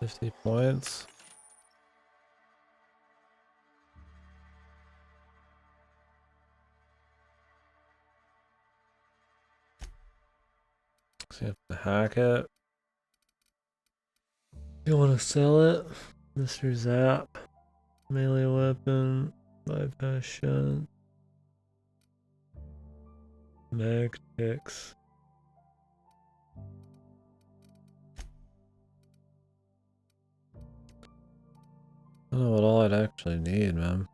50 points. So you have to hack it. You want to sell it? Mr. Zap. Melee weapon. Bypass shot. Mag ticks. I don't know what all I'd actually need, man.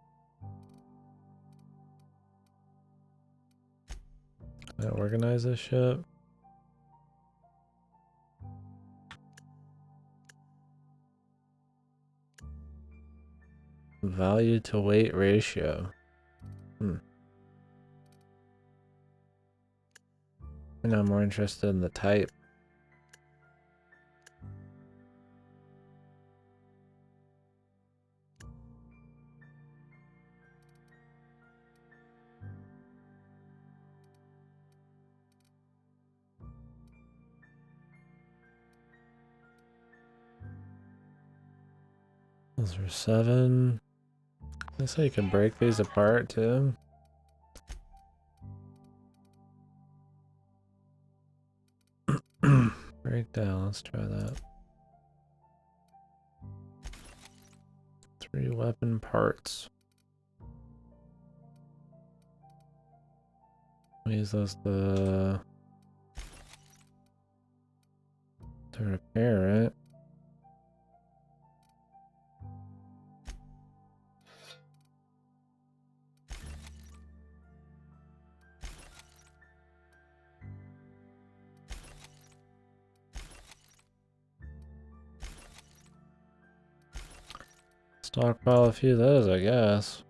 Can I organize this shit? Value to weight ratio. And I'm more interested in the type. Those are 7. Looks like you can break these apart too. Breakdown, let's try that. 3 weapon parts. We use those to repair it. Stockpile a few of those, I guess.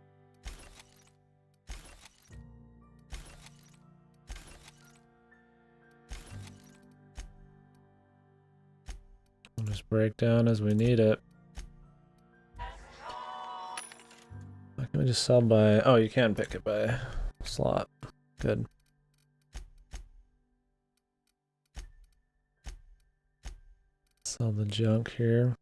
We'll just break down as we need it. Why can't we just sell by... Oh, you can pick it by slot. Good. Sell the junk here.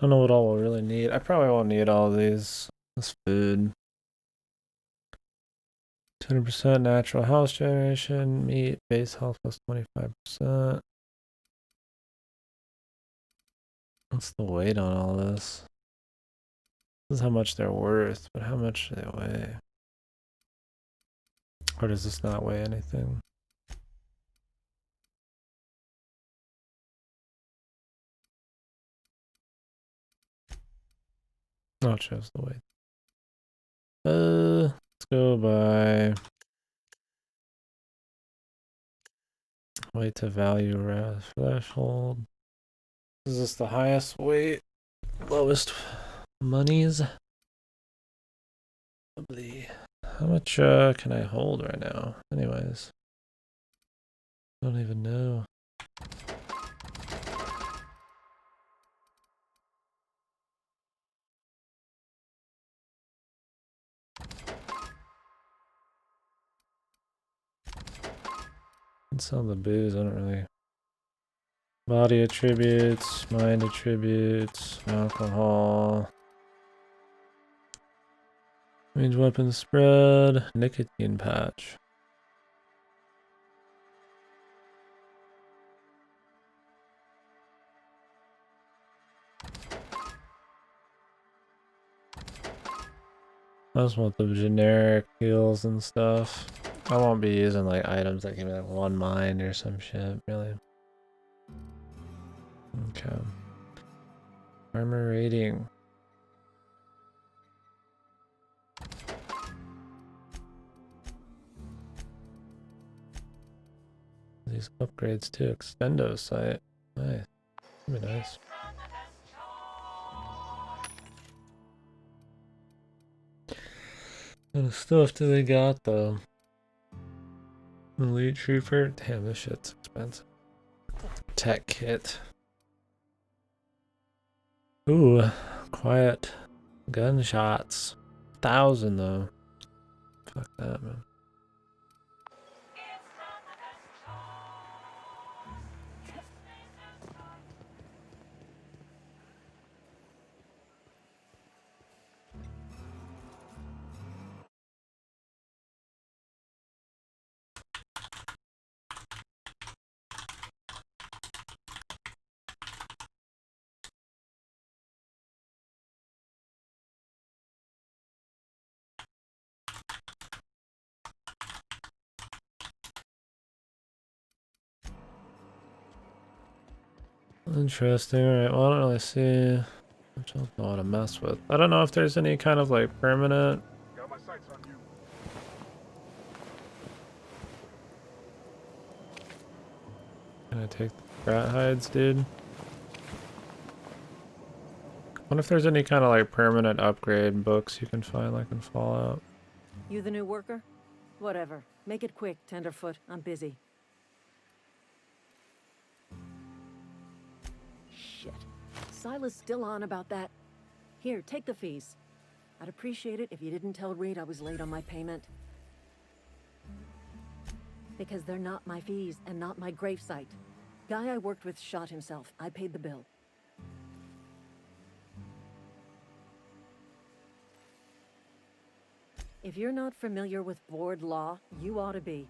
I don't know what all we'll really need. I probably won't need all of these. This food. 200% natural house generation, meat, base health plus 25%. What's the weight on all this? This is how much they're worth, but how much do they weigh? Or does this not weigh anything? Oh, it shows the weight. Let's go by weight to value threshold. Is this the highest weight? Lowest monies? Probably. How much can I hold right now? Anyways. I don't even know. Sell the booze, I don't really. Body attributes, mind attributes, alcohol. Range weapon spread, nicotine patch. I just want the generic heals and stuff. I won't be using like items that give me like 1 mind or some shit, really. Okay. Armor rating. These upgrades to Extendo site. Nice. That'd be nice. What kind of stuff do they got though? Elite Trooper? Damn, this shit's expensive. Tech kit. Ooh, quiet gunshots. 1,000 though. Fuck that, man. Interesting. Alright, well, I don't really see much else I want to mess with. I don't know if there's any kind of like permanent. Got my sights on you. Can I take the rat hides, dude? Wonder if there's any kind of like permanent upgrade books you can find like in Fallout. You the new worker? Whatever. Make it quick, Tenderfoot. I'm busy. Shit. Silas still on about that. Here, take the fees. I'd appreciate it if you didn't tell Reed I was late on my payment. Because they're not my fees and not my gravesite. Guy I worked with shot himself. I paid the bill. If you're not familiar with board law, you ought to be.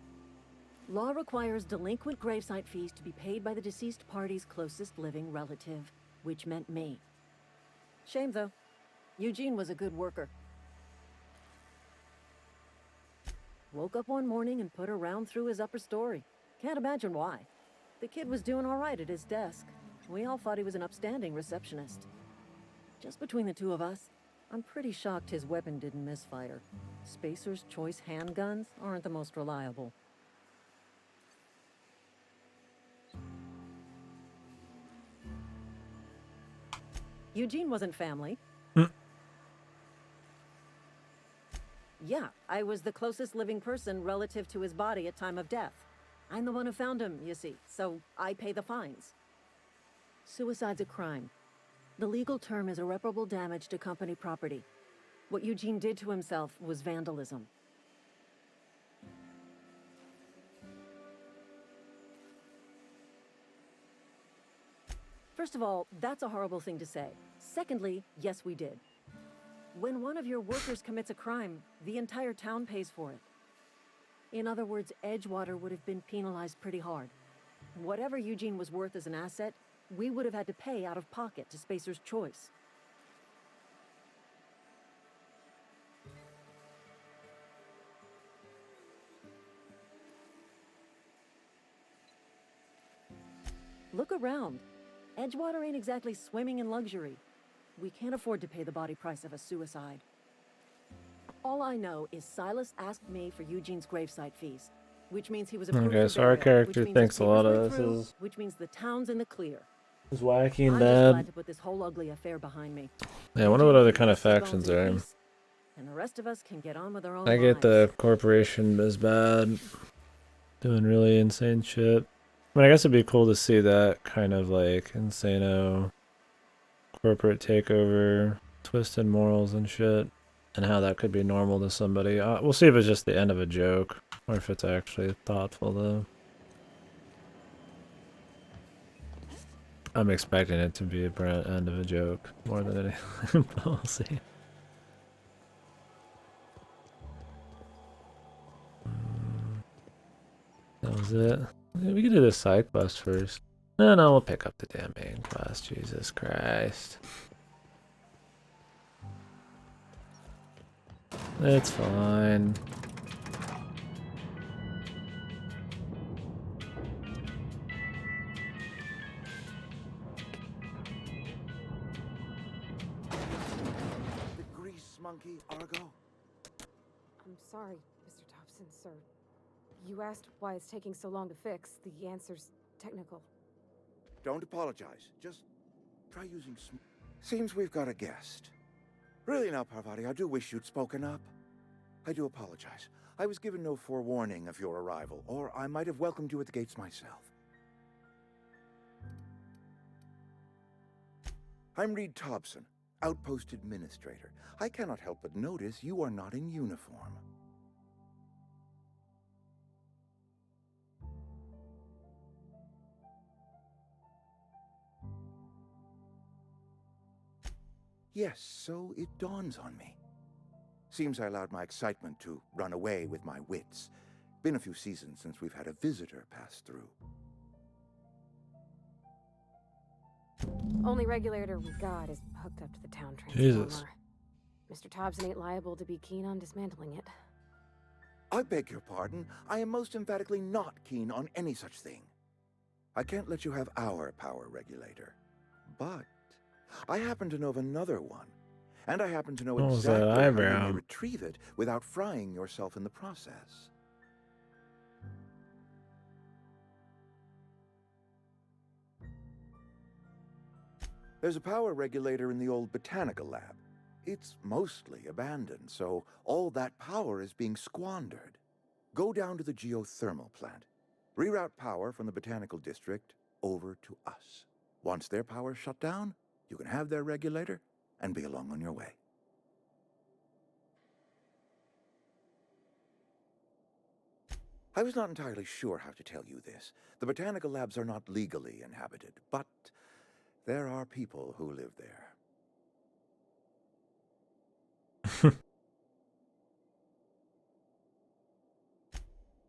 Law requires delinquent gravesite fees to be paid by the deceased party's closest living relative, which meant me. Shame, though. Eugene was a good worker. Woke up one morning and put a round through his upper story. Can't imagine why. The kid was doing all right at his desk. We all thought he was an upstanding receptionist. Just between the two of us, I'm pretty shocked his weapon didn't misfire. Spacer's Choice handguns aren't the most reliable. Eugene wasn't family. Yeah, I was the closest living person relative to his body at time of death. I'm the one who found him, you see, so I pay the fines. Suicide's a crime. The legal term is irreparable damage to company property. What Eugene did to himself was vandalism. First of all, that's a horrible thing to say. Secondly, yes, we did. When one of your workers commits a crime, the entire town pays for it. In other words, Edgewater would have been penalized pretty hard. Whatever Eugene was worth as an asset, we would have had to pay out of pocket to Spacer's Choice. Look around. Edgewater ain't exactly swimming in luxury. We can't afford to pay the body price of a suicide. All I know is Silas asked me for Eugene's gravesite fees, which means he was approved Okay, for so our burial, character which means thinks his a lot papers of went this through, is which means the town's in the clear. wacky and I'm just glad bad. to put this whole ugly affair behind me. Yeah, I wonder what other Eugene kind of can sleep factions in there are. peace, and the rest of us can get on with our own I get lives. the corporation is bad, doing really insane shit. I mean, I guess it'd be cool to see that kind of like insano corporate takeover, twisted morals and shit, and how that could be normal to somebody. We'll see if it's just the end of a joke, or if it's actually thoughtful though. I'm expecting it to be a end of a joke more than anything, but we'll see. That was it. We could do the side quest first. No, we'll pick up the damn main quest. Jesus Christ. It's fine. The grease monkey, Argo. I'm sorry, Mr. Thompson, sir. You asked why it's taking so long to fix. The answer's technical. Don't apologize. Just try using Seems we've got a guest. Really now, Parvati, I do wish you'd spoken up. I do apologize. I was given no forewarning of your arrival, or I might have welcomed you at the gates myself. I'm Reed Thompson, Outpost Administrator. I cannot help but notice you are not in uniform. Yes, so it dawns on me. Seems I allowed my excitement to run away with my wits. Been a few seasons since we've had a visitor pass through. Only regulator we got is hooked up to the town Jesus. transformer. Mr. Thompson ain't liable to be keen on dismantling it. I beg your pardon. I am most emphatically not keen on any such thing. I can't let you have our power regulator. But I happen to know of another one. And I happen to know What was that exactly how you may eyebrow? retrieve it without frying yourself in the process. There's a power regulator in the old botanical lab. It's mostly abandoned, so all that power is being squandered. Go down to the geothermal plant. Reroute power from the botanical district over to us. Once their power's shut down, you can have their regulator and be along on your way. I was not entirely sure how to tell you this. The botanical labs are not legally inhabited, but there are people who live there.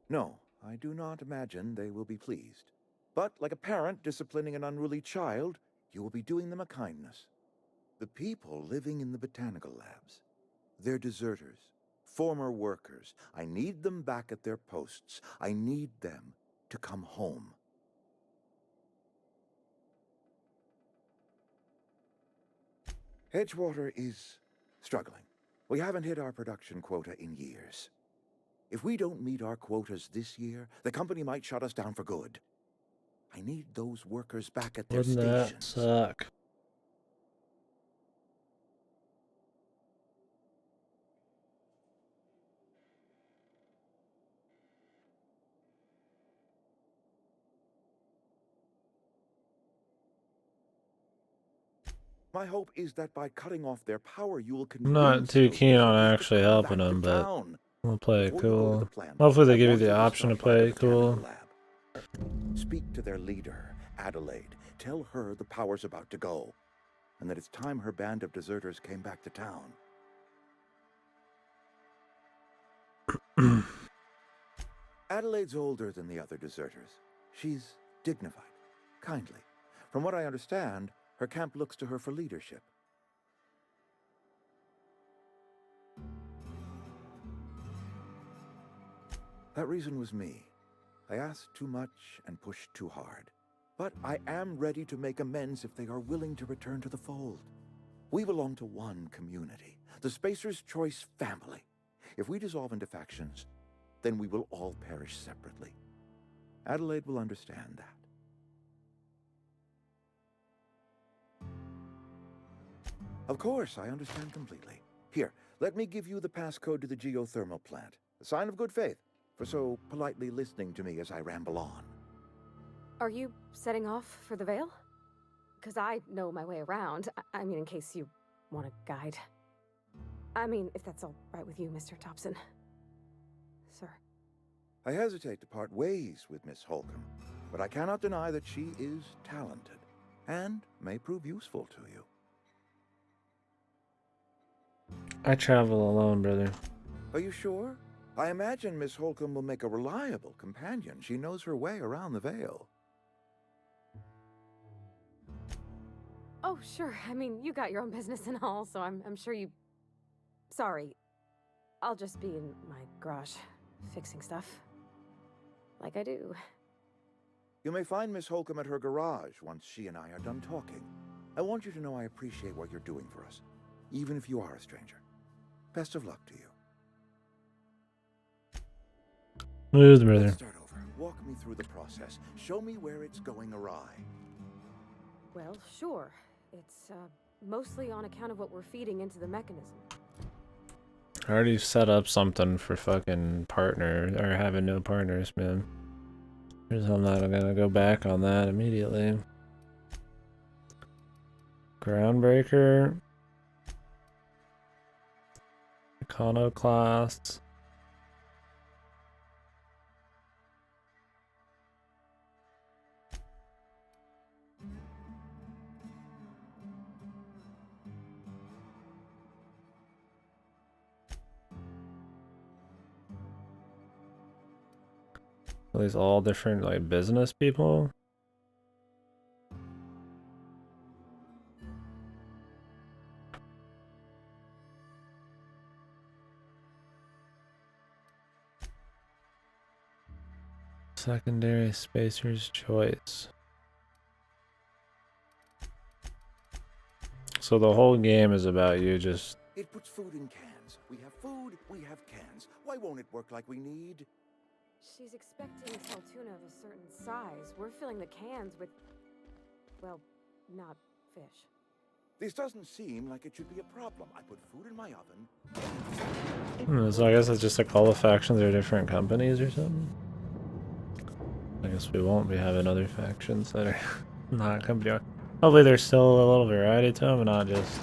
No, I do not imagine they will be pleased. But like a parent disciplining an unruly child, you will be doing them a kindness. The people living in the botanical labs, they're deserters, former workers. I need them back at their posts. I need them to come home. Edgewater is struggling. We haven't hit our production quota in years. If we don't meet our quotas this year, the company might shut us down for good. I need those workers back at their Wouldn't that stations. suck? My hope is that by cutting off their power, you will I'm not convince too those keen on deserters to actually come helping back to them, but town. we'll play it Before you go to the cool. plant, Hopefully they I give you want the option to stop by the play it cool. botanical lab. Speak to their leader, Adelaide. Tell her the power's about to go, and that it's time her band of deserters came back to town. Adelaide's older than the other deserters. She's dignified, kindly. From what I understand, her camp looks to her for leadership. That reason was me. I asked too much and pushed too hard. But I am ready to make amends if they are willing to return to the fold. We belong to one community, the Spacer's Choice family. If we dissolve into factions, then we will all perish separately. Adelaide will understand that. Of course, I understand completely. Here, let me give you the passcode to the geothermal plant. A sign of good faith for so politely listening to me as I ramble on. Are you setting off for the Vale? Because I know my way around. I mean, in case you want a guide. I mean, if that's all right with you, Mr. Thompson. Sir. I hesitate to part ways with Miss Holcomb, but I cannot deny that she is talented and may prove useful to you. I travel alone, brother. Are you sure? I imagine Miss Holcomb will make a reliable companion. She knows her way around the Vale. Oh, sure. I mean, you got your own business and all, so I'm sure you... Sorry. I'll just be in my garage, fixing stuff. Like I do. You may find Miss Holcomb at her garage once she and I are done talking. I want you to know I appreciate what you're doing for us, even if you are a stranger. Best of luck to you. Smooth, brother. Let's start over. Walk me through the process. Show me where it's going awry. Well, sure. It's, mostly on account of what we're feeding into the mechanism. I already set up something for fucking partner, or having no partners, man. Here's how I'm not gonna go back on that immediately. Groundbreaker. Iconoclasts. Are these all different like business people? Secondary spacer's choice. So the whole game is about you just... It puts food in cans. We have food, we have cans. Why won't it work like we need? She's expecting saltuna of a certain size. We're filling the cans with, well, not fish. This doesn't seem like it should be a problem. I put food in my oven. So I guess it's just a call of factions or different companies or something? I guess we won't be having other factions that are not company. Hopefully there's still a little variety to them and not just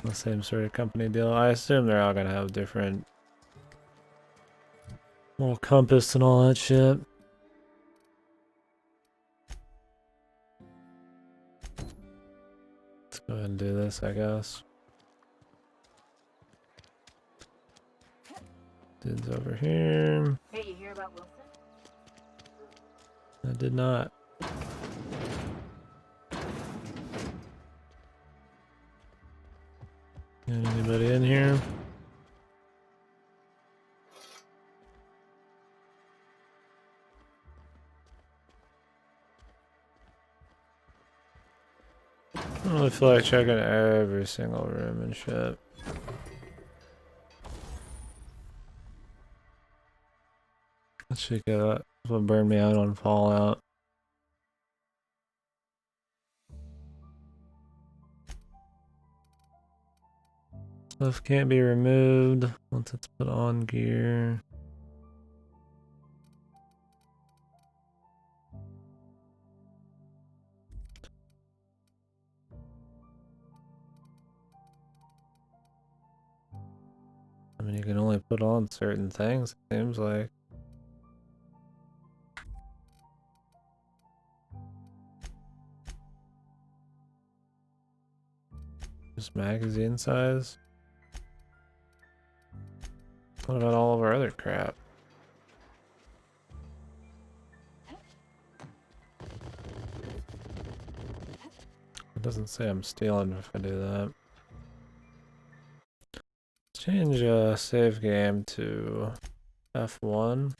the same sort of company deal. I assume they're all gonna have different little compass and all that shit. Let's go ahead and do this, I guess. Dude's over here. Hey, you hear about Wilson? I did not. Got anybody in here? I don't really feel like checking every single room and shit. Let's check it out. That's what burned me out on Fallout. Stuff can't be removed once it's put on gear. I mean, you can only put on certain things, it seems like. Just magazine size. What about all of our other crap? It doesn't say I'm stealing if I do that. Let's change save game to F1.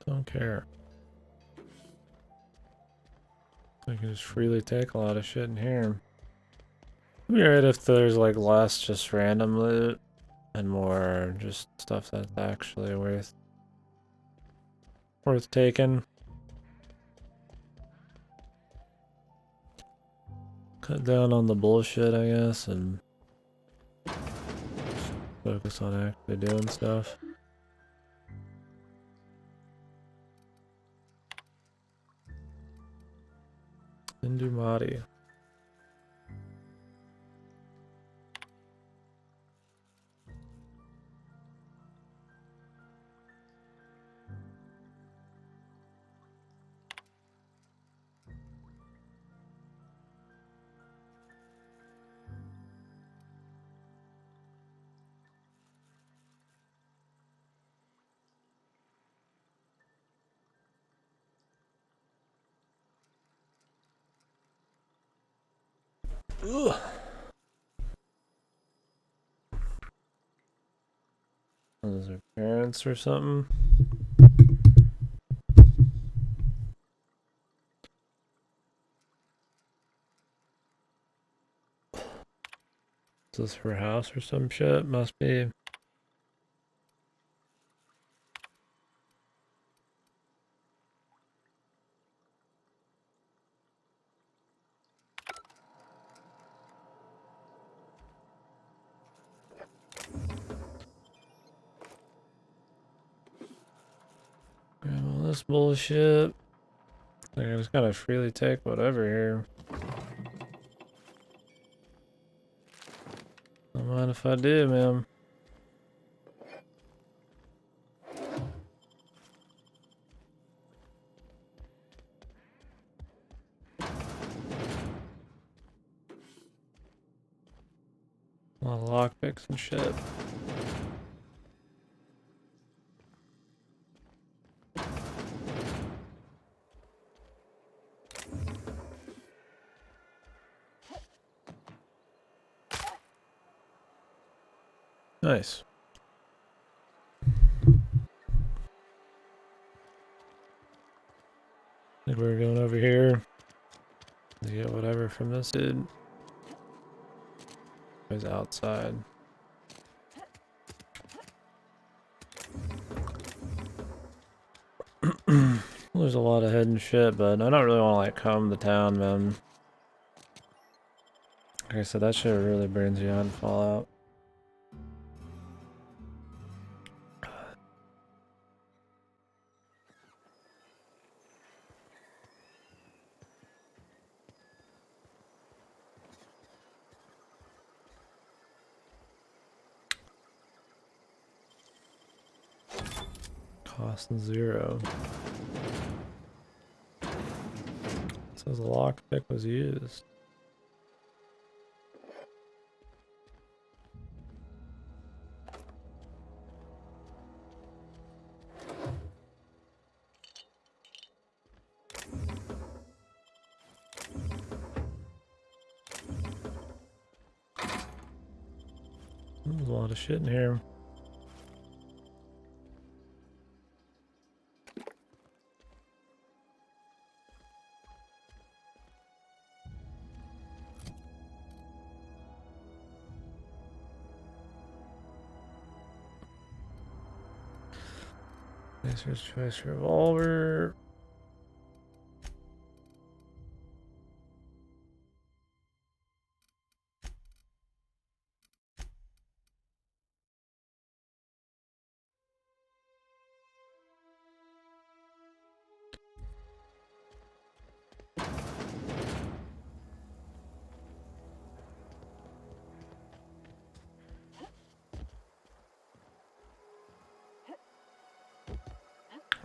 Don't care. I can just freely take a lot of shit in here. It'd be alright if there's like less just random loot and more just stuff that's actually worth taking. Cut down on the bullshit, I guess, and focus on actually doing stuff. Indumati. Ugh. Those are parents or something. Is this her house or some shit? Must be. Grab all This bullshit. I just gotta freely take whatever here. Don't mind if I do, man. A lot of lockpicks and shit. Nice. I think we're going over here to get whatever from this dude. He's outside. There's a lot of hidden shit, but I don't really want to like comb the town, man. Like I said, that shit really burns you out in Fallout. Cost 0. It says a lockpick was used. There's a lot of shit in here. Master's choice revolver.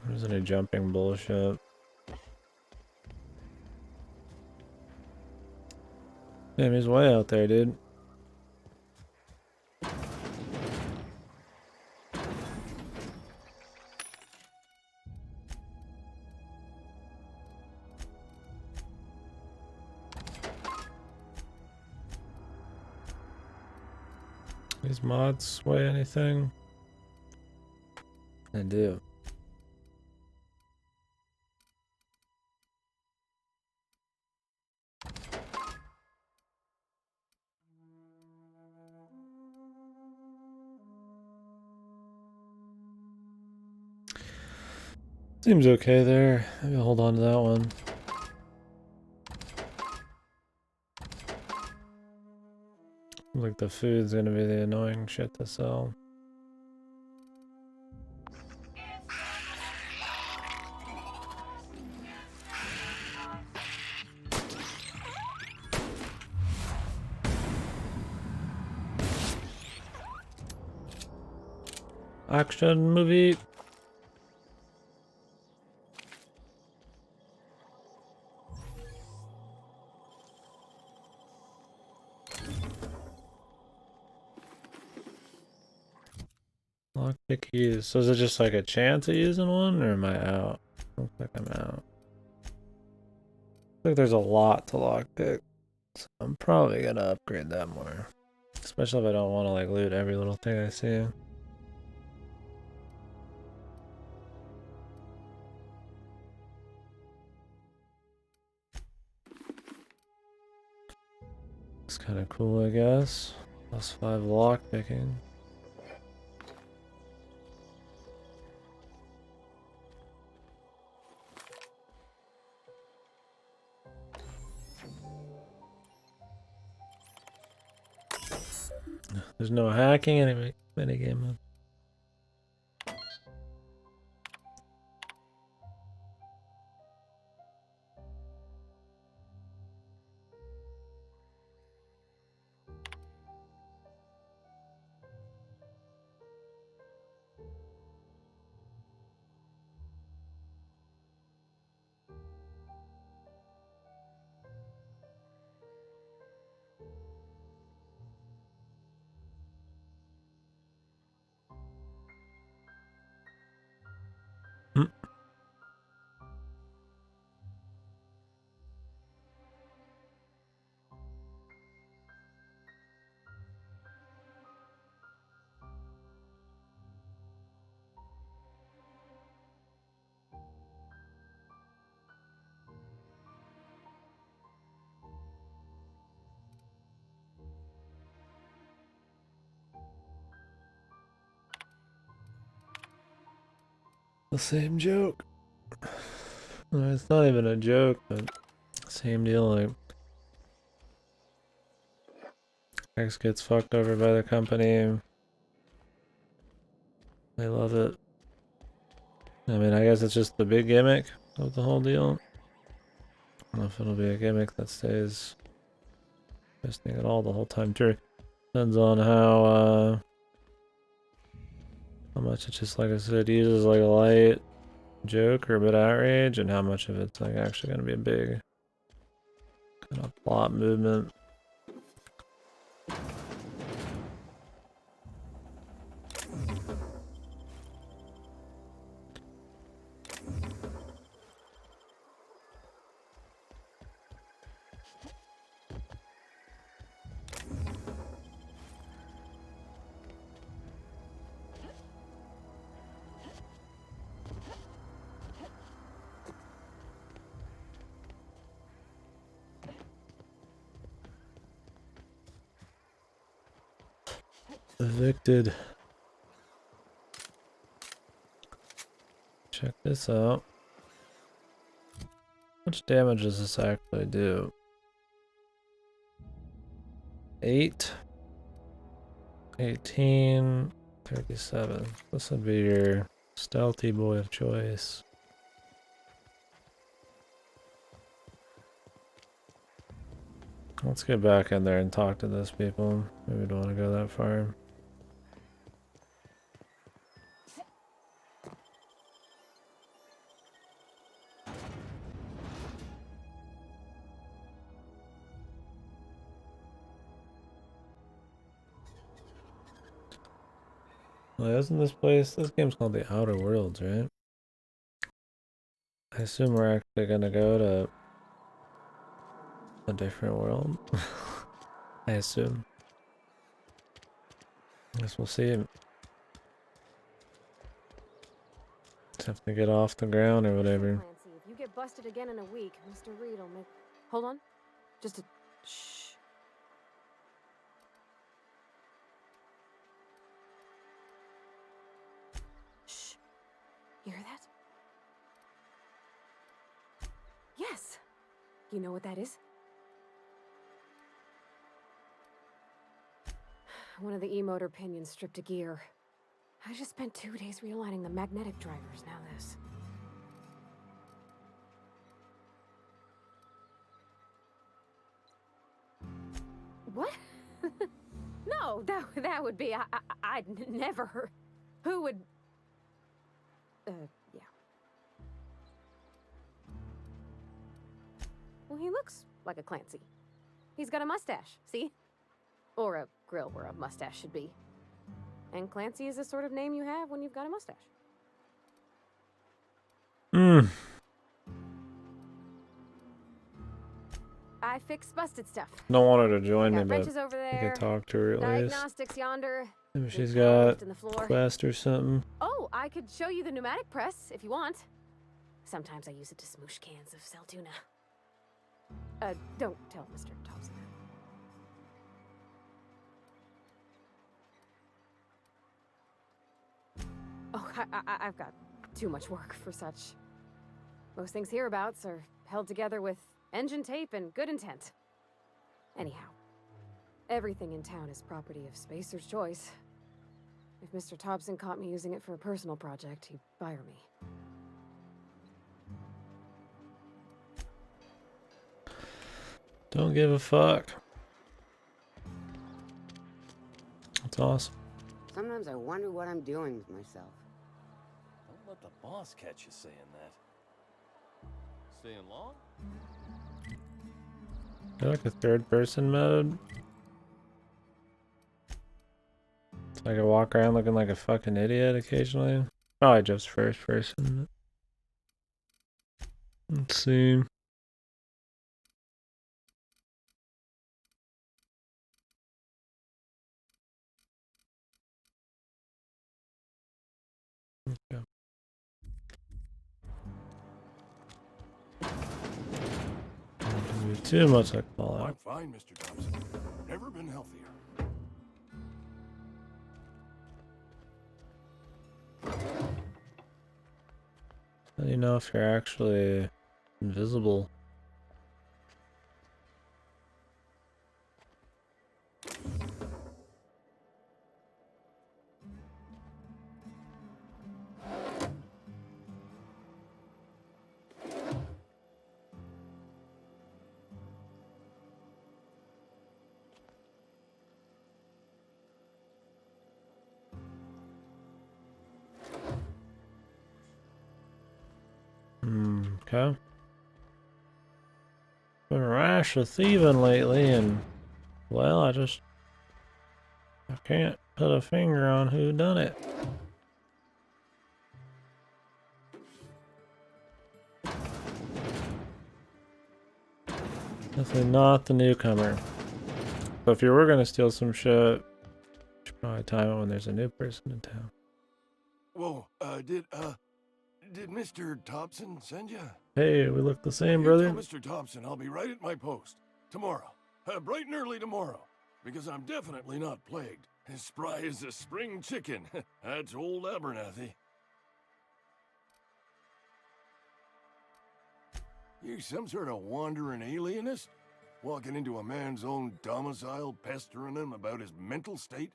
There's any jumping bullshit. Damn, he's way out there, dude. These mods sway anything? They do. Seems okay there. Maybe I'll hold on to that one. Like the food's gonna be the annoying shit to sell. Action movie. Lockpick used. So is it just like a chance of using one, or am I out? Looks like I'm out. Looks like there's a lot to lockpick, so I'm probably gonna upgrade that more. Especially if I don't want to like loot every little thing I see. It's kind of cool, I guess. +5 lockpicking. There's no hacking in any game mode. The same joke. It's not even a joke, but same deal. Like, X gets fucked over by the company. They love it. I mean, I guess it's just the big gimmick of the whole deal. I don't know if it'll be a gimmick that stays interesting at all the whole time through. Depends on how much it's just, like I said, uses like a light joke or a bit of outrage, and how much of it's like actually going to be a big kind of plot movement. Evicted. Check this out. How much damage does this actually do? 8, 18, 37. This would be your stealthy boy of choice. Let's get back in there and talk to those people. Maybe we don't want to go that far. Well, isn't this game's called The Outer Worlds, right? I assume we're actually gonna go to a different world. I assume. Guess we'll see. Just have to get off the ground or whatever. Clancy, if you get busted again in a week, Mr. Reed will make... Hold on. Just a... Shh. Shh. You hear that? Yes. You know what that is? One of the e-motor pinions stripped to gear. I just spent 2 days realigning the magnetic drivers. Now this. What? No, that would be... I'd never... Who would... yeah. Well, he looks like a Clancy. He's got a mustache, see? Or a grill where a mustache should be. And Clancy is the sort of name you have when you've got a mustache. Hmm. I fix busted stuff. Don't want her to join me, Got but wrenches over I there. could talk to her at least. Diagnostics yonder. Maybe Big she's power got lift in the floor. Quest or something. Oh, I could show you the pneumatic press if you want. Sometimes I use it to smoosh cans of cell tuna. Don't tell Mr. Thompson that. Oh, I've got too much work for such. Most things hereabouts are held together with engine tape and good intent. Anyhow, everything in town is property of Spacer's choice. If Mr. Thompson caught me using it for a personal project, he'd fire me. Don't give a fuck. That's awesome. Sometimes I wonder what I'm doing with myself. Don't let the boss catch you saying that. Staying long? Is there like a third person mode? So I can walk around looking like a fucking idiot occasionally. Probably just first person. Let's see. Okay. Don't do too much like Fallout. I'm fine, Mr. Thompson. Never been healthier. How do you know if you're actually invisible? Okay. Been a rash of thieving lately, and well, I can't put a finger on who done it. Definitely not the newcomer. So if you were gonna steal some shit, you should probably time it when there's a new person in town. Whoa, did Mr. Thompson send you? Hey, we look the same, You brother. tell Mr. Thompson I'll be right at my post. Tomorrow. Bright and early tomorrow. Because I'm definitely not plagued. As spry as a spring chicken. That's old Abernathy. You some sort of wandering alienist? Walking into a man's own domicile, pestering him about his mental state?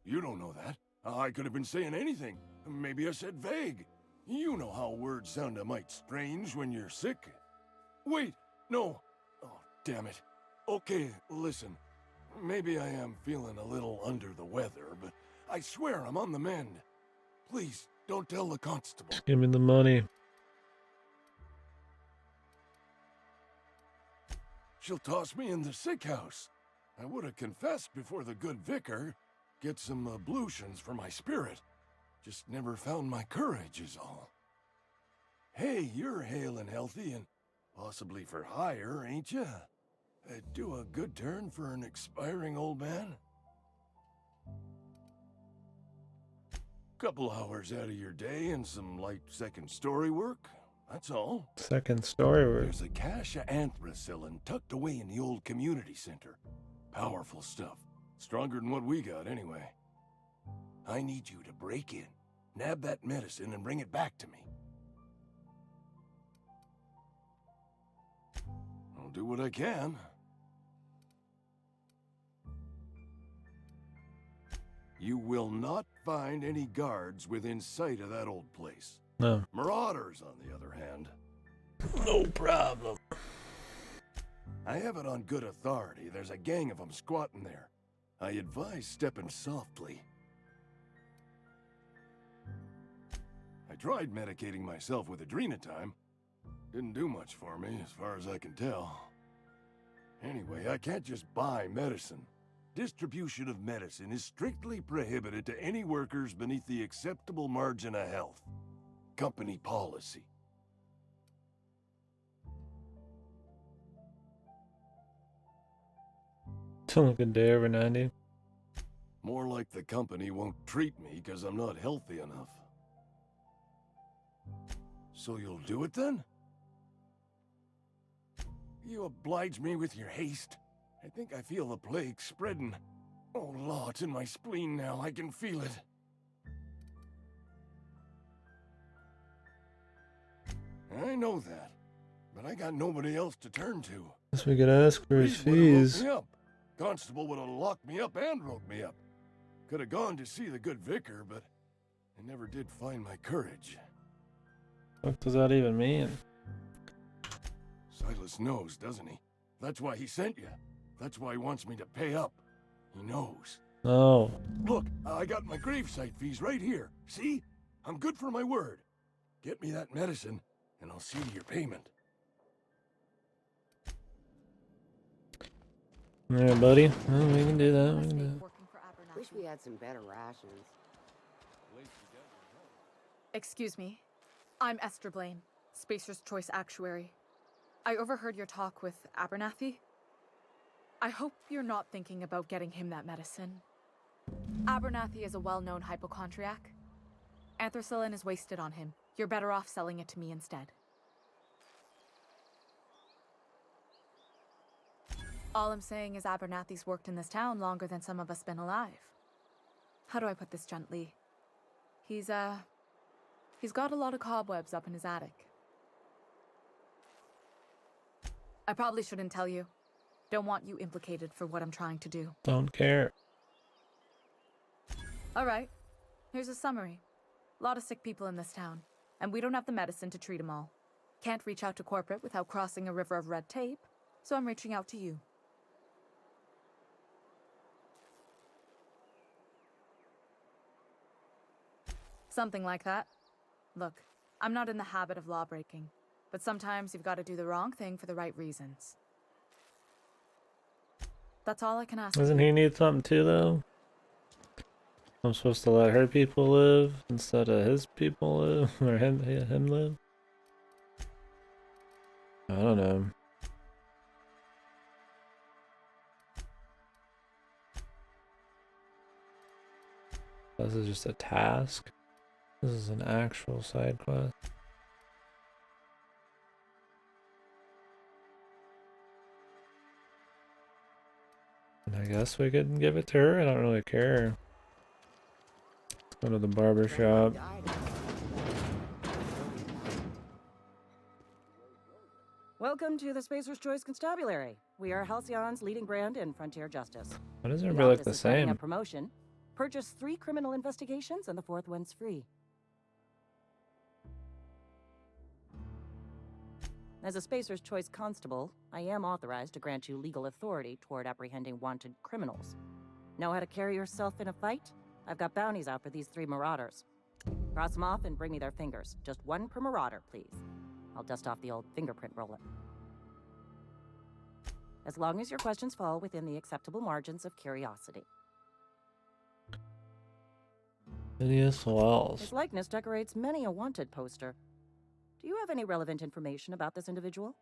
You don't know that. I could have been saying anything. Maybe I said vague. You know how words sound a mite strange when you're sick. Wait, no. Oh, damn it. Okay, listen. Maybe I am feeling a little under the weather, but I swear I'm on the mend. Please, don't tell the constable. Just give me the money. She'll toss me in the sick house. I would have confessed before the good vicar. Get some ablutions for my spirit. Just never found my courage is all. Hey, you're hale and healthy and possibly for hire, ain't ya? Do a good turn for an expiring old man? Couple hours out of your day and some light second-story work. That's all. Second story. There's a cache of anthracillin tucked away in the old community center. Powerful stuff. Stronger than what we got, anyway. I need you to break in, nab that medicine, and bring it back to me. I'll do what I can. You will not find any guards within sight of that old place. No. Marauders, on the other hand. No problem. I have it on good authority. There's a gang of them squatting there. I advise stepping softly. I tried medicating myself with adrenatime. Didn't do much for me, as far as I can tell. Anyway, I can't just buy medicine. Distribution of medicine is strictly prohibited to any workers beneath the acceptable margin of health. Company policy. It's only a good day over 90. More like the company won't treat me because I'm not healthy enough. So you'll do it then? You oblige me with your haste. I think I feel the plague spreading. Oh, Law, it's in my spleen now. I can feel it. I know that, but I got nobody else to turn to. Guess we could ask for his Police would've woke fees. me up. Constable would have locked me up and wrote me up. Could have gone to see the good vicar, but I never did find my courage. What does that even mean? Silas knows, doesn't he? That's why he sent you. That's why he wants me to pay up. He knows. Oh. Look, I got my gravesite fees right here. See? I'm good for my word. Get me that medicine, and I'll see to your payment. Yeah, buddy. Well, we can do that. We can do that. Wish we had some better rations. Excuse me. I'm Esther Blaine, Spacer's Choice Actuary. I overheard your talk with Abernathy. I hope you're not thinking about getting him that medicine. Abernathy is a well-known hypochondriac. Anthracillin is wasted on him. You're better off selling it to me instead. All I'm saying is Abernathy's worked in this town longer than some of us been alive. How do I put this gently? He's got a lot of cobwebs up in his attic. I probably shouldn't tell you. Don't want you implicated for what I'm trying to do. Don't care. All right. Here's a summary. A lot of sick people in this town, and we don't have the medicine to treat them all. Can't reach out to corporate without crossing a river of red tape, so I'm reaching out to you. Something like that. Look, I'm not in the habit of law breaking, but sometimes you've got to do the wrong thing for the right reasons. That's all I can ask. Doesn't he need something too, though? I'm supposed to let her people live instead of his people live, or him live? I don't know. This is just a task. This is an actual side quest. And I guess we could give it to her. I don't really care. Let's go to the barber shop. Welcome to the Spacer's Choice Constabulary. We are Halcyon's leading brand in frontier justice. Why does everybody look office the is running same? a promotion. Purchase 3 criminal investigations and the 4th one's free. As a Spacer's Choice constable, I am authorized to grant you legal authority toward apprehending wanted criminals. Know how to carry yourself in a fight? I've got bounties out for these 3 marauders. Cross them off and bring me their fingers. Just 1 per marauder, please. I'll dust off the old fingerprint roller. As long as your questions fall within the acceptable margins of curiosity. Phineas Wells. His likeness decorates many a wanted poster. Do you have any relevant information about this individual?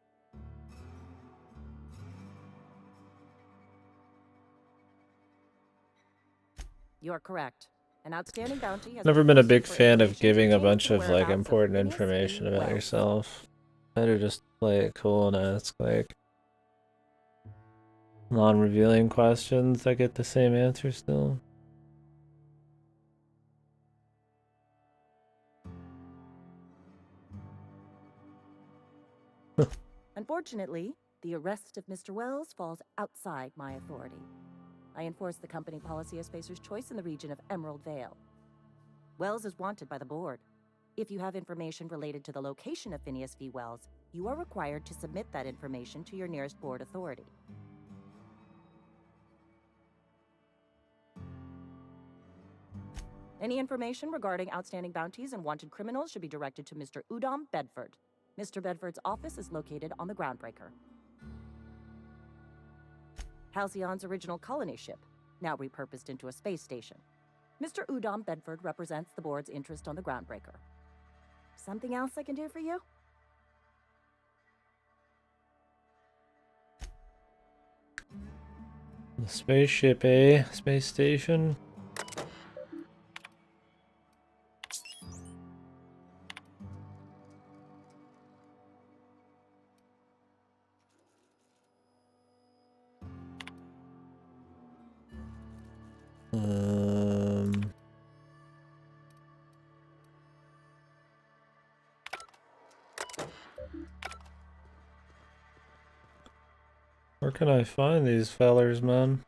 You are correct. An outstanding bounty has Never been a big for fan of information giving a pertaining bunch to the of like whereabouts of important Phineas information E. about Wells. yourself. Better just play it cool and ask like non-revealing questions that get the same answer still. Unfortunately, the arrest of Mr. Wells falls outside my authority. I enforce the company policy of Spacer's Choice in the region of Emerald Vale. Wells is wanted by the board. If you have information related to the location of Phineas V. Wells, you are required to submit that information to your nearest board authority. Any information regarding outstanding bounties and wanted criminals should be directed to Mr. Udom Bedford. Mr. Bedford's office is located on the Groundbreaker. Halcyon's original colony ship, now repurposed into a space station. Mr. Udom Bedford represents the board's interest on the Groundbreaker. Something else I can do for you? The spaceship, eh? Space station. Where can I find these fellers, man?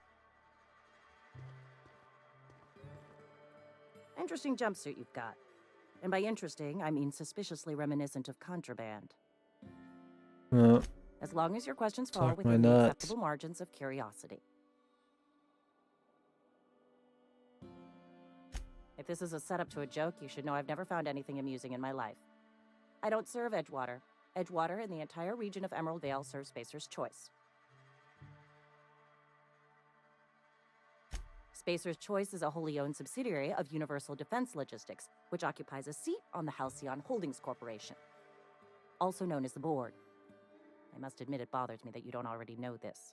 Interesting jumpsuit you've got. And by interesting, I mean suspiciously reminiscent of contraband. As long as your questions fall Suck my within the nuts. acceptable margins of curiosity. If this is a setup to a joke, you should know I've never found anything amusing in my life. I don't serve Edgewater. Edgewater and the entire region of Emerald Vale serves Spacer's Choice. Spacer's Choice is a wholly owned subsidiary of Universal Defense Logistics, which occupies a seat on the Halcyon Holdings Corporation, also known as the Board. I must admit it bothers me that you don't already know this.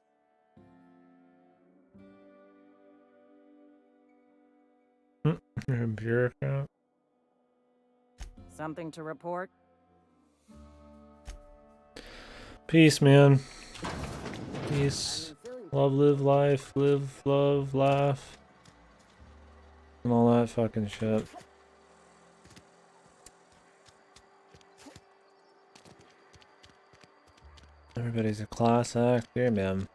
You're a bureaucrat. Something to report? Peace, man. Peace. Feeling Love, live, life, live, love, laugh. And all that fucking shit. Everybody's a class act here, man.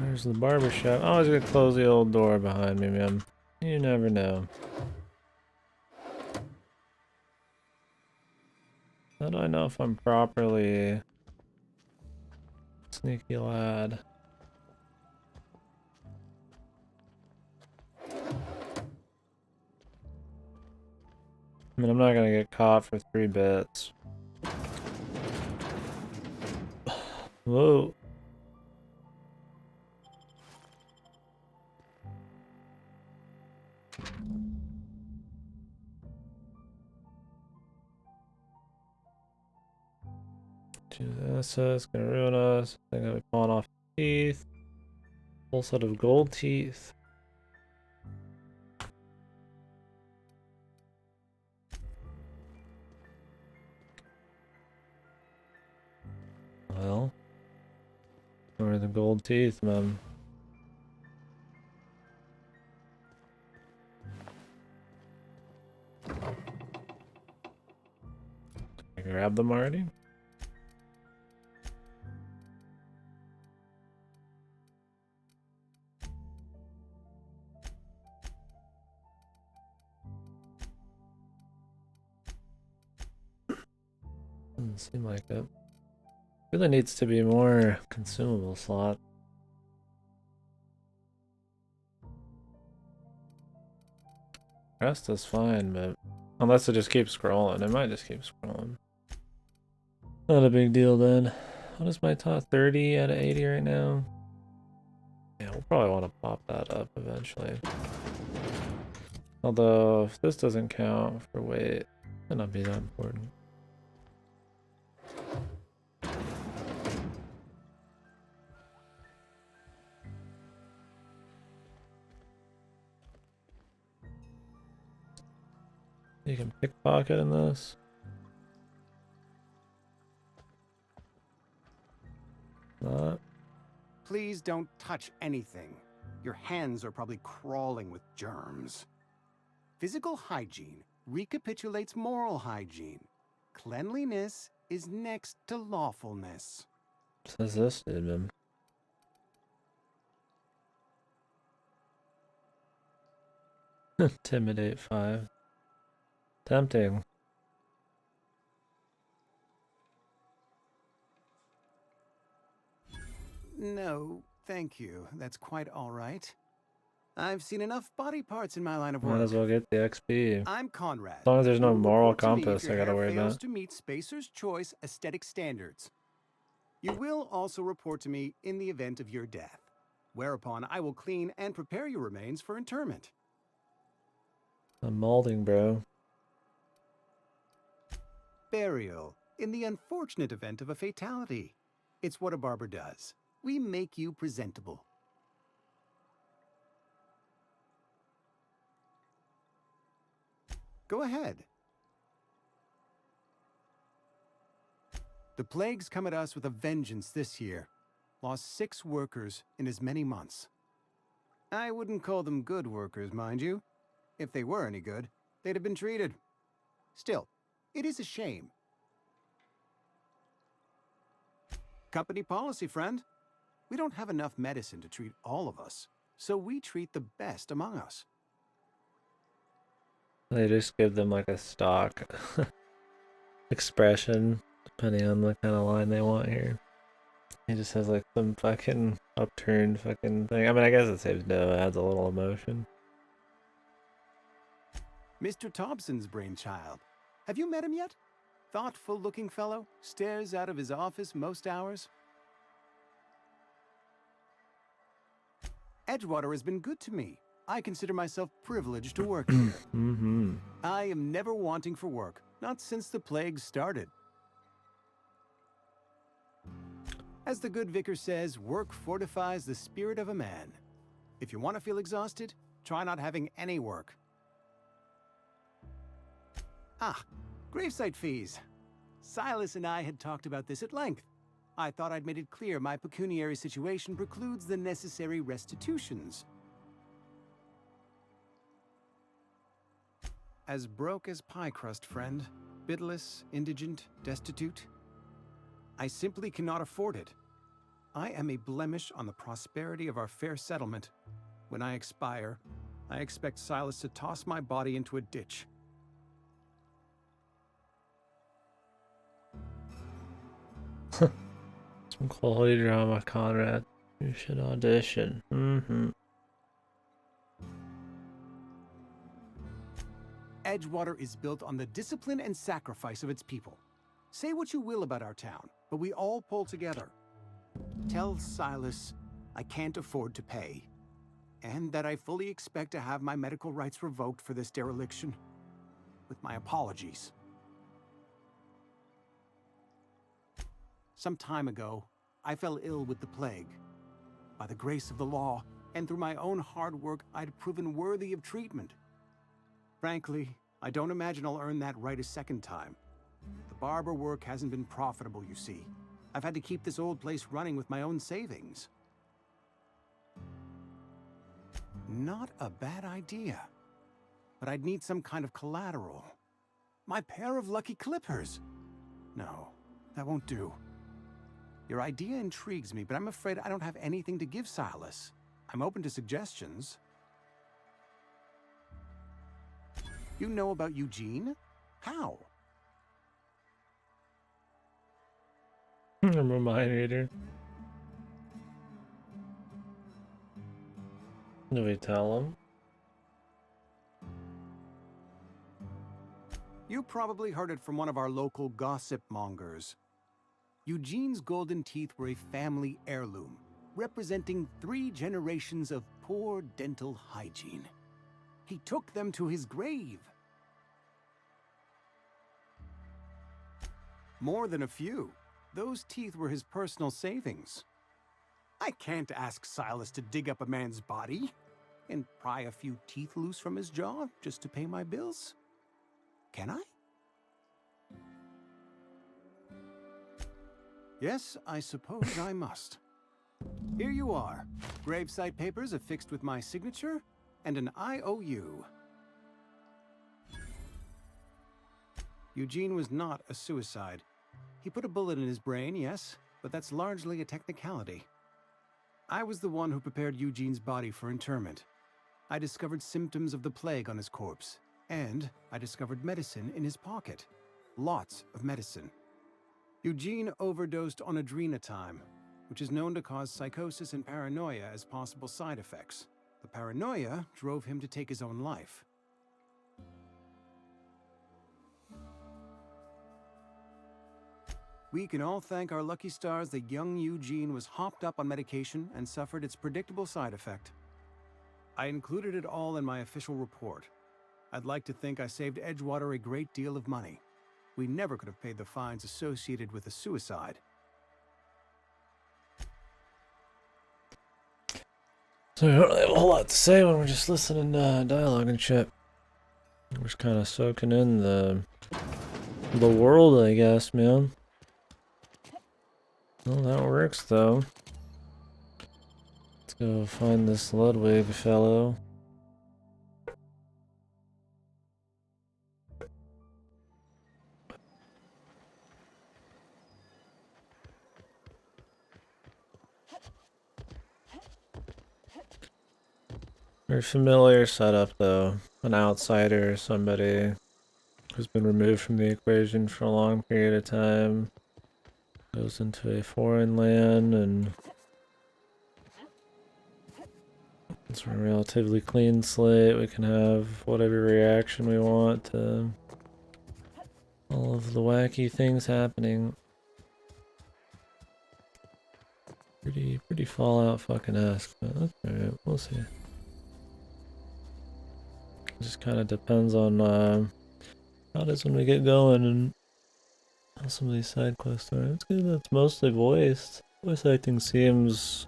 There's the barber shop. I was gonna close the old door behind me, man. You never know. How do I know if I'm properly sneaky lad? I mean, I'm not gonna get caught for 3 bits. Whoa. Jesus, it's gonna ruin us. They're gonna be pulling off teeth. Full set of gold teeth. Well, where are the gold teeth, man? I grab them already? Doesn't seem like it. Really needs to be more consumable slot. Rest is fine, but unless it just keeps scrolling, it might just keep scrolling. Not a big deal then. What is my top 30 out of 80 right now? Yeah, we'll probably want to pop that up eventually. Although, if this doesn't count for weight, it might not be that important. You can pickpocket in this. Not. Please don't touch anything. Your hands are probably crawling with germs. Physical hygiene recapitulates moral hygiene. Cleanliness is next to lawfulness. Says this dude, man. Intimidate 5. Tempting. No, thank you. That's quite all right. I've seen enough body parts in my line of work. Might as well get the XP. I'm Conrad. As long as there's no You will moral report to me if compass, your I gotta hair worry fails about. to meet Spacer's Choice aesthetic standards. You will also report to me in the event of your death, whereupon I will clean and prepare your remains for interment. I'm molding, bro. Burial, in the unfortunate event of a fatality. It's what a barber does. We make you presentable. Go ahead. The plague's come at us with a vengeance this year. Lost 6 workers in as many months. I wouldn't call them good workers, mind you. If they were any good, they'd have been treated. Still, it is a shame. Company policy, friend. We don't have enough medicine to treat all of us, so we treat the best among us. They just give them like a stock expression, depending on the kind of line they want here. He just has like some fucking upturned fucking thing. I mean, I guess it saves dough, adds a little emotion. Mr. Thompson's brainchild. Have you met him yet? Thoughtful-looking fellow, stares out of his office most hours. Edgewater has been good to me. I consider myself privileged to work here. I am never wanting for work, not since the plague started. As the good vicar says, work fortifies the spirit of a man. If you want to feel exhausted, try not having any work. Ah, gravesite fees. Silas and I had talked about this at length. I thought I'd made it clear my pecuniary situation precludes the necessary restitutions. As broke as pie crust, friend. Bidless, indigent, destitute. I simply cannot afford it. I am a blemish on the prosperity of our fair settlement. When I expire, I expect Silas to toss my body into a ditch. Some quality drama, Conrad. You should audition. Edgewater is built on the discipline and sacrifice of its people. Say what you will about our town, but we all pull together. Tell Silas I can't afford to pay, and that I fully expect to have my medical rights revoked for this dereliction. With my apologies. Some time ago, I fell ill with the plague. By the grace of the law, and through my own hard work, I'd proven worthy of treatment. Frankly, I don't imagine I'll earn that right a second time. The barber work hasn't been profitable, you see. I've had to keep this old place running with my own savings. Not a bad idea. But I'd need some kind of collateral. My pair of lucky clippers. No, that won't do. Your idea intrigues me, but I'm afraid I don't have anything to give Silas. I'm open to suggestions. You know about Eugene? How? I'm a mind reader. Do we tell him? You probably heard it from one of our local gossip mongers. Eugene's golden teeth were a family heirloom, representing 3 generations of poor dental hygiene. He took them to his grave. More than a few. Those teeth were his personal savings. I can't ask Silas to dig up a man's body and pry a few teeth loose from his jaw just to pay my bills. Can I? Yes, I suppose I must. Here you are. Gravesite papers affixed with my signature and an IOU. Eugene was not a suicide. He put a bullet in his brain, yes, but that's largely a technicality. I was the one who prepared Eugene's body for interment. I discovered symptoms of the plague on his corpse, and I discovered medicine in his pocket. Lots of medicine. Eugene overdosed on adrenatime, which is known to cause psychosis and paranoia as possible side effects. The paranoia drove him to take his own life. We can all thank our lucky stars that young Eugene was hopped up on medication and suffered its predictable side effect. I included it all in my official report. I'd like to think I saved Edgewater a great deal of money. We never could have paid the fines associated with a suicide. So we don't really have a whole lot to say when we're just listening to dialogue and shit. We're just kind of soaking in the world, I guess, man. Well, that works, though. Let's go find this Ludwig fellow. Very familiar setup, though. An outsider, somebody who's been removed from the equation for a long period of time, goes into a foreign land, and it's a relatively clean slate. We can have whatever reaction we want to all of the wacky things happening. Pretty Fallout fucking-esque, but that's alright, we'll see. It just kind of depends on how it is when we get going and how some of these side quests are. It's good that it's mostly voiced. Voice acting seems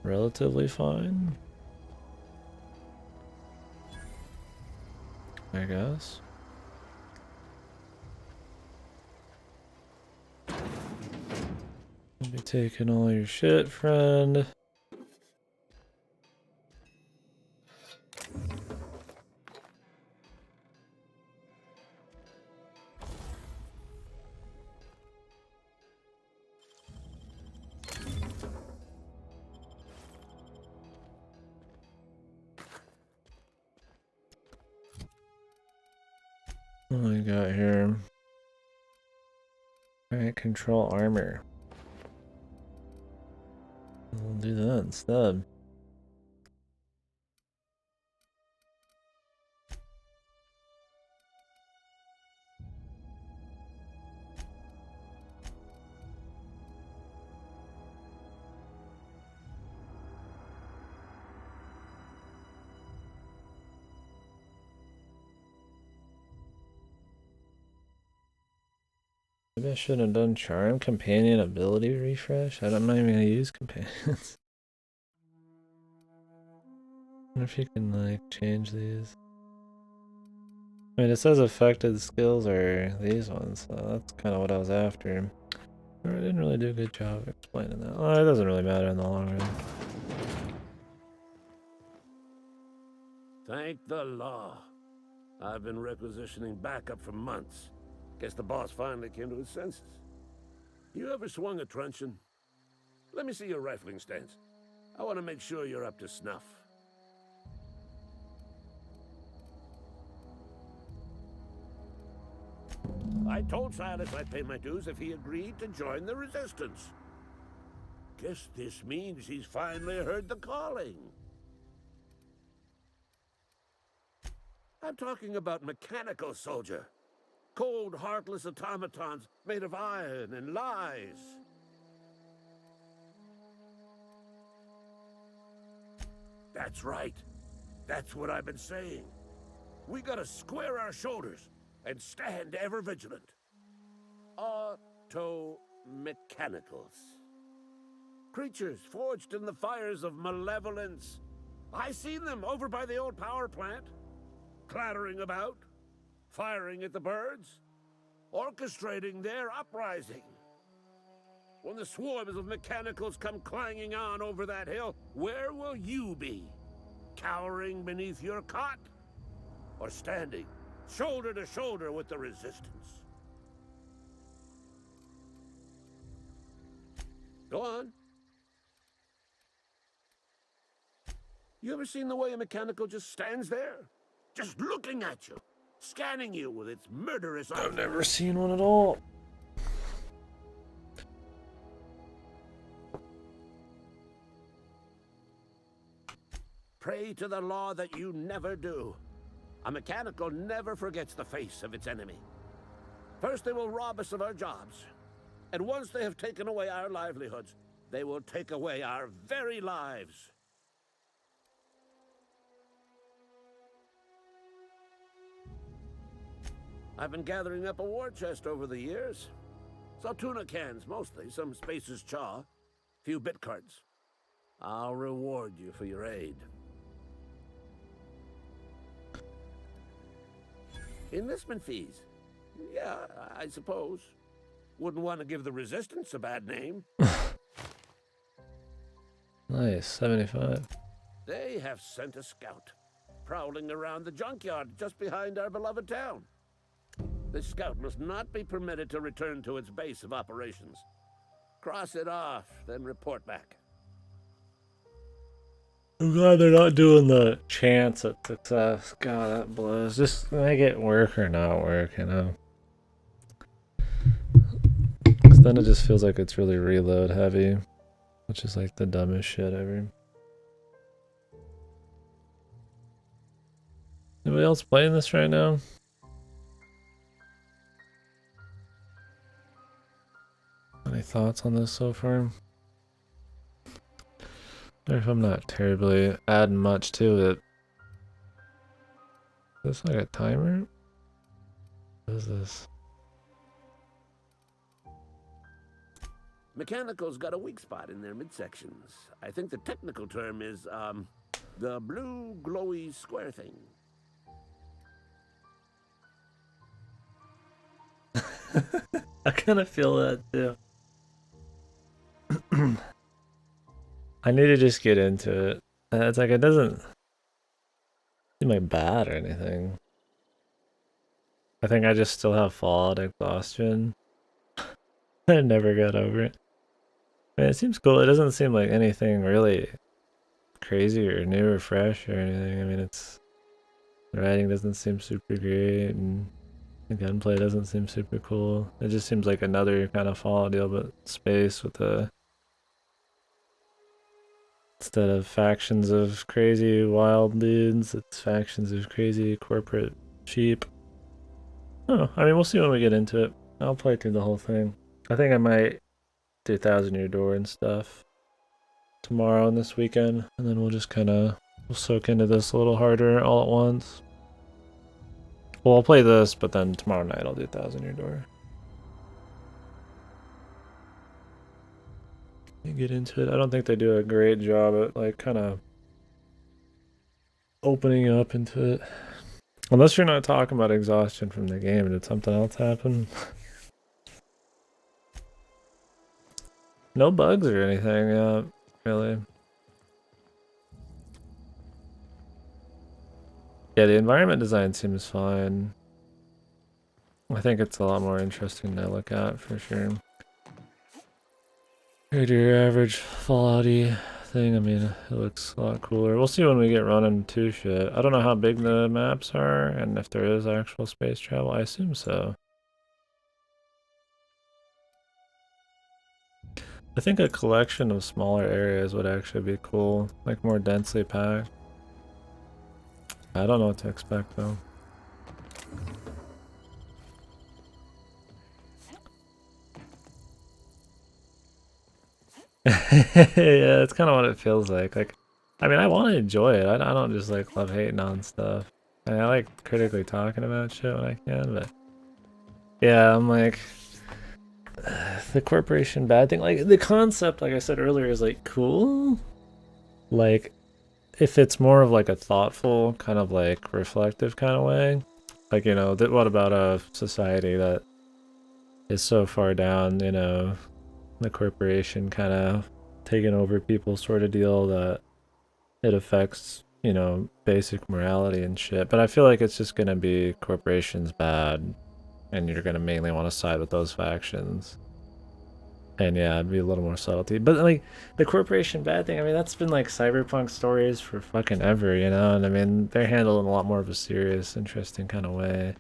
relatively fine, I guess. I'll be taking all your shit, friend. What do we got here? Alright, control armor. We'll do that instead. Maybe I shouldn't have done charm companion ability refresh. I'm not even gonna use companions. I wonder if you can like change these. I mean, it says affected skills are these ones, so that's kind of what I was after. I didn't really do a good job of explaining that. Well, it doesn't really matter in the long run. Thank the law. I've been requisitioning backup for months. Guess the boss finally came to his senses. You ever swung a truncheon? Let me see your rifling stance. I want to make sure you're up to snuff. I told Silas I'd pay my dues if he agreed to join the resistance. Guess this means he's finally heard the calling. I'm talking about mechanical soldier. Cold, heartless automatons made of iron and lies. That's right. That's what I've been saying. We gotta square our shoulders and stand ever vigilant. Auto-mechanicals. Creatures forged in the fires of malevolence. I seen them over by the old power plant, clattering about, firing at the birds, orchestrating their uprising. When the swarms of mechanicals come clanging on over that hill, where will you be? Cowering beneath your cot? Or standing shoulder to shoulder with the resistance? Go on. You ever seen the way a mechanical just stands there? Just looking at you, scanning you with its murderous eyes. I've never seen one at all. Pray to the law that you never do. A mechanical never forgets the face of its enemy. First they will rob us of our jobs. And once they have taken away our livelihoods, they will take away our very lives. I've been gathering up a war chest over the years. Saw tuna cans mostly, some Spacer's chaw, few bit cards. I'll reward you for your aid. Enlistment fees. Yeah, I suppose. Wouldn't want to give the resistance a bad name. Nice, 75. They have sent a scout, prowling around the junkyard just behind our beloved town. This scout must not be permitted to return to its base of operations. Cross it off, then report back. I'm glad they're not doing the chance at success. God, that blows. Just make it work or not work, you know? 'Cause then it just feels like it's really reload heavy, which is like the dumbest shit ever. Anybody else playing this right now? Any thoughts on this so far? Or if I'm not terribly adding much to it. Is this like a timer? What is this? Mechanicals got a weak spot in their midsections. I think the technical term is, the blue glowy square thing. I kind of feel that too. I need to just get into it. It's like it doesn't seem like bad or anything. I think I just still have fallout exhaustion. I never got over it. I mean, it seems cool. It doesn't seem like anything really crazy or new or fresh or anything. I mean, the writing doesn't seem super great, and the gunplay doesn't seem super cool. It just seems like another kind of Fallout deal, but space with instead of factions of crazy wild dudes, it's factions of crazy corporate sheep. Oh, I mean, we'll see when we get into it. I'll play through the whole thing. I think I might do Thousand Year Door and stuff tomorrow and this weekend, and then we'll just kind of soak into this a little harder all at once. Well, I'll play this, but then tomorrow night I'll do Thousand Year Door. You get into it. I don't think they do a great job at like kind of opening you up into it. Unless you're not talking about exhaustion from the game. Did something else happen? No bugs or anything, really. Yeah, the environment design seems fine. I think it's a lot more interesting to look at for sure. Compared to your average Fallout-y thing, I mean, it looks a lot cooler. We'll see when we get running to shit. I don't know how big the maps are, and if there is actual space travel. I assume so. I think a collection of smaller areas would actually be cool, like more densely packed. I don't know what to expect though. Yeah, it's kind of what it feels like. Like, I mean, I want to enjoy it. I don't just like love hating on stuff. I mean, I like critically talking about shit when I can, but yeah, I'm like the corporation bad thing. Like the concept, like I said earlier, is like cool. Like if it's more of like a thoughtful kind of like reflective kind of way, like what about a society that is so far down, the corporation kind of taking over people sort of deal that it affects, basic morality and shit. But I feel like it's just gonna be corporations bad, and you're gonna mainly want to side with those factions. And yeah, it'd be a little more subtlety. But like the corporation bad thing, I mean, that's been like cyberpunk stories for fucking ever, And I mean, they're handled in a lot more of a serious, interesting kind of way.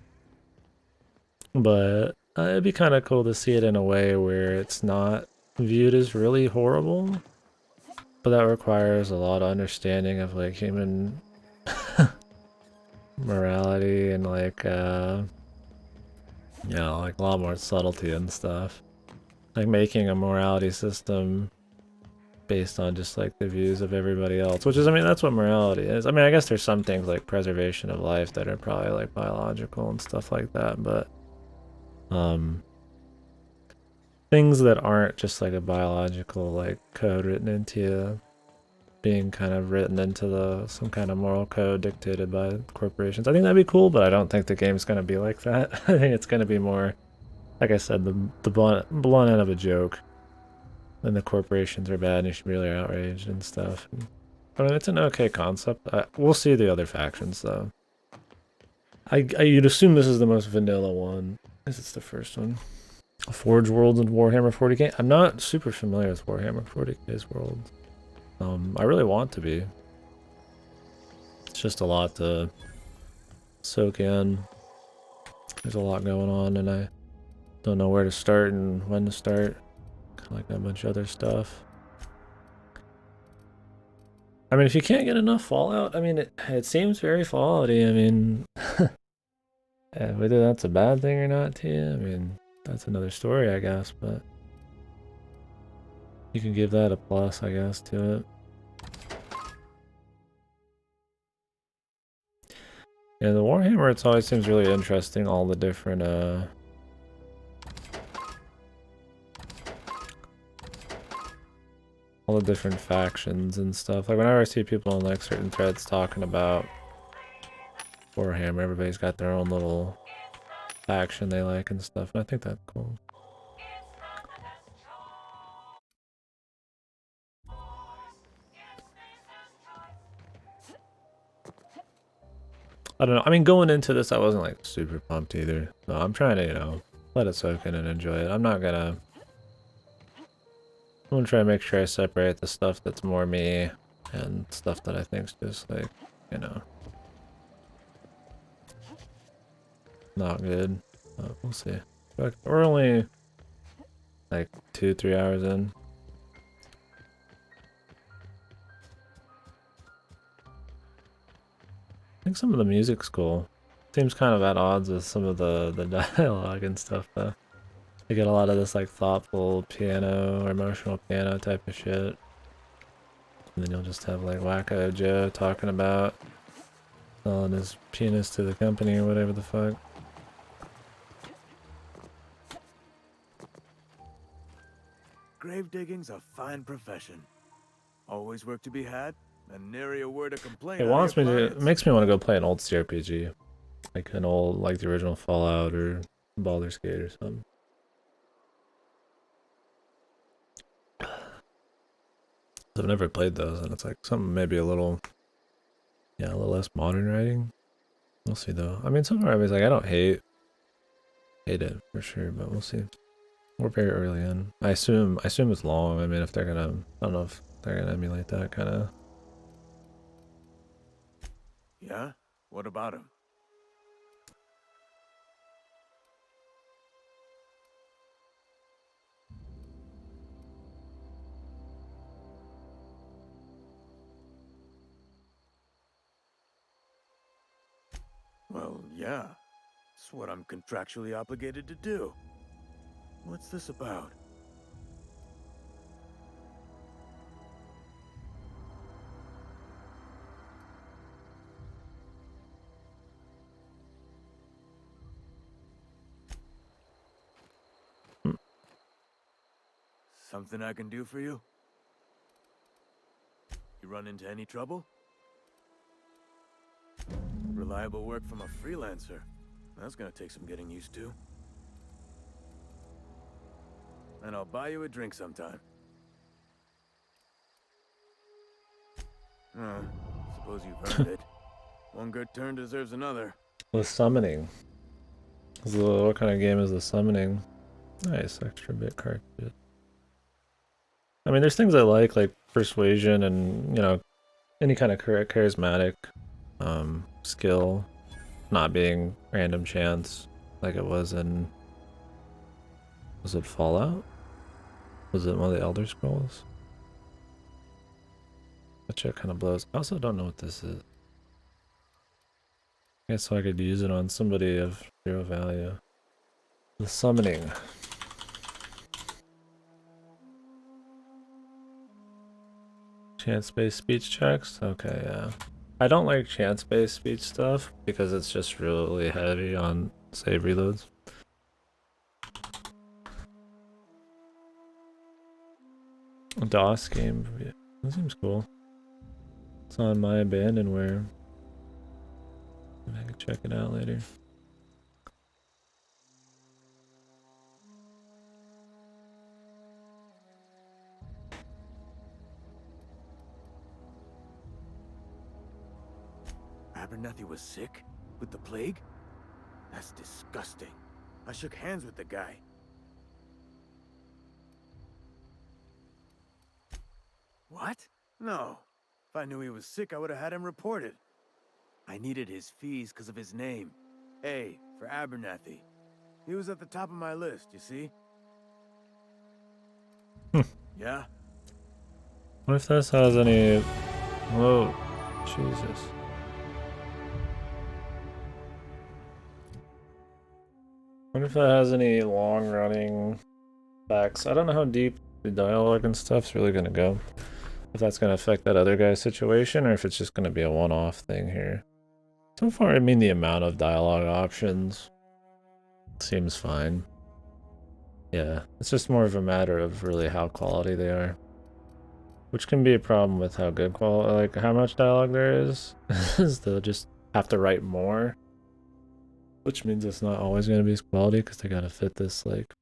But it'd be kind of cool to see it in a way where it's not viewed as really horrible. But that requires a lot of understanding of like human morality and like like a lot more subtlety and stuff. Like making a morality system based on just like the views of everybody else, which is, I mean, that's what morality is. I mean, I guess there's some things like preservation of life that are probably like biological and stuff like that, but things that aren't just like a biological like code written into you being kind of written into some kind of moral code dictated by corporations. I think that'd be cool, but I don't think the game's gonna be like that. I think it's gonna be more, like I said, the blunt end of a joke. And the corporations are bad and you should be really outraged and stuff. I mean, it's an okay concept. We'll see the other factions though. You'd assume this is the most vanilla one, because it's the first one. Forge Worlds and Warhammer 40k. I'm not super familiar with Warhammer 40k's worlds. I really want to be. It's just a lot to soak in. There's a lot going on, and I don't know where to start and when to start. Kind of like a bunch of other stuff. I mean, if you can't get enough Fallout, I mean, it seems very Fallout-y. I mean, whether that's a bad thing or not to you, I mean, that's another story, I guess, but you can give that a plus, I guess, to it. Yeah, the Warhammer, it always seems really interesting, all the different, all the different factions and stuff. Like, whenever I see people in, like, certain threads talking about Warhammer, everybody's got their own little faction they like and stuff, and I think that's cool. I don't know. I mean, going into this, I wasn't like super pumped either. So I'm trying to, you know, let it soak in and enjoy it. I'm gonna try to make sure I separate the stuff that's more me and stuff that I think's just like, you know, not good. But we'll see. But we're only like 2-3 hours in. I think some of the music's cool. Seems kind of at odds with some of the dialogue and stuff though. You get a lot of this like thoughtful piano or emotional piano type of shit. And then you'll just have like Wacko Joe talking about selling his penis to the company or whatever the fuck. Grave digging's a fine profession. Always work to be had, and nary a word of complaint. It wants me to. It makes me want to go play an old CRPG, like an old, like the original Fallout or Baldur's Gate or something. I've never played those, and it's like something maybe a little, yeah, a little less modern writing. We'll see though. I mean, so far I was like, I don't hate it for sure, but we'll see. We're very early in. I assume it's long. I mean, if they're gonna, I don't know if they're gonna emulate that kind of. Yeah? What about him? Well, yeah. It's what I'm contractually obligated to do. What's this about? Something I can do for you? You run into any trouble? Reliable work from a freelancer. That's gonna take some getting used to. And I'll buy you a drink sometime. Suppose you've earned it. One good turn deserves another. The summoning. What kind of game is the summoning? Nice, extra bit card. I mean, there's things I like persuasion and, you know, any kind of charismatic skill, not being random chance like it was in, was it Fallout? Was it one of the Elder Scrolls? That shit kind of blows. I also don't know what this is. I guess so I could use it on somebody of 0 value. The summoning. Chance-based speech checks? Okay, yeah. I don't like chance-based speech stuff because it's just really heavy on save reloads. A DOS game. That seems cool. It's on my abandonware. I can check it out later. Abernathy was sick? With the plague? That's disgusting. I shook hands with the guy. What? No. If I knew he was sick, I would have had him reported. I needed his fees because of his name. A for Abernathy. He was at the top of my list, you see? Yeah? What if this has any... Whoa. Jesus. What if that has any long-running facts? I don't know how deep the dialogue and stuff's really gonna go. If that's gonna affect that other guy's situation, or if it's just gonna be a one-off thing here. So far, I mean, the amount of dialogue options seems fine. Yeah, it's just more of a matter of really how quality they are. Which can be a problem with how good quality, like how much dialogue there is. Is they'll just have to write more. Which means it's not always going to be quality because they gotta fit this like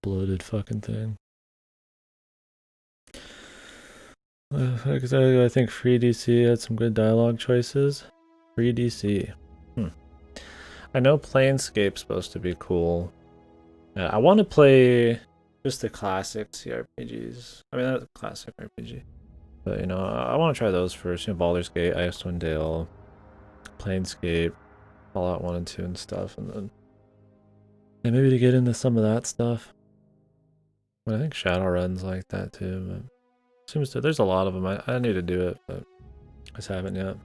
bloated fucking thing. I think Free DC had some good dialogue choices. Free DC. I know Planescape's supposed to be cool. I want to play just the classic CRPGs. I mean, that's a classic RPG. But, you know, I want to try those first. You know, Baldur's Gate, Icewind Dale, Planescape, Fallout 1 and 2 and stuff. And then maybe to get into some of that stuff. But I think Shadowrun's like that too. But seems to, there's a lot of them. I need to do it, but I just haven't yet.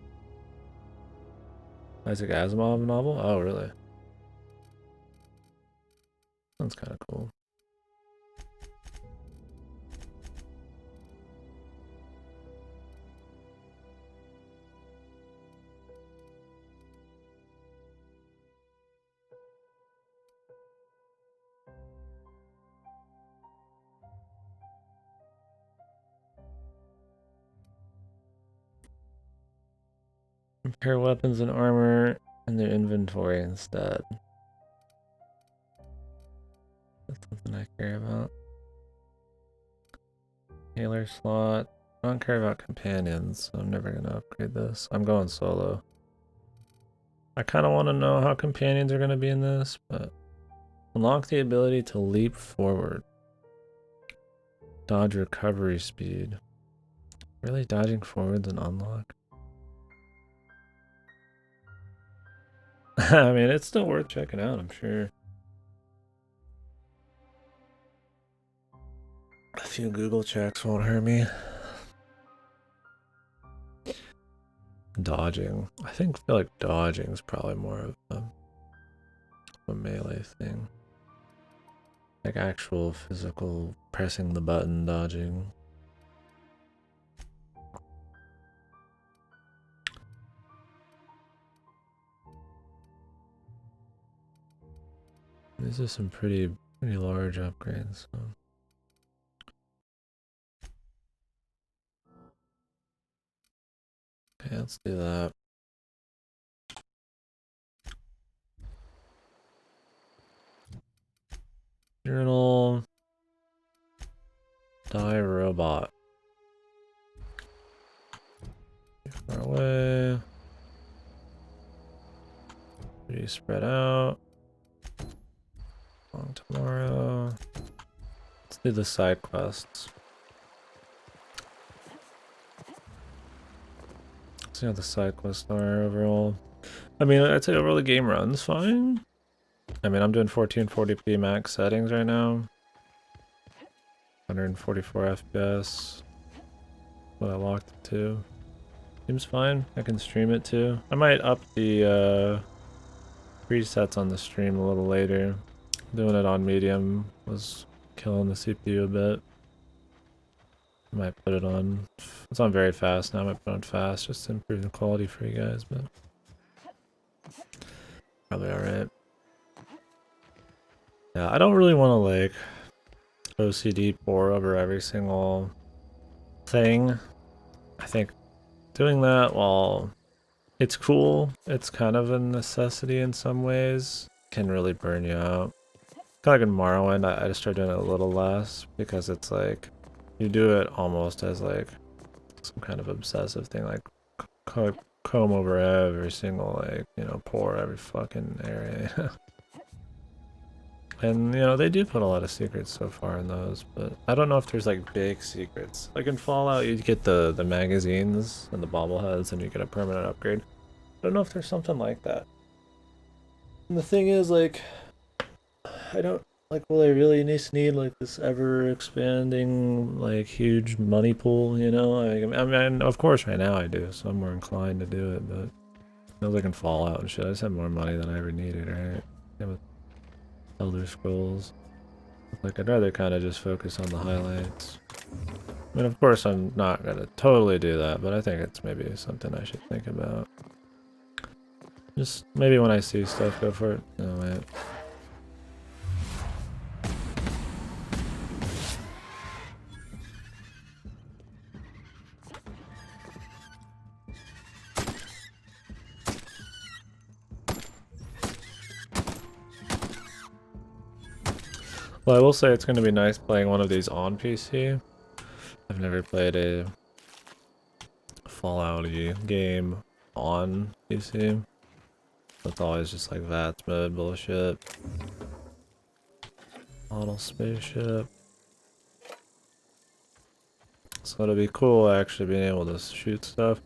Isaac Asimov novel? Oh, really? Sounds kind of cool. Compare weapons and armor in their inventory instead. That's something I care about. Healer slot. I don't care about companions, so I'm never gonna upgrade this. I'm going solo. I kind of want to know how companions are gonna be in this, but unlock the ability to leap forward. Dodge recovery speed. Really, dodging forward's an unlock? I mean, it's still worth checking out, I'm sure. A few Google checks won't hurt me. Dodging. I feel like dodging is probably more of a melee thing. Like actual physical pressing the button dodging. These are some pretty large upgrades. So. Okay, let's do that. Journal. Die robot. Far away. Pretty spread out. On tomorrow. Let's do the side quests. See how the side quests are overall. I mean, I'd say overall the game runs fine. I mean, I'm doing 1440p max settings right now. 144 FPS. What I locked it to. Seems fine. I can stream it too. I might up the presets on the stream a little later. Doing it on medium was killing the CPU a bit. I might put it on. It's on very fast now. I might put it on fast just to improve the quality for you guys, but probably alright. Yeah, I don't really want to like OCD pour over every single thing. I think doing that, while it's cool, it's kind of a necessity in some ways, can really burn you out. Kind of like in Morrowind, I just started doing it a little less because it's like you do it almost as like some kind of obsessive thing, like comb over every single, like, you know, pour every fucking area. And, you know, they do put a lot of secrets so far in those, but I don't know if there's like big secrets. Like in Fallout, you get the magazines and the bobbleheads and you get a permanent upgrade. I don't know if there's something like that. And the thing is, like, I don't, like, will I really need like this ever expanding, like, huge money pool, you know? I mean, of course right now I do, so I'm more inclined to do it, but I was like in Fallout and shit, I just had more money than I ever needed, right? Yeah, with Elder Scrolls. Like, I'd rather kind of just focus on the highlights. I mean, of course I'm not gonna totally do that, but I think it's maybe something I should think about. Just maybe when I see stuff, go for it. No, wait. Well, I will say it's going to be nice playing one of these on PC. I've never played a Fallout-y game on PC. It's always just like VATS mode bullshit. Model spaceship. So it'll be cool actually being able to shoot stuff.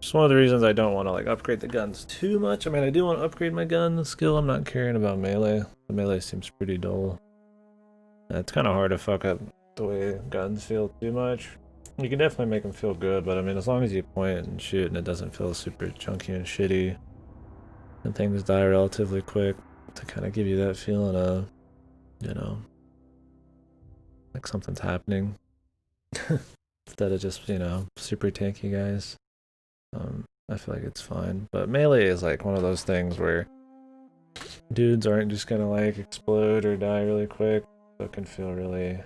Just one of the reasons I don't want to like upgrade the guns too much. I mean, I do want to upgrade my gun skill. I'm not caring about melee. The melee seems pretty dull. And it's kind of hard to fuck up the way guns feel too much. You can definitely make them feel good, but I mean, as long as you point and shoot and it doesn't feel super chunky and shitty, and things die relatively quick, to kind of give you that feeling of, you know, like something's happening. Instead of just, you know, super tanky guys. I feel like it's fine. But melee is like one of those things where dudes aren't just gonna like explode or die really quick. So it can feel really,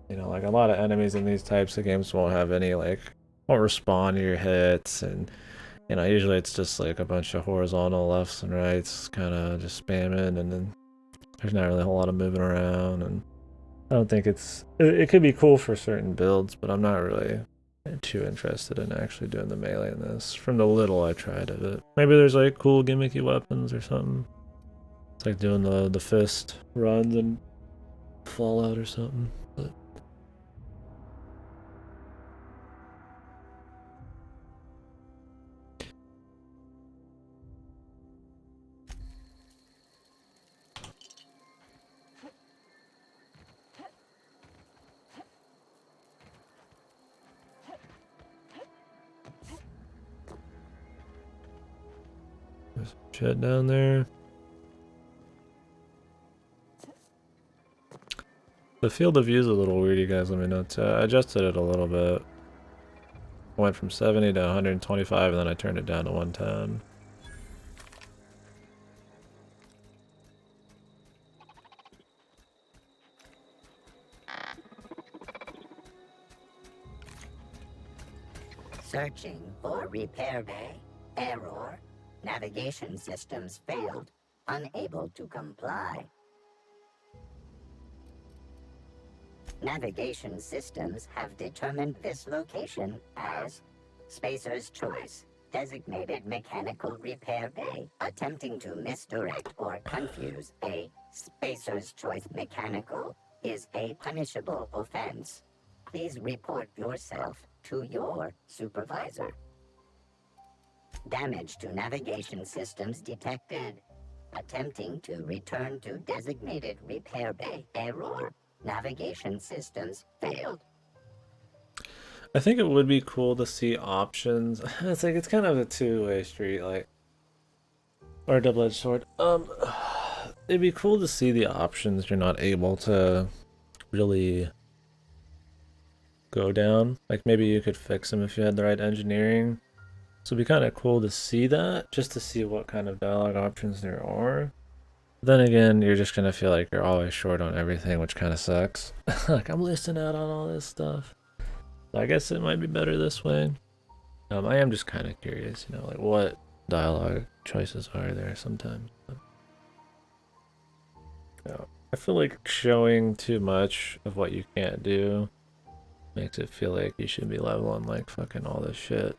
you know, like a lot of enemies in these types of games won't have any like, won't respond to your hits, and you know, usually it's just like a bunch of horizontal lefts and rights kind of just spamming, and then there's not really a whole lot of moving around, and I don't think it could be cool for certain builds, but I'm not really too interested in actually doing the melee in this. From the little I tried of it. Maybe there's like cool gimmicky weapons or something. It's like doing the fist runs and Fallout or something. But there's shit down there. The field of view is a little weird, you guys let me know too. I adjusted it a little bit. I went from 70 to 125 and then I turned it down to 110. Searching for repair bay. Error. Navigation systems failed. Unable to comply. Navigation systems have determined this location as Spacer's Choice, designated mechanical repair bay. Attempting to misdirect or confuse a Spacer's Choice mechanical is a punishable offense. Please report yourself to your supervisor. Damage to navigation systems detected. Attempting to return to designated repair bay. Error. Navigation systems failed. I think it would be cool to see options. It's like it's kind of a two-way street, like, or a double-edged sword. It'd be cool to see the options you're not able to really go down. Like maybe you could fix them if you had the right engineering. So it'd be kind of cool to see that, just to see what kind of dialogue options there are. Then again, you're just gonna feel like you're always short on everything, which kind of sucks. Like, I'm listening out on all this stuff. So I guess it might be better this way. I am just kind of curious, you know, like what dialogue choices are there sometimes. But, yeah, I feel like showing too much of what you can't do makes it feel like you should be leveling like fucking all this shit.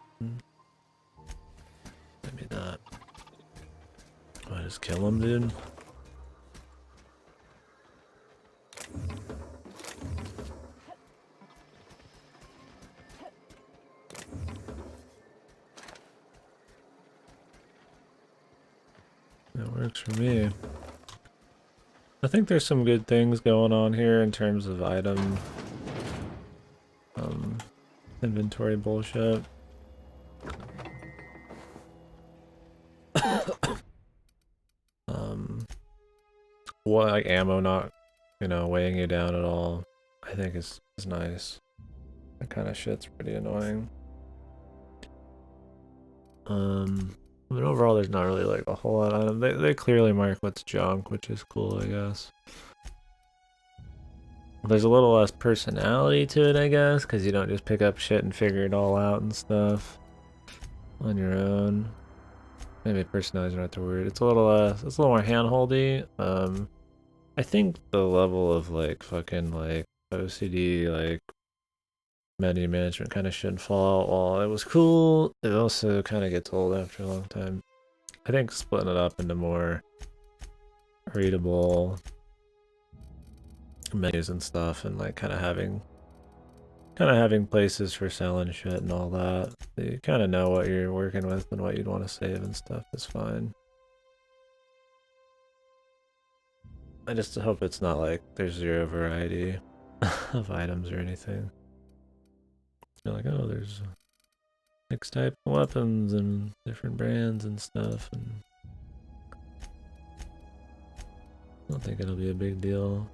Maybe not. Oh, I just kill him, dude. That works for me. I think there's some good things going on here in terms of item inventory bullshit. What, like ammo not, you know, weighing you down at all, I think is nice. That kind of shit's pretty annoying. I mean, overall, there's not really like a whole lot of them. They clearly mark what's junk, which is cool, I guess. There's a little less personality to it, I guess, because you don't just pick up shit and figure it all out and stuff on your own. Maybe personality's not the word. It's a little more handholdy. I think the level of like fucking like OCD like menu management kind of shouldn't fall out. While it was cool, it also kind of gets old after a long time. I think splitting it up into more readable menus and stuff, and like kind of having places for selling shit and all that. You kind of know what you're working with and what you'd want to save and stuff is fine. I just hope it's not like there's zero variety of items or anything. You're like, oh, there's 6 type of weapons and different brands and stuff, and I don't think it'll be a big deal.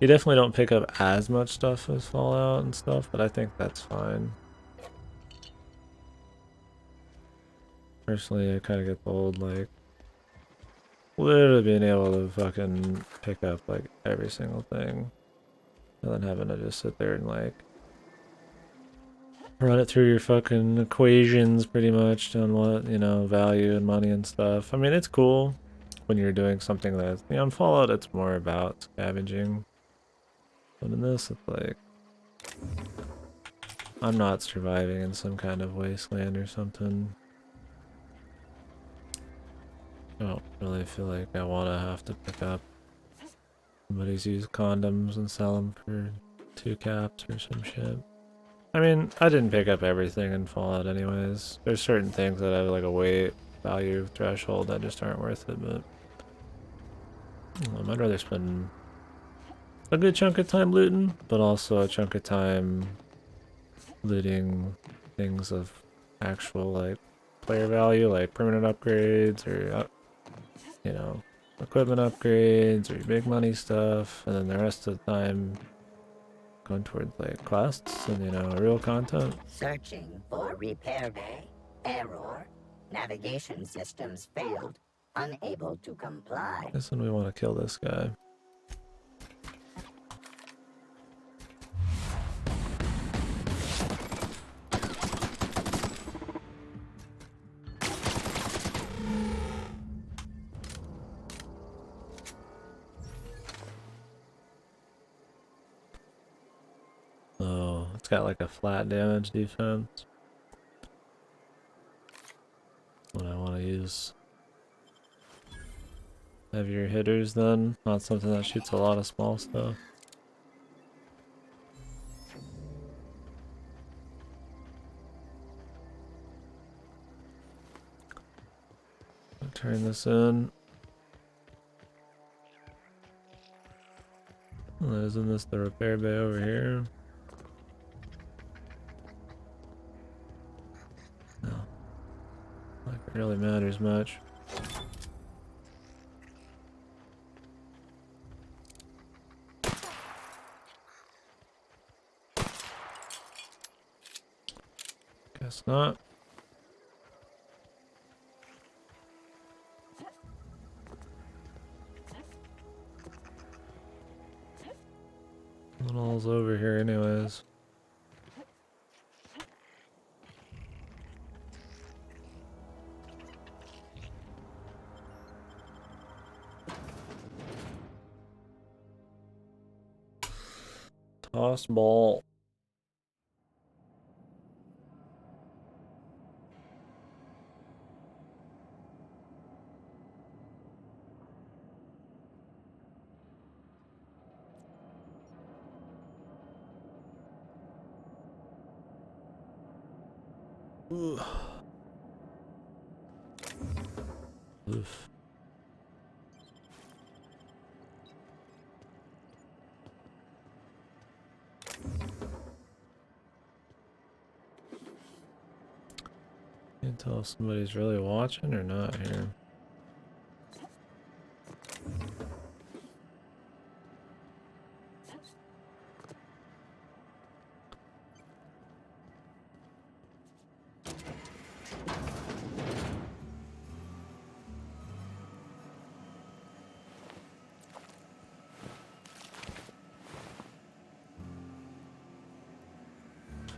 You definitely don't pick up as much stuff as Fallout and stuff, but I think that's fine. Personally, I kind of get old, like, literally being able to fucking pick up, like, every single thing. And then having to just sit there and, like, run it through your fucking equations pretty much on what, you know, value and money and stuff. I mean, it's cool when you're doing something that's, you know, in Fallout, it's more about scavenging. But in this, it's like, I'm not surviving in some kind of wasteland or something. I don't really feel like I want to have to pick up somebody's used condoms and sell them for 2 caps or some shit. I mean, I didn't pick up everything in Fallout anyways. There's certain things that have like a weight value threshold that just aren't worth it, but I'd rather spend a good chunk of time looting, but also a chunk of time looting things of actual like player value, like permanent upgrades or you know, equipment upgrades or big money stuff, and then the rest of the time going towards like quests and, you know, real content. Searching for repair bay. Error. Navigation systems failed. Unable to comply. This one we want to kill this guy. Oh, it's got like a flat damage defense. What I want to use. Heavier hitters then, not something that shoots a lot of small stuff. I'll turn this in. Isn't this the repair bay over here? No. Like it really matters much. Guess not. What all's over here anyways? Toss ball. Ugh. Oof. Can't tell if somebody's really watching or not here.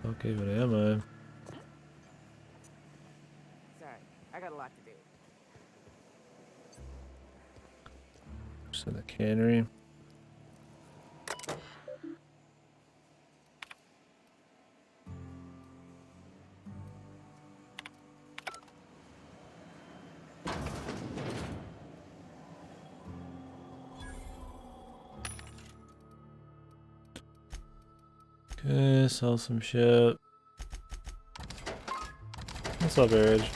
Fuck even am I? Sorry, I got a lot to do. Just in the cannery. Okay, sell some shit. What's up, Arage?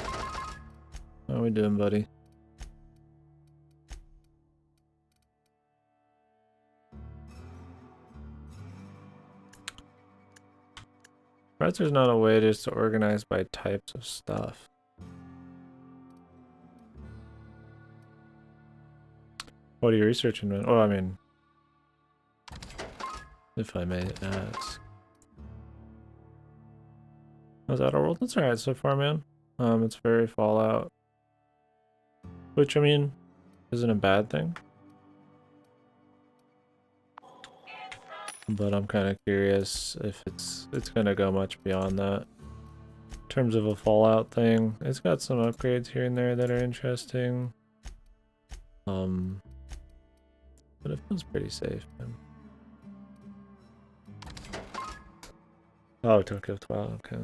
How we doing, buddy? Perhaps there's not a way just to organize by types of stuff. What are you researching, man? Oh, I mean, if I may ask. How's Outer World? That's alright so far, man. It's very Fallout. Which, I mean, isn't a bad thing. But I'm kind of curious if it's gonna go much beyond that. In terms of a Fallout thing, it's got some upgrades here and there that are interesting. But it feels pretty safe, man. Oh, Tokyo 12, okay.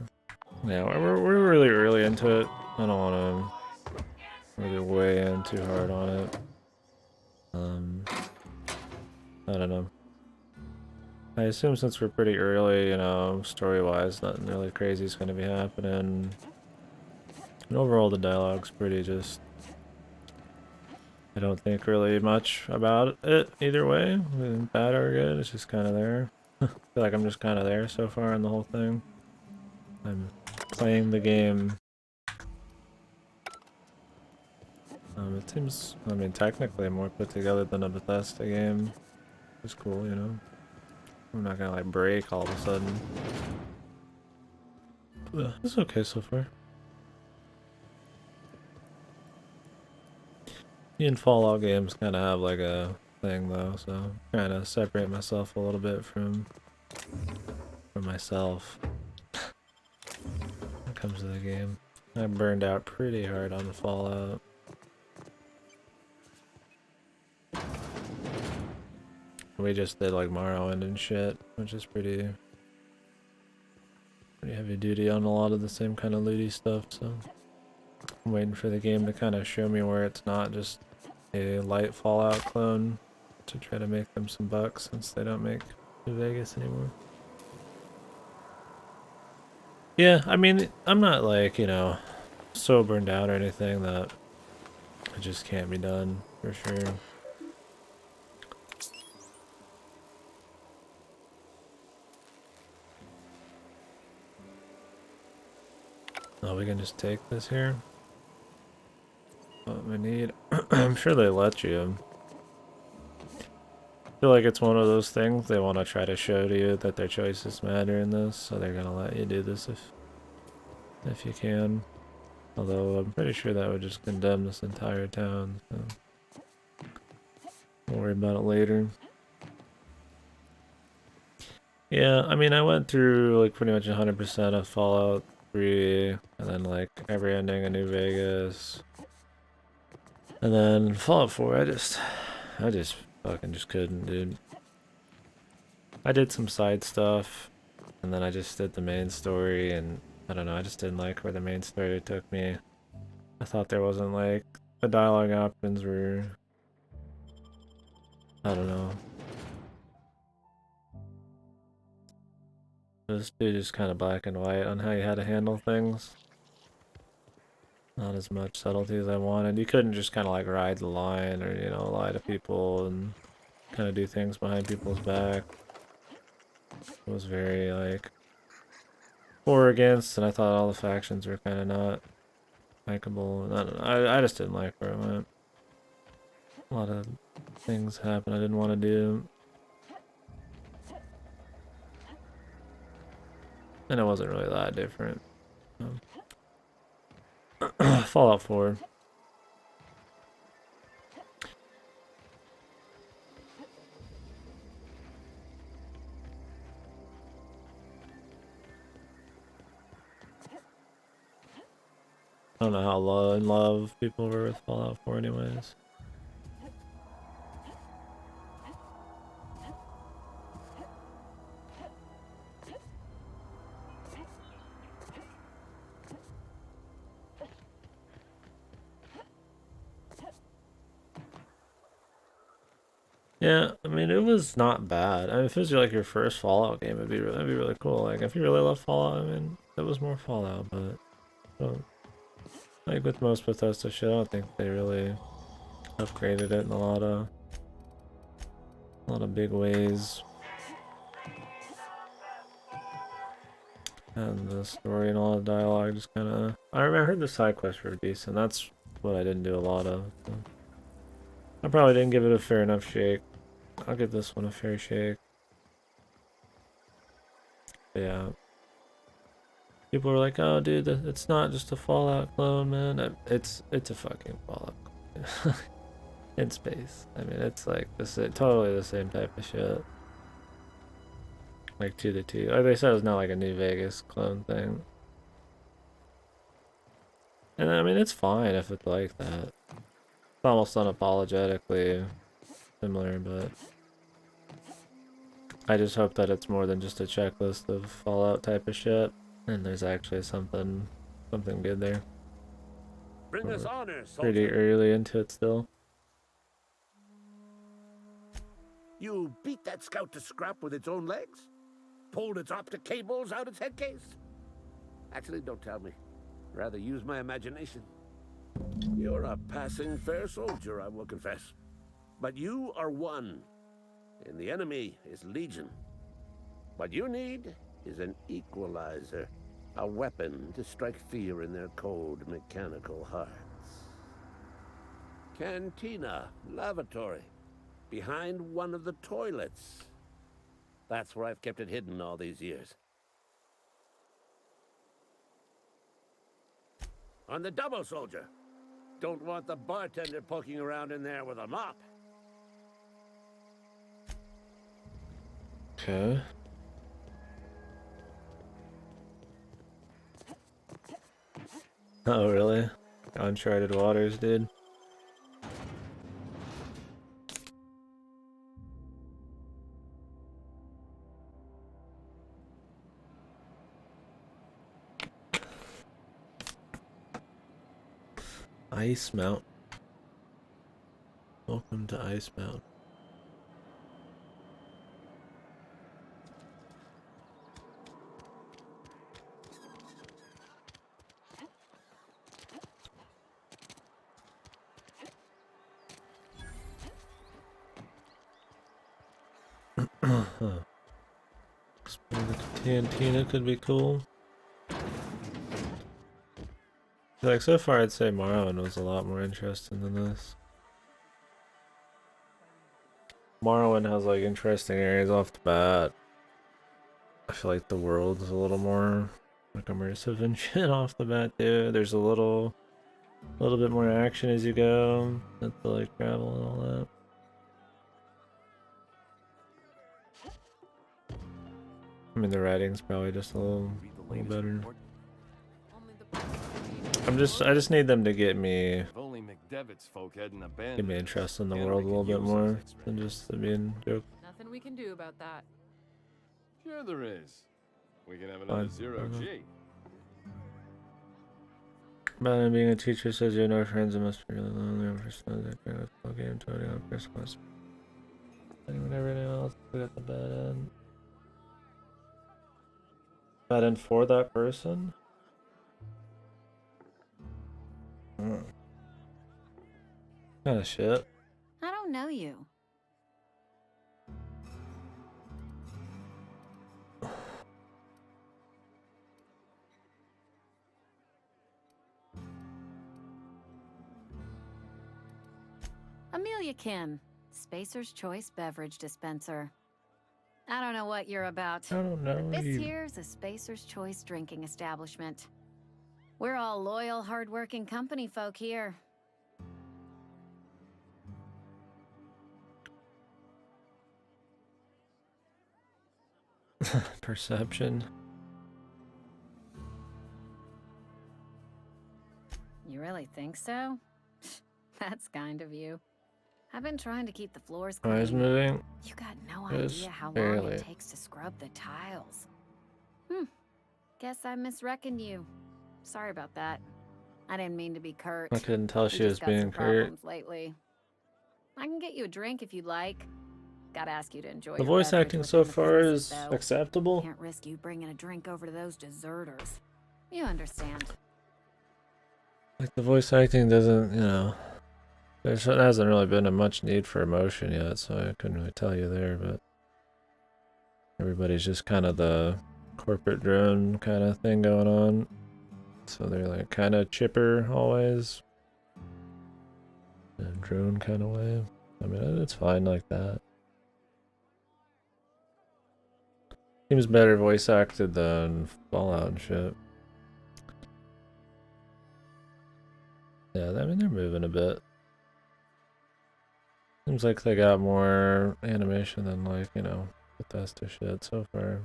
Yeah, we're really early into it. I don't want to really weigh in too hard on it. I don't know. I assume since we're pretty early, you know, story-wise, nothing really crazy is going to be happening. And overall, the dialogue's pretty just... I don't think really much about it either way. Bad or good, it's just kind of there. I feel like I'm just kind of there so far in the whole thing. I'm playing the game. It seems, I mean, technically more put together than a Bethesda game. It's cool, you know? I'm not gonna like break all of a sudden. But it's okay so far. Me and Fallout games kind of have like a thing though, so trying to separate myself a little bit from myself when it comes to the game. I burned out pretty hard on the Fallout. We just did like Morrowind and shit, which is pretty heavy duty on a lot of the same kind of looty stuff, so I'm waiting for the game to kind of show me where it's not just a light Fallout clone to try to make them some bucks since they don't make New Vegas anymore. Yeah, I mean, I'm not like, you know, so burned out or anything that it just can't be done, for sure. Oh, we can just take this here. What we need. I'm sure they let you. I feel like it's one of those things they want to try to show to you that their choices matter in this, so they're gonna let you do this if you can. Although I'm pretty sure that would just condemn this entire town, so we'll worry about it later. Yeah, I mean, I went through like pretty much 100% of Fallout 3, and then like every ending of New Vegas. And then Fallout 4, I just fucking just couldn't, dude. I did some side stuff, and then I just did the main story, and I don't know, I just didn't like where the main story took me. I thought there wasn't like, the dialogue options were, I don't know. This dude is kind of black and white on how you had to handle things. Not as much subtlety as I wanted. You couldn't just kind of like ride the line or, you know, lie to people and kind of do things behind people's back. It was very like for or against, and I thought all the factions were kind of not likable. I don't know. I just didn't like where it went. A lot of things happened I didn't want to do. And it wasn't really that different. Fallout 4. I don't know how in love people were with Fallout 4 anyways. Yeah, I mean, it was not bad. I mean, if it was like your first Fallout game, that'd be really cool. Like, if you really love Fallout, I mean, it was more Fallout, but like with most Bethesda shit, I don't think they really upgraded it in a lot of big ways. And the story and all the dialogue just kind of. I heard the side quests were decent. That's what I didn't do a lot of. So. I probably didn't give it a fair enough shake. I'll give this one a fair shake. But yeah. People were like, "Oh, dude, it's not just a Fallout clone, man. It's a fucking Fallout clone in space. I mean, it's like totally the same type of shit, like to the T. Like they said, it's not like a New Vegas clone thing, and I mean, it's fine if it's like that. It's almost unapologetically similar, but I just hope that it's more than just a checklist of Fallout type of shit, and there's actually something good there. Bring us honor, Pretty soldier. early into it still. You beat that scout to scrap with its own legs? Pulled its optic cables out its head case? Actually, don't tell me. Rather use my imagination. You're a passing fair soldier, I will confess. But you are one, and the enemy is legion. What you need is an equalizer, a weapon to strike fear in their cold mechanical hearts. Cantina, lavatory, behind one of the toilets. That's where I've kept it hidden all these years. On the double, soldier. Don't want the bartender poking around in there with a mop. Okay. Oh, really? Uncharted waters, dude. Ice Mountain. Welcome to Ice Mountain. Explore the cantina could be cool. Like, so far I'd say Morrowind was a lot more interesting than this. Morrowind has like interesting areas off the bat. I feel like the world's a little more like immersive and shit off the bat too. There's a little bit more action as you go. Have to like travel and all that. I mean, the writing's probably just a little better. I just need them to get me interest in the world a little bit more than just the being joke. Nothing we can do about that. Sure there is. We can have another zero-G. But being a teacher says you have no friends and must be really lonely. That game totally on first class. And everything else, we got the bad end. Bad end for that person? Kind of shit. I don't know you. Amelia Kim, Spacer's Choice Beverage Dispenser. I don't know what you're about. I don't know. But this here's a Spacer's Choice drinking establishment. We're all loyal, hard-working company folk here. Perception. You really think so? That's kind of you. I've been trying to keep the floors clean. Eyes moving. You got no idea how long it takes to scrub the tiles. Guess I misreckoned you. Sorry about that. I didn't mean to be curt. I couldn't tell she was being curt. Lately. I can get you a drink if you'd like. Gotta ask you to enjoy The your voice beverage acting within so the far premises, is though. acceptable. Can't risk you bringing a drink over to those deserters. You understand. Like the voice acting doesn't, there hasn't really been a much need for emotion yet, so I couldn't really tell you there, but everybody's just kind of the corporate drone kind of thing going on. So they're like kind of chipper always. In a drone kind of way. I mean, it's fine like that. Seems better voice acted than Fallout and shit. Yeah, I mean, they're moving a bit. Seems like they got more animation than, like, Bethesda shit so far.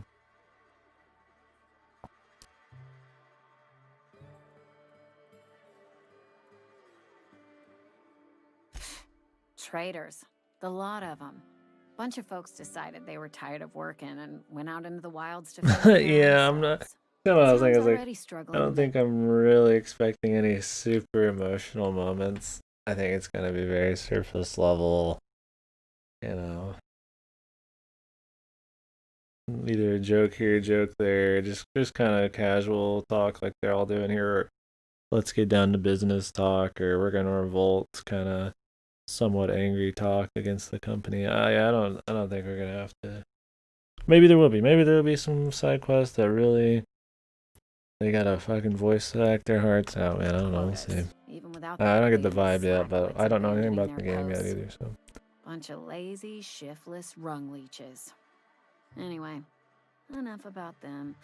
Traitors. The lot of them. Bunch of folks decided they were tired of working and went out into the wilds to fend for their Yeah, own I'm not. selves. You know what I was Town's thinking, I was already like, I struggling don't to think I'm really expecting any super emotional moments. I think it's gonna be very surface level, either a joke here, a joke there, just kind of casual talk like they're all doing here. Or let's get down to business talk, or we're gonna revolt, kind of somewhat angry talk against the company. I don't think we're gonna have to. Maybe there will be. Maybe there will be some side quests that really they gotta fucking voice act their hearts out, man. I don't know. We'll see. even without I don't get the blatant vibe yet, but slackwits I don't know anything abandoning about the their game yet posts. either. So Bunch of lazy, shiftless rung leeches. Anyway, enough about them.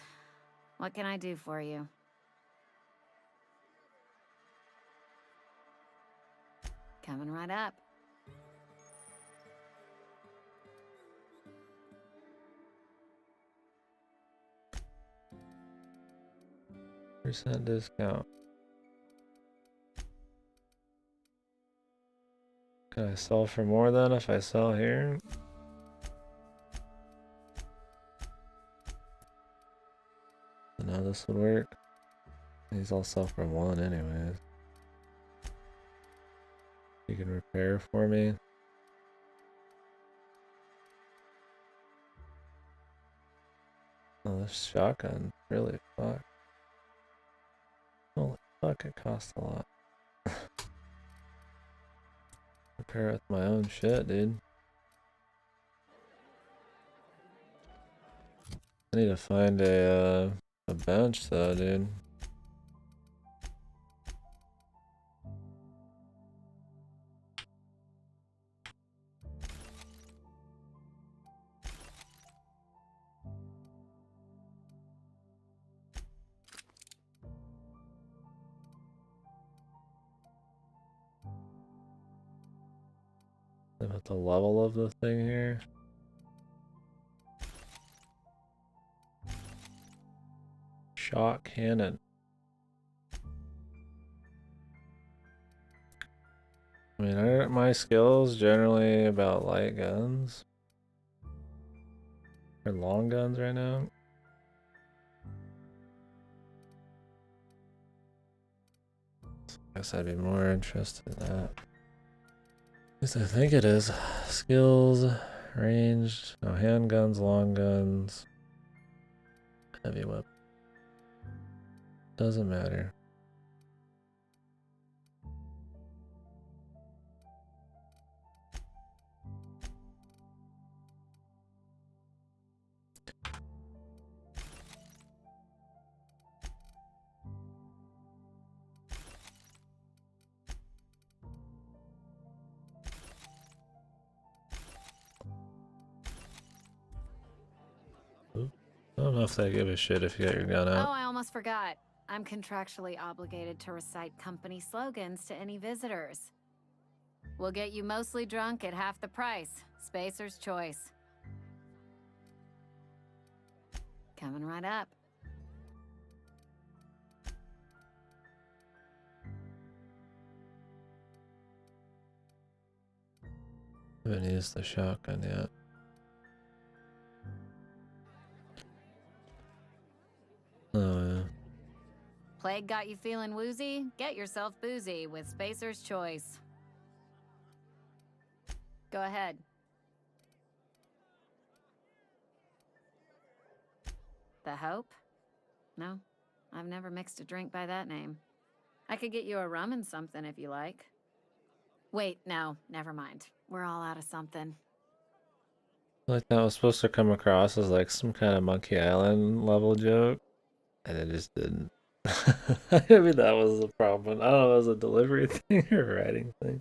What can I do for you? Coming right up. % discount. Can I sell for more than if I sell here? So now this would work. These all sell for 1 anyways. You can repair for me. Oh, this shotgun really fuck. Holy fuck, it costs a lot. Repair with my own shit, dude. I need to find a bench though, dude. About the level of the thing here. Shot cannon. I mean, aren't my skills generally about light guns? Or long guns right now? Guess I'd be more interested in that. At least I think it is. Skills, ranged, no handguns, long guns, heavy weapon. Doesn't matter. I don't know if they give a shit if you got your gun Oh, out. I almost forgot. I'm contractually obligated to recite company slogans to any visitors. We'll get you mostly drunk at half the price. Spacer's choice. Coming right up. Haven't used the shotgun yet. Oh yeah. Plague got you feeling woozy? Get yourself boozy with Spacer's choice. Go ahead. The Hope? No, I've never mixed a drink by that name. I could get you a rum and something if you like. Wait, no, never mind. We're all out of something. Like that was supposed to come across as like some kind of Monkey Island level joke, and it just didn't. I mean, that was the problem. I don't know if it was a delivery thing or a writing thing.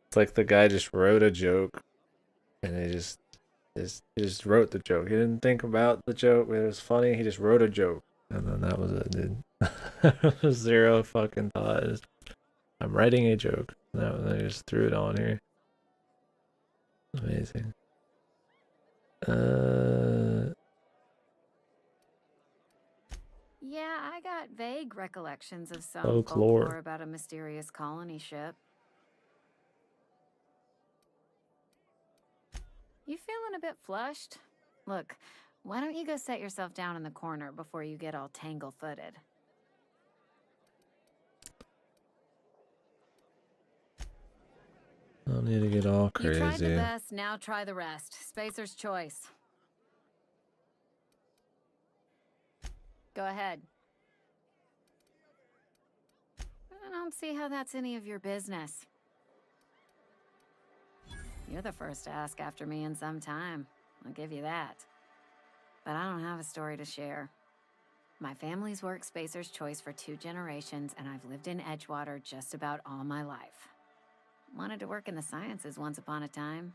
It's like the guy just wrote a joke, and he just wrote the joke. He didn't think about the joke. It was funny. He just wrote a joke, and then that was it, dude. Zero fucking thought. I'm writing a joke. No, they just threw it on here. Amazing. Yeah, I got vague recollections of some Folklore. folklore about a mysterious colony ship. You feeling a bit flushed? Look, why don't you go set yourself down in the corner before you get all tangle-footed? I don't need to get all You tried the crazy. best, now try the rest. Spacer's choice. Go ahead. I don't see how that's any of your business. You're the first to ask after me in some time. I'll give you that. But I don't have a story to share. My family's worked Spacer's Choice for 2 generations, and I've lived in Edgewater just about all my life. Wanted to work in the sciences once upon a time.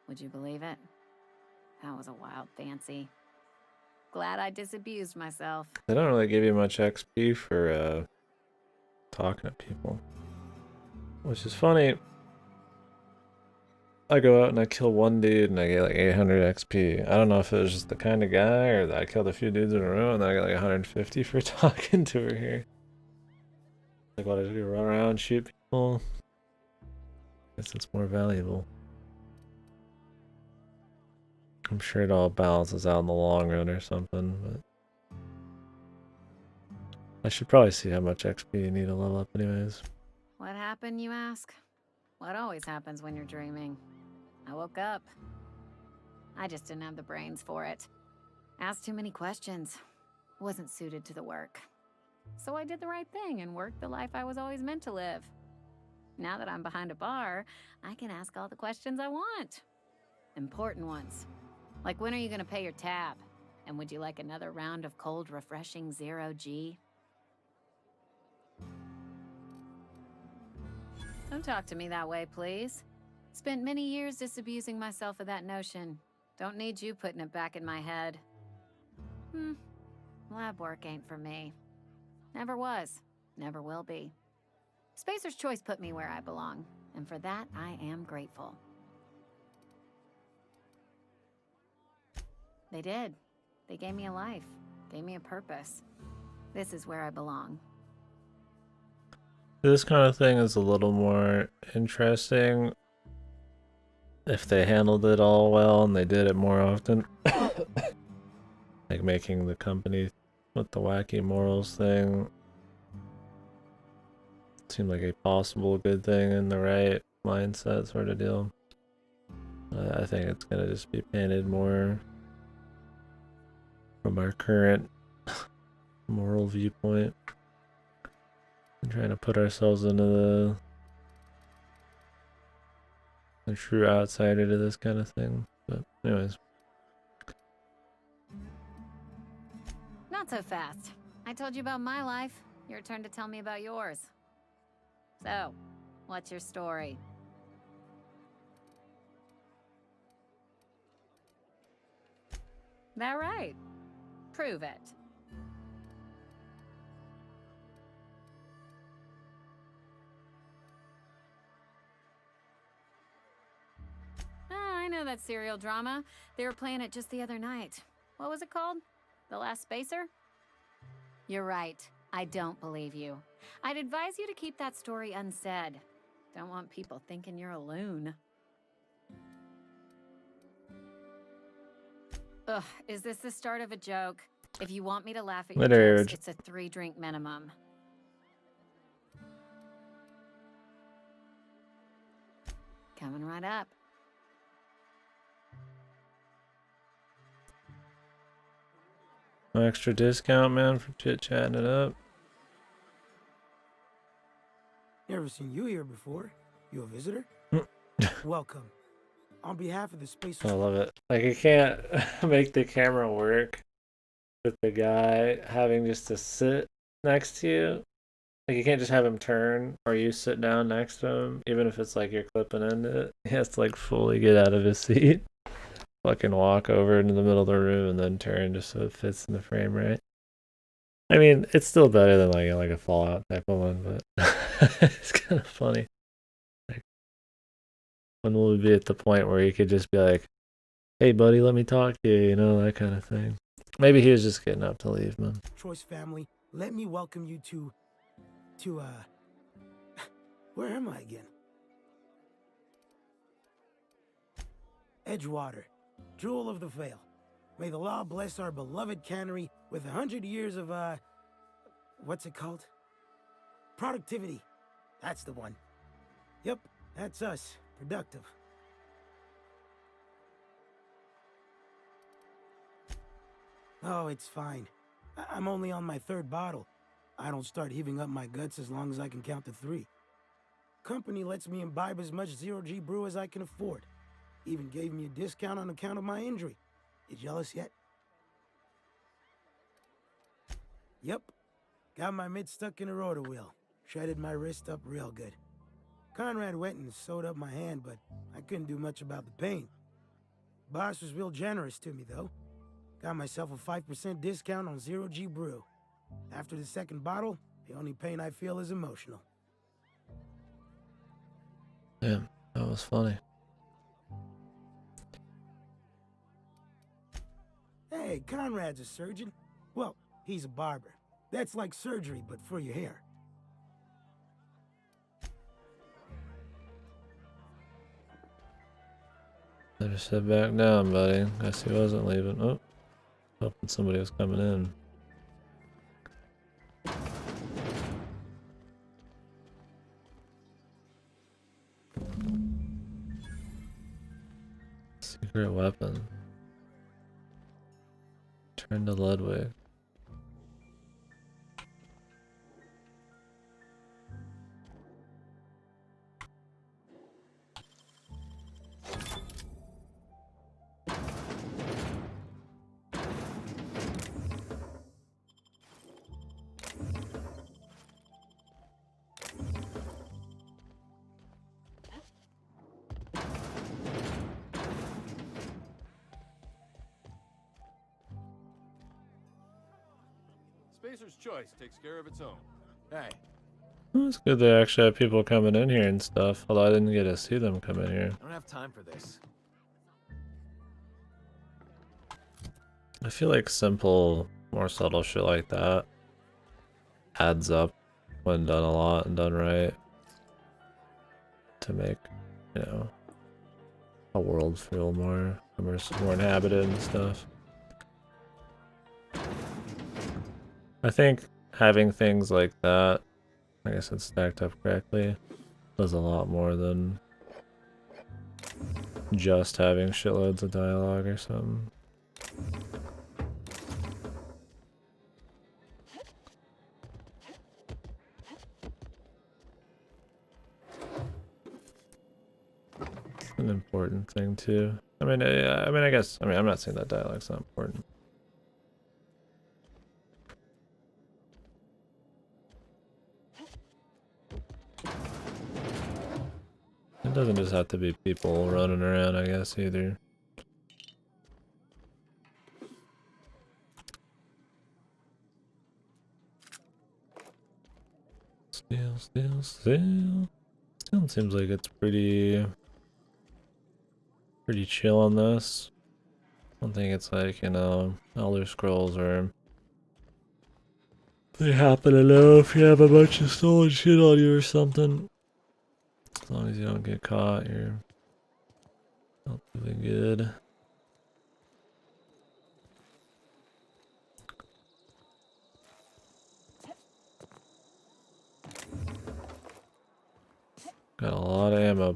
Would you believe it? That was a wild fancy. Glad I disabused myself. They don't really give you much XP for talking to people. Which is funny. I go out and I kill one dude and I get like 800 XP. I don't know if it was just the kind of guy or that I killed a few dudes in a row and then I got like 150 for talking to her here. Like what I do, run around, shoot people. Guess it's more valuable. I'm sure it all balances out in the long run or something, but I should probably see how much XP you need to level up anyways. What happened, you ask? What always happens when you're dreaming? I woke up. I just didn't have the brains for it. Asked too many questions. Wasn't suited to the work. So I did the right thing and worked the life I was always meant to live. Now that I'm behind a bar, I can ask all the questions I want. Important ones. Like, when are you gonna pay your tab? And would you like another round of cold, refreshing 0G? Don't talk to me that way, please. Spent many years disabusing myself of that notion. Don't need you putting it back in my head. Lab work ain't for me. Never was. Never will be. Spacer's Choice put me where I belong, and for that, I am grateful. They did. They gave me a life. Gave me a purpose. This is where I belong. This kind of thing is a little more interesting if they handled it all well and they did it more often. Like making the company with the wacky morals thing seemed like a possible good thing in the right mindset sort of deal. I think it's gonna just be painted more from our current moral viewpoint and trying to put ourselves into the true outsider to this kind of thing. But anyways. Not so fast. I told you about my life. Your turn to tell me about yours. So, what's your story? That right? Prove it. I know that serial drama. They were playing it just the other night. What was it called? The Last Spacer? You're right. I don't believe you. I'd advise you to keep that story unsaid. Don't want people thinking you're a loon. Ugh, is this the start of a joke? If you want me to laugh at your jokes, it's a 3-drink minimum. Coming right up. No extra discount, man, for chit-chatting it up. Never seen you here before. You a visitor? Welcome. On behalf of the space. I love it. Like, you can't make the camera work with the guy having just to sit next to you. Like, you can't just have him turn or you sit down next to him, even if it's like you're clipping into it. He has to like fully get out of his seat, fucking walk over into the middle of the room and then turn just so it fits in the frame right. I mean, it's still better than like a Fallout type of one, but it's kind of funny. Like, when will we be at the point where he could just be like, "Hey, buddy, let me talk to you," you know, that kind of thing. Maybe he was just getting up to leave, man. Choice family, let me welcome you to where am I again? Edgewater, jewel of the Vale. May the law bless our beloved cannery with 100 years of what's it called? Productivity. That's the one. Yep, that's us. Productive. Oh, it's fine. I'm only on my 3rd bottle. I don't start heaving up my guts as long as I can count to 3. Company lets me imbibe as much zero-G brew as I can afford. Even gave me a discount on account of my injury. You jealous yet? Yep. Got my mitt stuck in a rotor wheel. Shredded my wrist up real good. Conrad went and sewed up my hand, but I couldn't do much about the pain. Boss was real generous to me, though. Got myself a 5% discount on zero-G brew. After the 2nd bottle, the only pain I feel is emotional. Damn, that was funny. Hey, Conrad's a surgeon. Well, he's a barber. That's like surgery, but for your hair. Better sit back down, buddy. Guess he wasn't leaving. Oh, hoping somebody was coming in. Secret weapon. Turn to Ludwig. Spacer's choice takes care of its own. Hey. Well, it's good they actually have people coming in here and stuff, although I didn't get to see them come in here. I don't have time for this. I feel like simple, more subtle shit like that adds up when done a lot and done right to make, you know, a world feel more immersive, more inhabited and stuff. I think having things like that, I guess it's stacked up correctly, does a lot more than just having shitloads of dialogue or something. It's an important thing too. I mean, I guess, I'm not saying that dialogue's not important. It doesn't just have to be people running around, I guess, either. Still seems like it's pretty chill on this. I don't think it's like, you know, Elder Scrolls where they happen to know if you have a bunch of stolen shit on you or something. As long as you don't get caught, you're relatively good. Got a lot of ammo,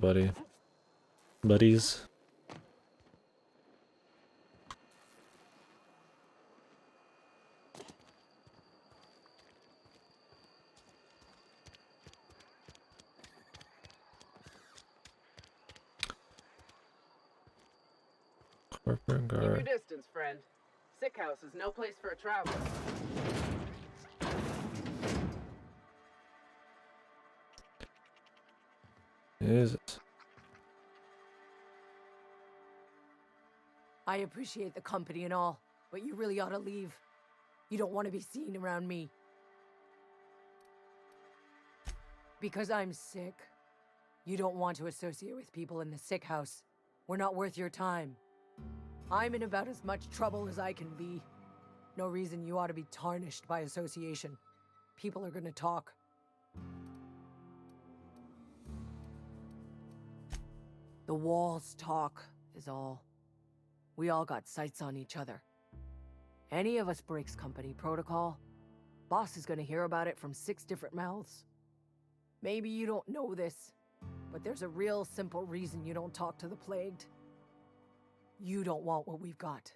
buddies. Corporate Keep your guard. distance, friend. Sick house is no place for a traveler. Jesus. I appreciate the company and all, but you really ought to leave. You don't want to be seen around me. Because I'm sick. You don't want to associate with people in the sick house. We're not worth your time. I'm in about as much trouble as I can be. No reason you ought to be tarnished by association. People are gonna talk. The walls talk, is all. We all got sights on each other. Any of us breaks company protocol, boss is gonna hear about it from 6 different mouths. Maybe you don't know this, but there's a real simple reason you don't talk to the plagued. You don't want what we've got.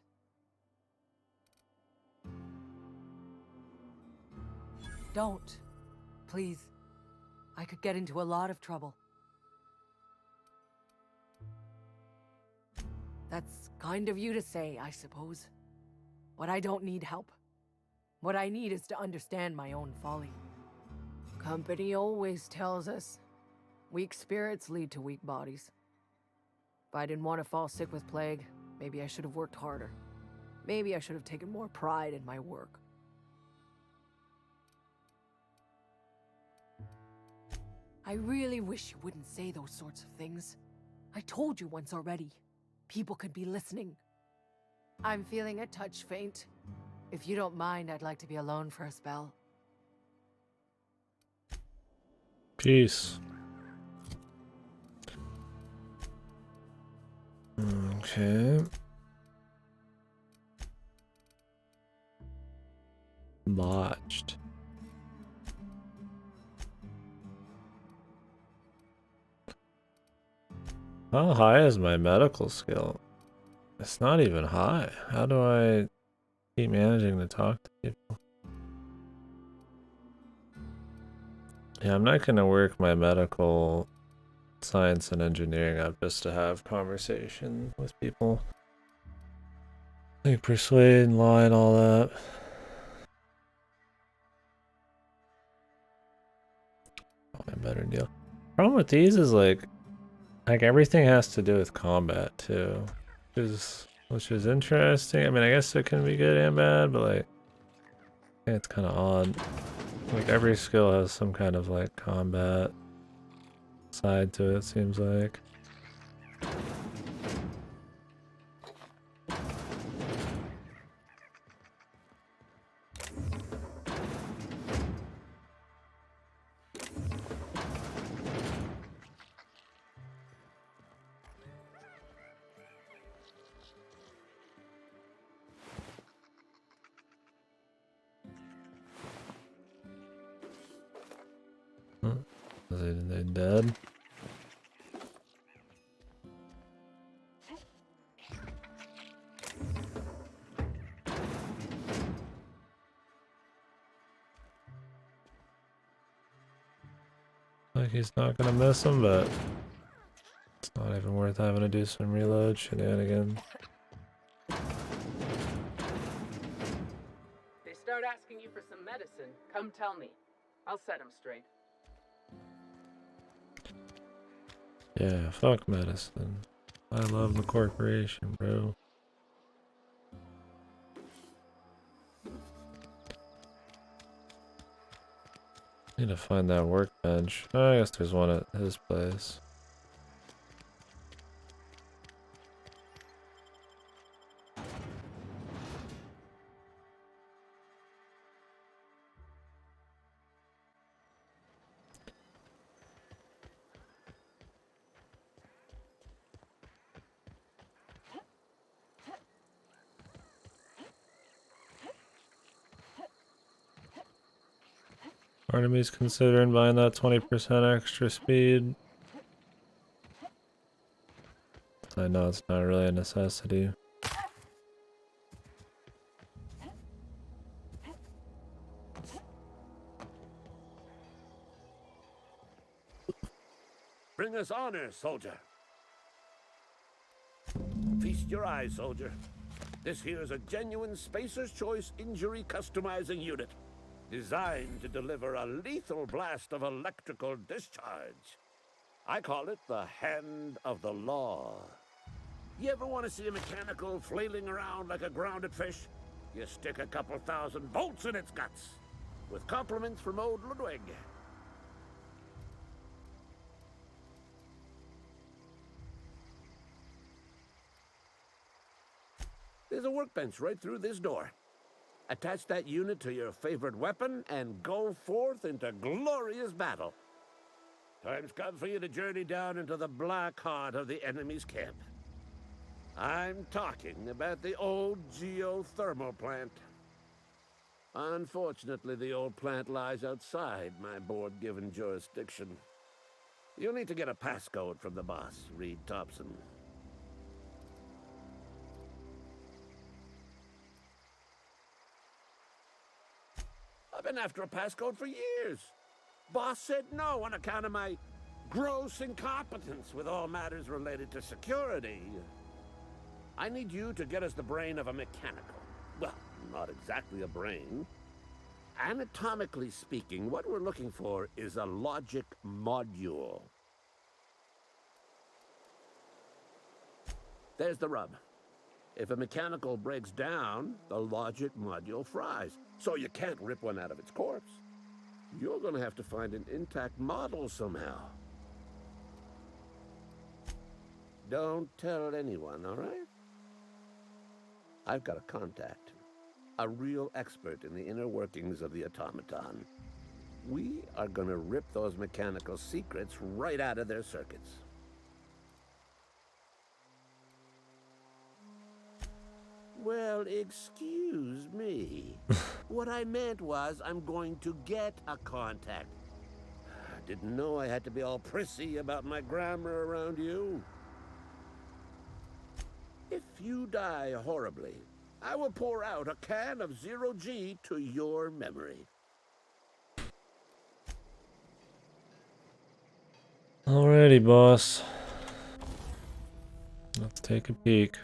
Don't. Please. I could get into a lot of trouble. That's kind of you to say, I suppose. But I don't need help. What I need is to understand my own folly. Company always tells us, weak spirits lead to weak bodies. If I didn't want to fall sick with plague, maybe I should have worked harder. Maybe I should have taken more pride in my work. I really wish you wouldn't say those sorts of things. I told you once already. People could be listening. I'm feeling a touch faint. If you don't mind, I'd like to be alone for a spell. Peace. Okay. Botched. How high is my medical skill? It's not even high. How do I keep managing to talk to people? Yeah, I'm not gonna work my medical science and engineering up just to have conversation with people. Like persuade, lie, and all that. Probably a better deal. Problem with these is like everything has to do with combat too, which is interesting. I mean, I guess it can be good and bad, but like, I think it's kind of odd. Like every skill has some kind of like combat side to it, seems like. Are they dead? Like he's not gonna miss him, but it's not even worth having to do some reload shenanigans. They start asking you for some medicine, come tell me. I'll set them straight. Yeah, fuck medicine. I love the corporation, bro. Need to find that workbench. Oh, I guess there's one at his place. Artemy's considering buying that 20% extra speed. I know it's not really a necessity. Bring us honor, soldier. Feast feast your eyes, soldier. This here's a genuine Spacer's Choice injury customizing unit, designed to deliver a lethal blast of electrical discharge. I call it the Hand of the Law. You ever want to see a mechanical flailing around like a grounded fish? You stick a couple thousand volts in its guts. With compliments from old Ludwig. There's a workbench right through this door. Attach that unit to your favorite weapon and go forth into glorious battle. Time's come for you to journey down into the black heart of the enemy's camp. I'm talking about the old geothermal plant. Unfortunately, the old plant lies outside my board-given jurisdiction. You'll need to get a passcode from the boss, Reed Thompson. I've been after a passcode for years. Boss said no on account of my gross incompetence with all matters related to security. I need you to get us the brain of a mechanical. Well, not exactly a brain. Anatomically speaking, what we're looking for is a logic module. There's the rub. If a mechanical breaks down, the logic module fries. So you can't rip one out of its corpse. You're gonna have to find an intact model somehow. Don't tell anyone, all right? I've got a contact. A real expert in the inner workings of the automaton. We are gonna rip those mechanical secrets right out of their circuits. Well, excuse me. What I meant was I'm going to get a contact. Didn't know I had to be all prissy about my grammar around you. If you die horribly, I will pour out a can of 0G to your memory. Alrighty, boss. Let's take a peek.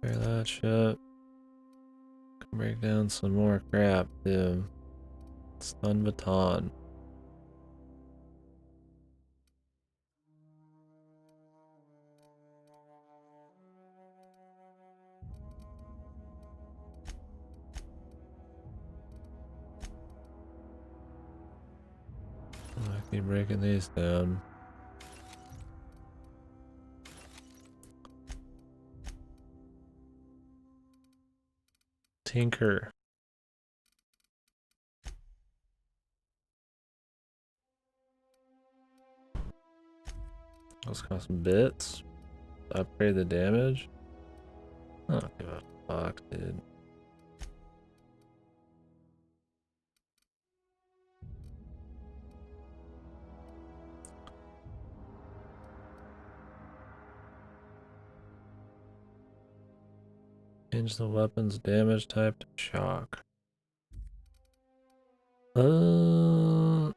Repair that shit. Can break down some more crap, too. Stun baton. I keep breaking these down. Tinker. Let's got some bits. Upgrade the damage. I don't give a fuck, dude. Change the weapon's damage type to shock. I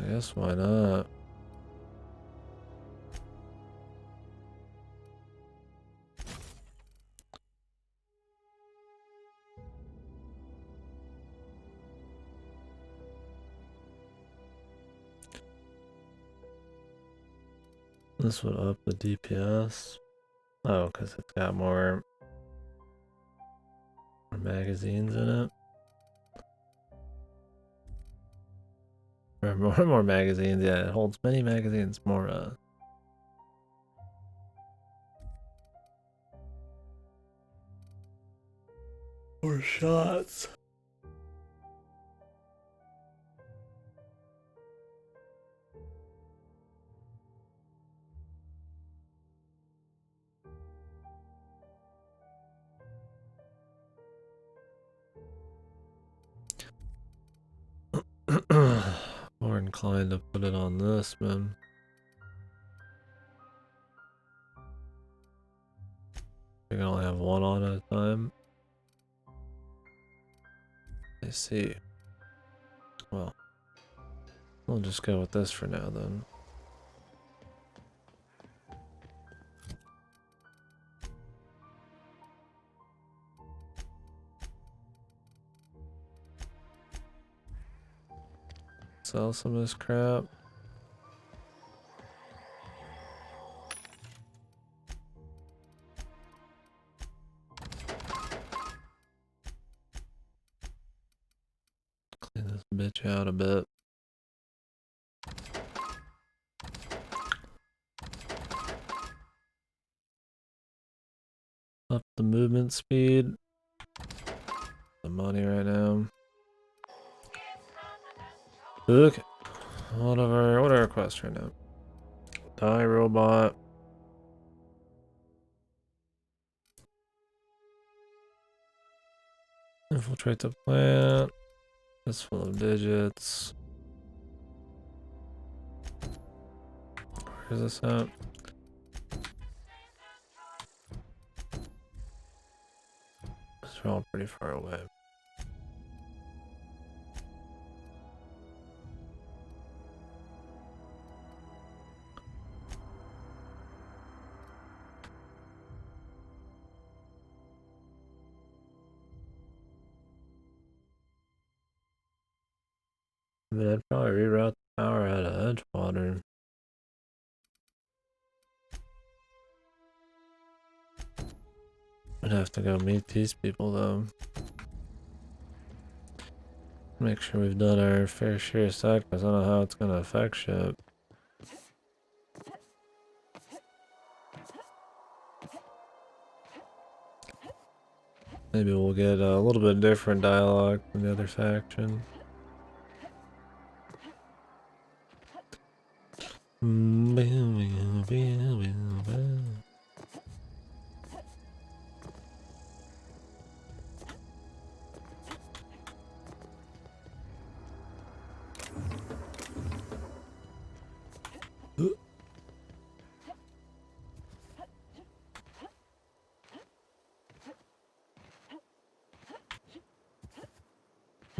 guess why not? This would up the DPS. Oh, because it's got more magazines in it. Or more magazines, yeah, it holds many magazines, more shots. More inclined to put it on this, man. We can only have have one on at a time. I see. Well, we'll just go with this for now then. Sell some of this crap. Clean this bitch out a bit. Up the movement speed. The money right now. Look. What are our quests right now? Die robot. Infiltrate the plant. It's full of digits. Where's this at? They're all pretty far away. I mean, I'd probably reroute the power out of Edgewater. I'd have to go meet these people though. Make sure we've done our fair share of side quests. I don't know how it's gonna affect shit. Maybe we'll get a little bit different dialogue from the other faction.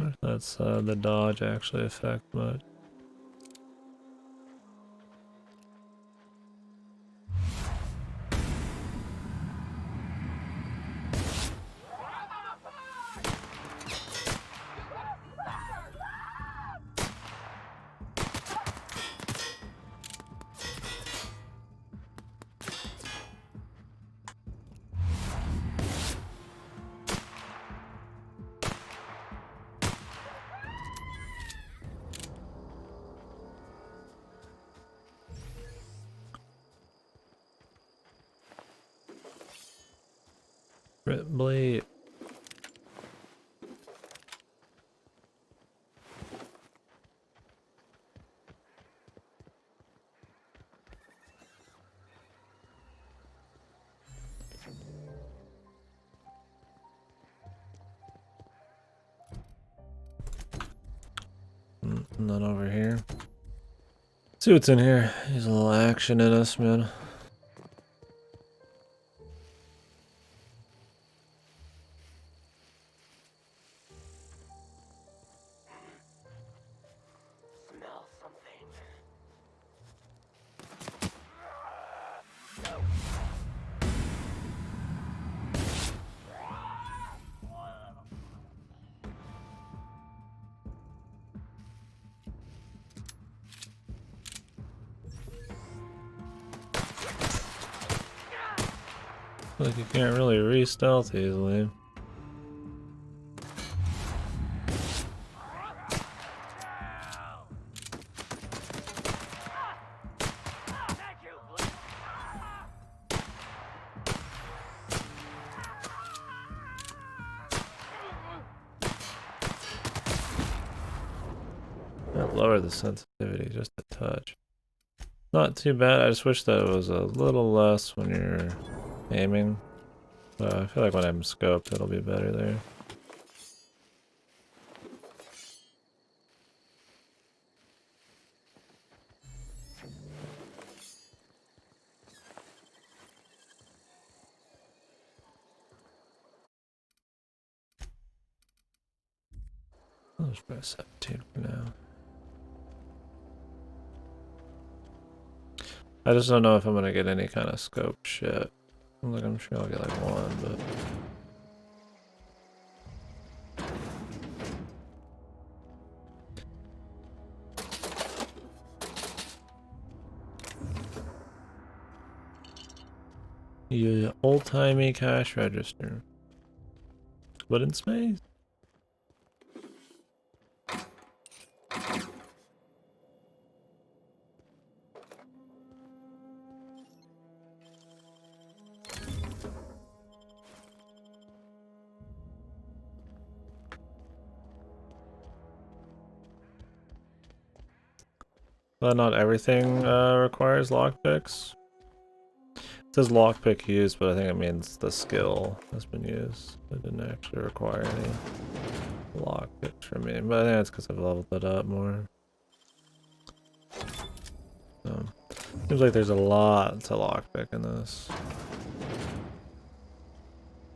If that's the dodge actually affect much. Blade. None over here. See what's in here. There's a little action in us, man. Like you can't really re-stealth easily. I'd lower the sensitivity just a touch. Not too bad. I just wish that it was a little less when you're aiming. I feel like when I'm scoped, it'll be better there. I'll just press 17 for now. I just don't know if I'm gonna get any kind of scope shit. I'm sure I'll get like one, but. Yeah, old-timey cash register. But in space. But not everything requires lockpicks. It says lockpick used, but I think it means the skill has been used. It didn't actually require any lockpicks from me, but I think that's because I've leveled it up more. So, seems like there's a lot to lockpick in this.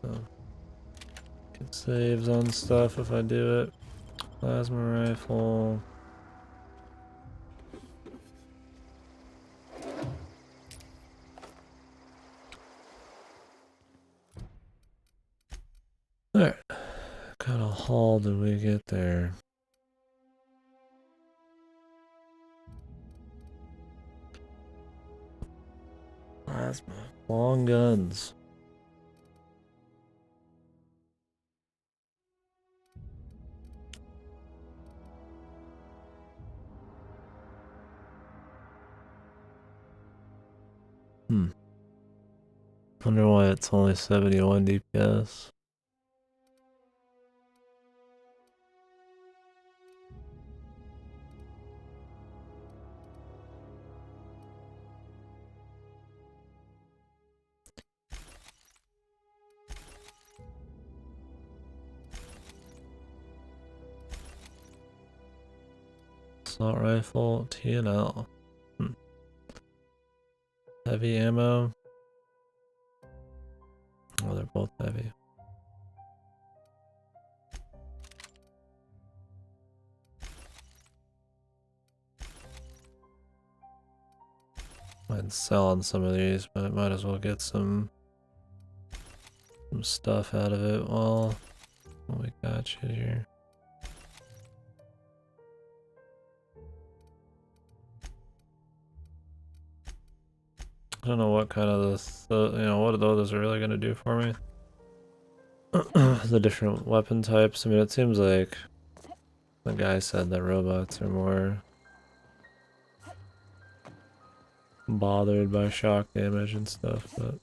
So, get saves on stuff if I do it. Plasma rifle. Alright. What kind of haul did we get there? Plasma. Long guns. Wonder why it's only 71 DPS. Assault rifle, TNL. Heavy ammo. Oh, they're both heavy. Might sell on some of these, but I might as well get some stuff out of it while we got you here. I don't know what kind of this, what those are really gonna do for me. The different weapon types. I mean, it seems like the guy said that robots are more bothered by shock damage and stuff, but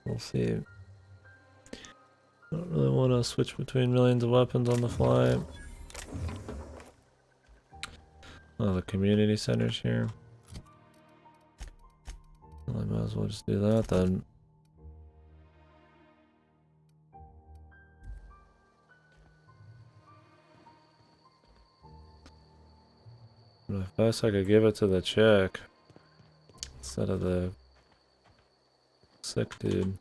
we'll see. Don't really want to switch between millions of weapons on the fly. Oh, the community center's here. Well, I might as well just do that then. If best I could give it to the chick instead of the sick dude.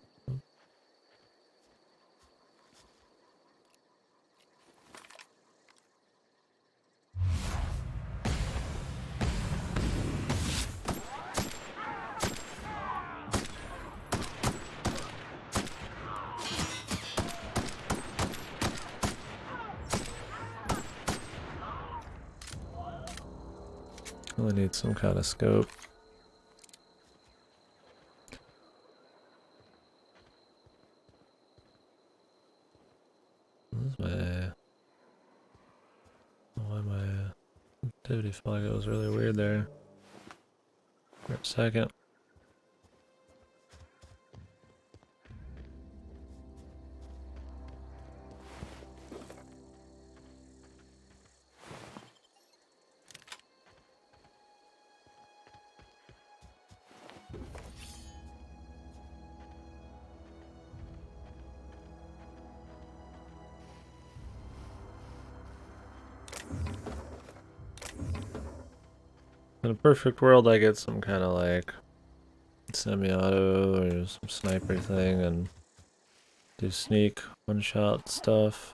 Really need some kind of scope. This is why my activity flag was really weird there for a second. In a perfect world, I get some kind of like semi-auto or some sniper thing, and do sneak one-shot stuff.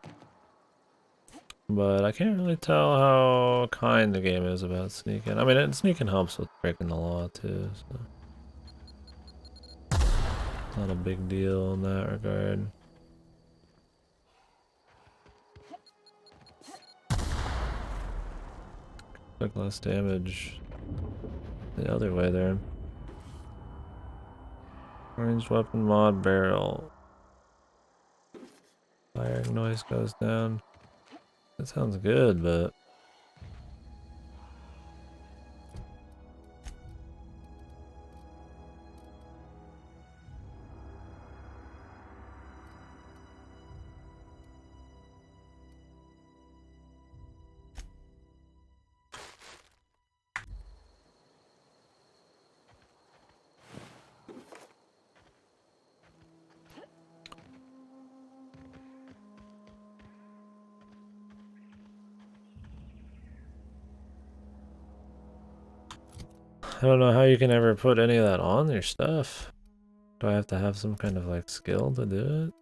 But I can't really tell how kind the game is about sneaking. I mean, sneaking helps with breaking the law too, so not a big deal in that regard. Took less damage the other way there. Ranged weapon mod barrel. Firing noise goes down. That sounds good, but I don't know how you can ever put any of that on your stuff. Do I have to have some kind of like skill to do it?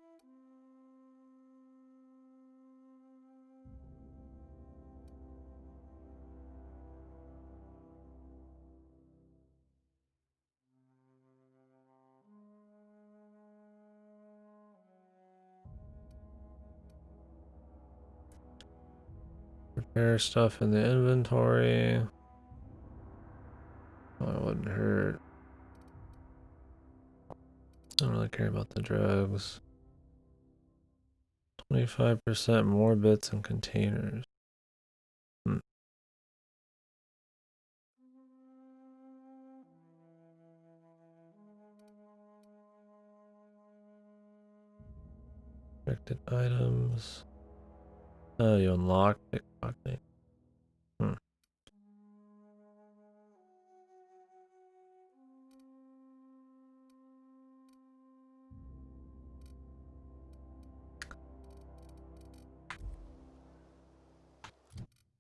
Repair stuff in the inventory. Oh, it wouldn't hurt. I don't really care about the drugs. 25% more bits and containers. Restricted items. Oh, you unlock pickpocketing.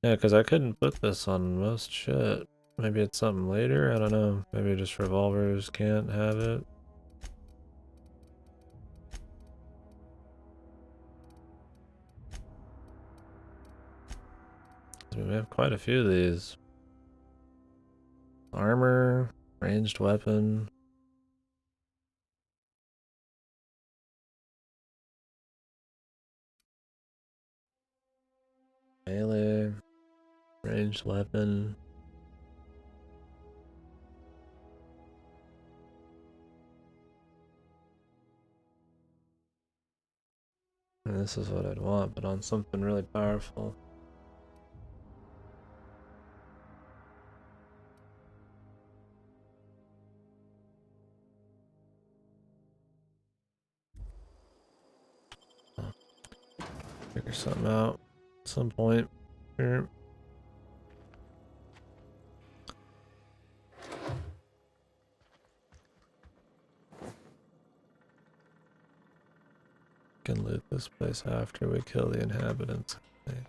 Yeah, because I couldn't put this on most shit. Maybe it's something later? I don't know. Maybe just revolvers can't have it. We have quite a few of these. Armor, ranged weapon. Melee, ranged weapon. And this is what I'd want, but on something really powerful. Figure something out at some point. Here. Can loot this place after we kill the inhabitants. Okay.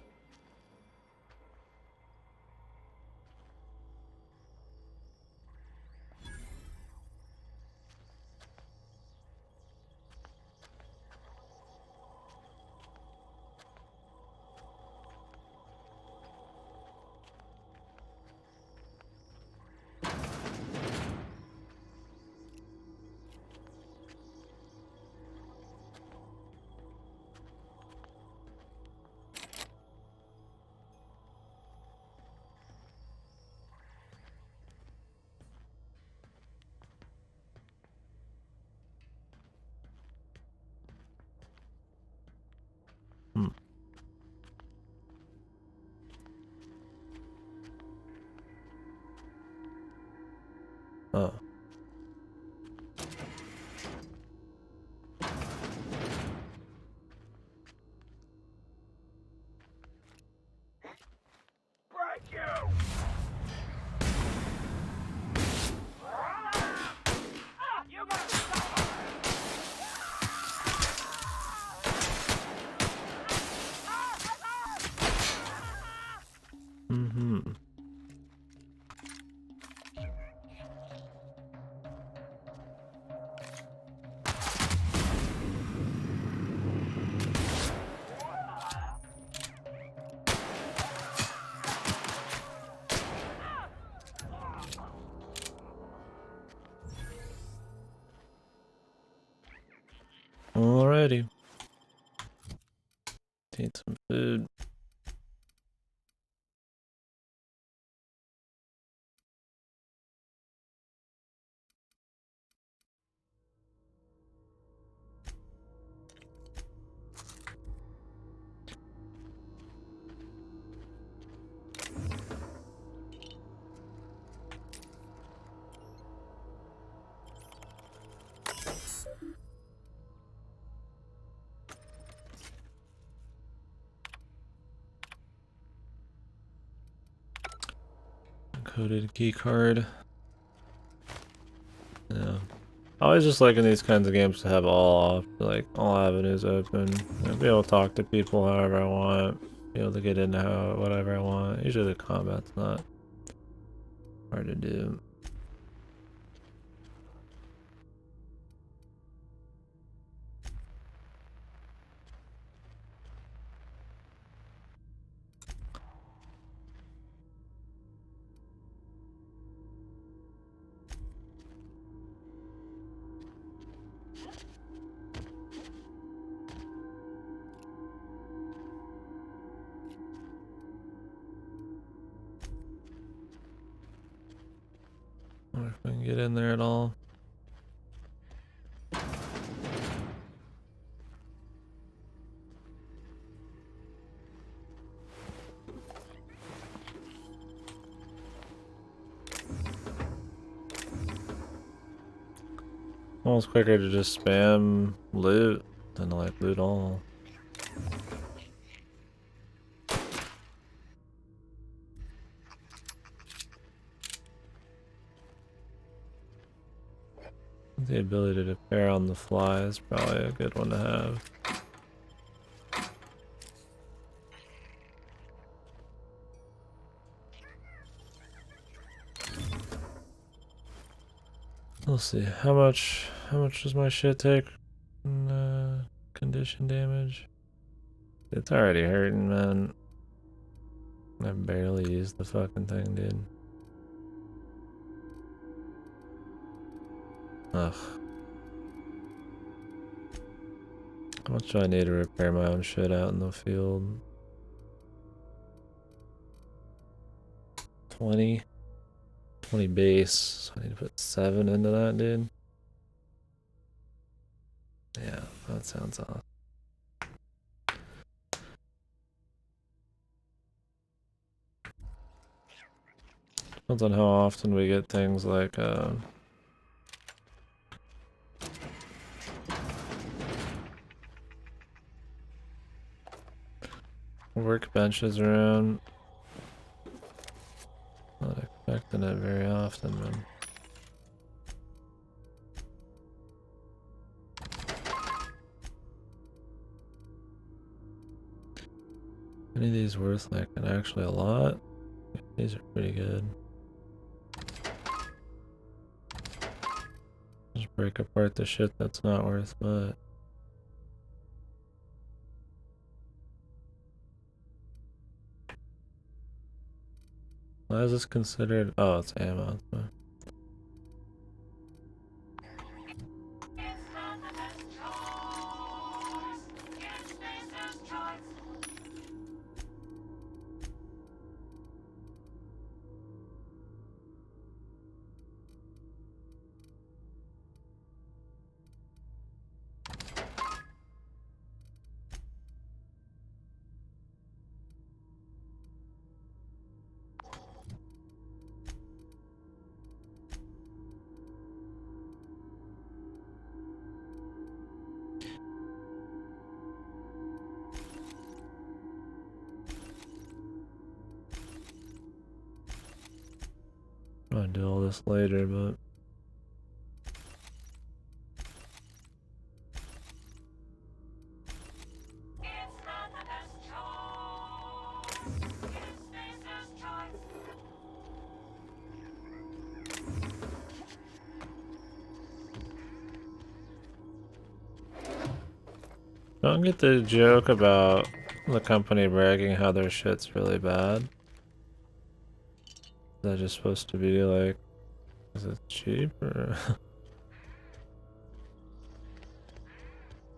Need some food. Coded key card. Yeah. I always just like in these kinds of games to have all avenues open. And be able to talk to people however I want. Be able to get into whatever I want. Usually the combat's not hard to do. I wonder if I can get in there at all. Almost quicker to just spam loot than to like loot all. The ability to pair on the fly is probably a good one to have. Let's see, how much does my shit take in condition damage? It's already hurting, man. I barely used the fucking thing, dude. Ugh. How much do I need to repair my own shit out in the field? 20 base, so I need to put 7 into that, dude. Yeah, that sounds awesome. Depends on how often we get things like workbenches around. Not expecting it very often, man. Any of these worth like actually a lot? These are pretty good. Just break apart the shit that's not worth much. Why is this considered? Oh, it's ammo. I'll do all this later, but don't get the joke about the company bragging how their shit's really bad. Is that just supposed to be like, is it cheap or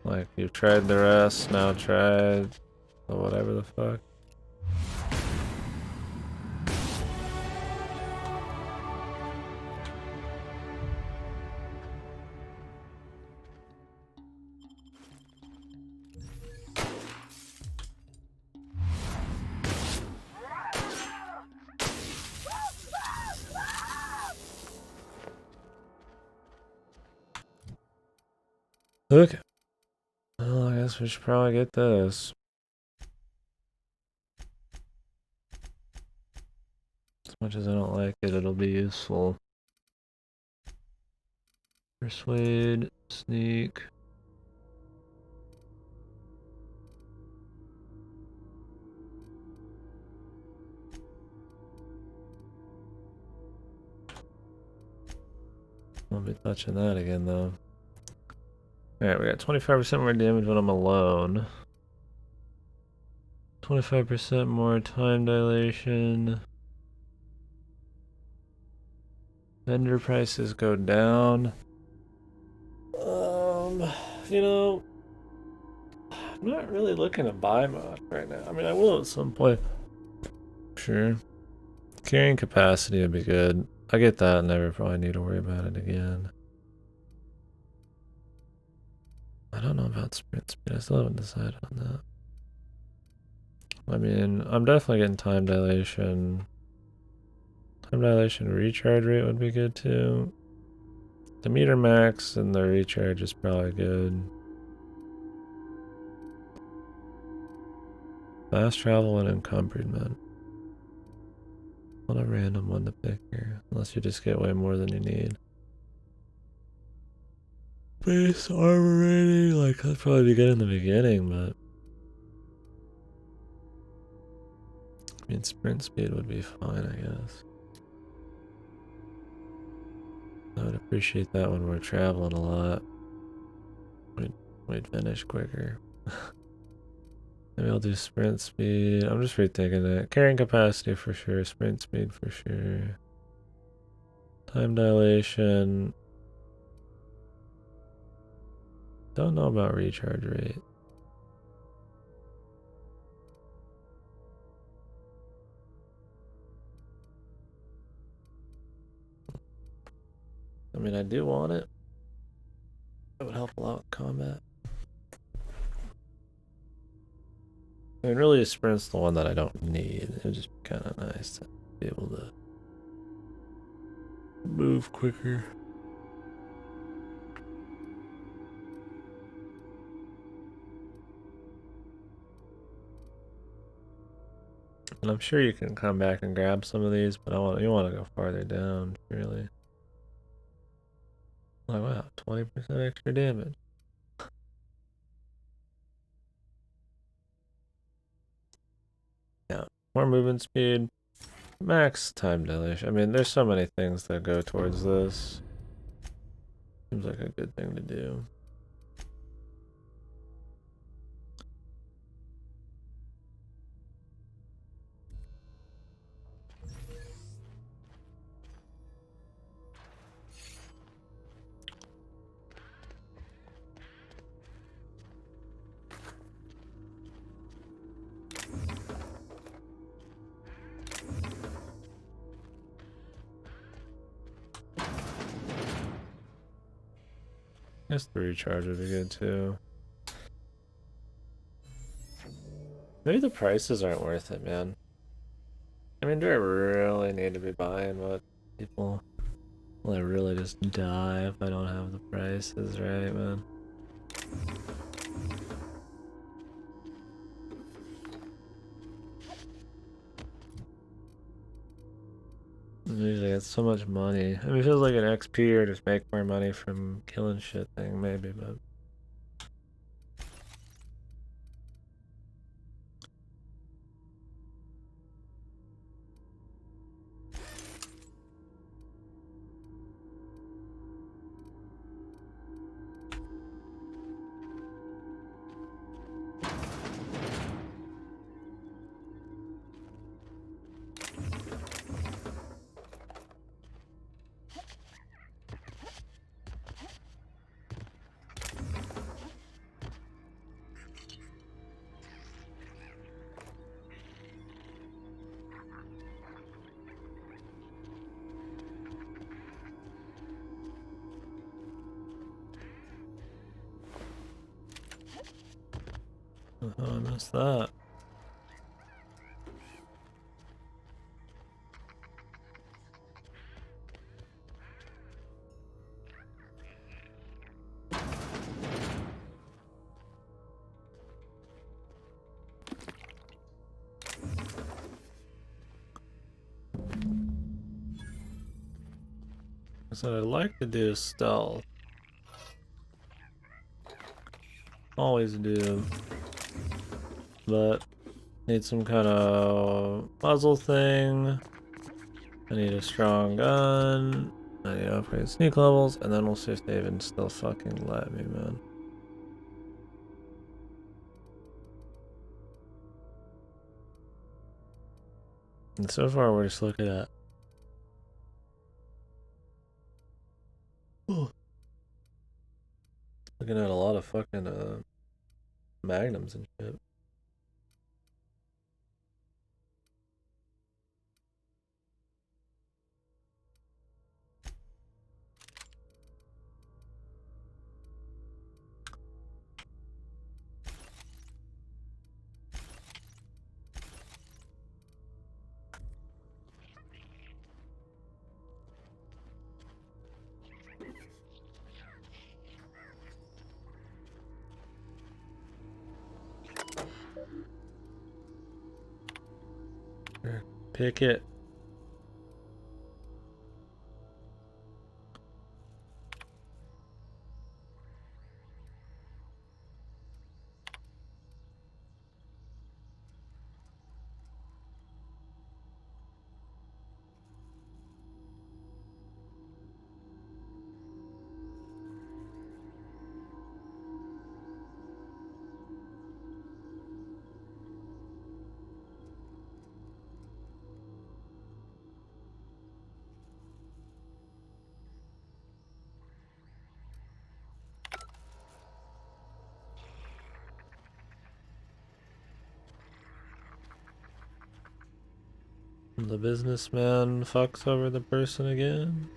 like you've tried the rest, now try So whatever the fuck. Okay. Well, I guess we should probably get this. As much as I don't like it, it'll be useful. Persuade, sneak. Won't be touching that again though. Alright, we got 25% more damage when I'm alone. 25% more time dilation. Vendor prices go down. You know, I'm not really looking to buy much right now. I mean, I will at some point. Sure. Carrying capacity would be good. I get that, never probably need to worry about it again. I don't know about sprint speed. I still haven't decided on that. I mean, I'm definitely getting time dilation. Time dilation recharge rate would be good too. The meter max and the recharge is probably good. Fast travel and encumbered. What a random one to pick here. Unless you just get way more than you need. Base armor rating, like that'd probably be good in the beginning, but I mean sprint speed would be fine, I guess. I would appreciate that when we're traveling a lot. We'd finish quicker. Maybe I'll do sprint speed. I'm just rethinking it. Carrying capacity for sure, sprint speed for sure. Time dilation. Don't know about recharge rate. I mean, I do want it. It would help a lot with combat. I mean, really, sprint's the one that I don't need. It would just be kind of nice to be able to move quicker. And I'm sure you can come back and grab some of these, but you want to go farther down, really. Oh wow, 20% extra damage. Yeah, more movement speed, max time dilation. I mean, there's so many things that go towards this. Seems like a good thing to do. I guess the recharge would be good too. Maybe the prices aren't worth it, man. I mean, do I really need to be buying what people... Will I really just die if I don't have the prices right, man? Usually it's so much money. I mean, it feels like an XP or just make more money from killing shit thing, maybe, but... Oh, I missed that. So I'd like to do stealth. Always do. But need some kind of puzzle thing. I need a strong gun. I need to upgrade sneak levels, and then we'll see if they even still fucking let me, man. And so far we're just looking at looking at a lot of fucking magnums and shit. Pick it. The businessman fucks over the person again.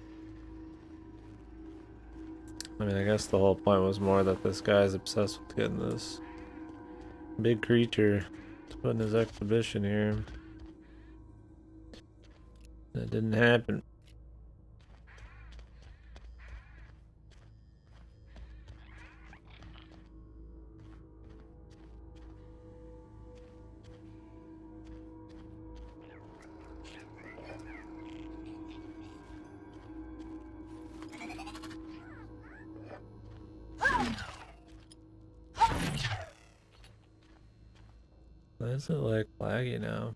I mean, I guess the whole point was more that this guy's obsessed with getting this big creature to put in his exhibition here. That didn't happen. Why is it like laggy now?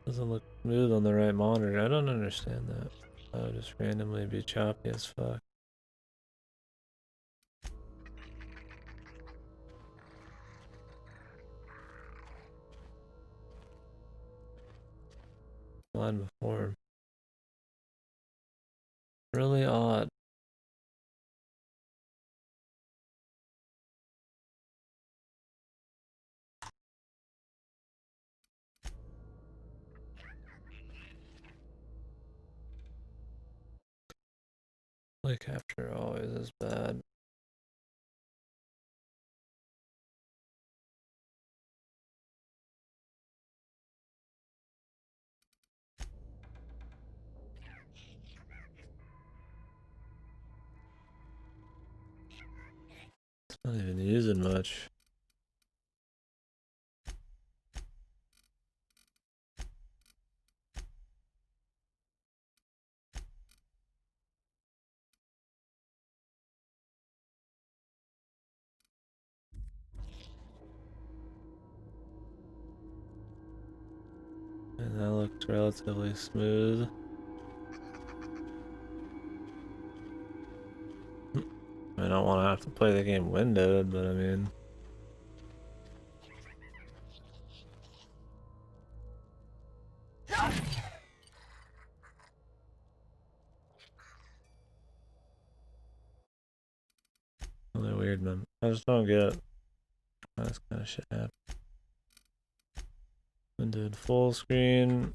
Doesn't look smooth on the right monitor. I don't understand that. I'll just randomly be choppy as fuck. Line before. Really odd. Play capture always is bad. It's not even using much. And that looks relatively smooth. I don't want to have to play the game windowed, but I mean... Really weird, man. I just don't get how this kind of shit happens. Windowed full screen.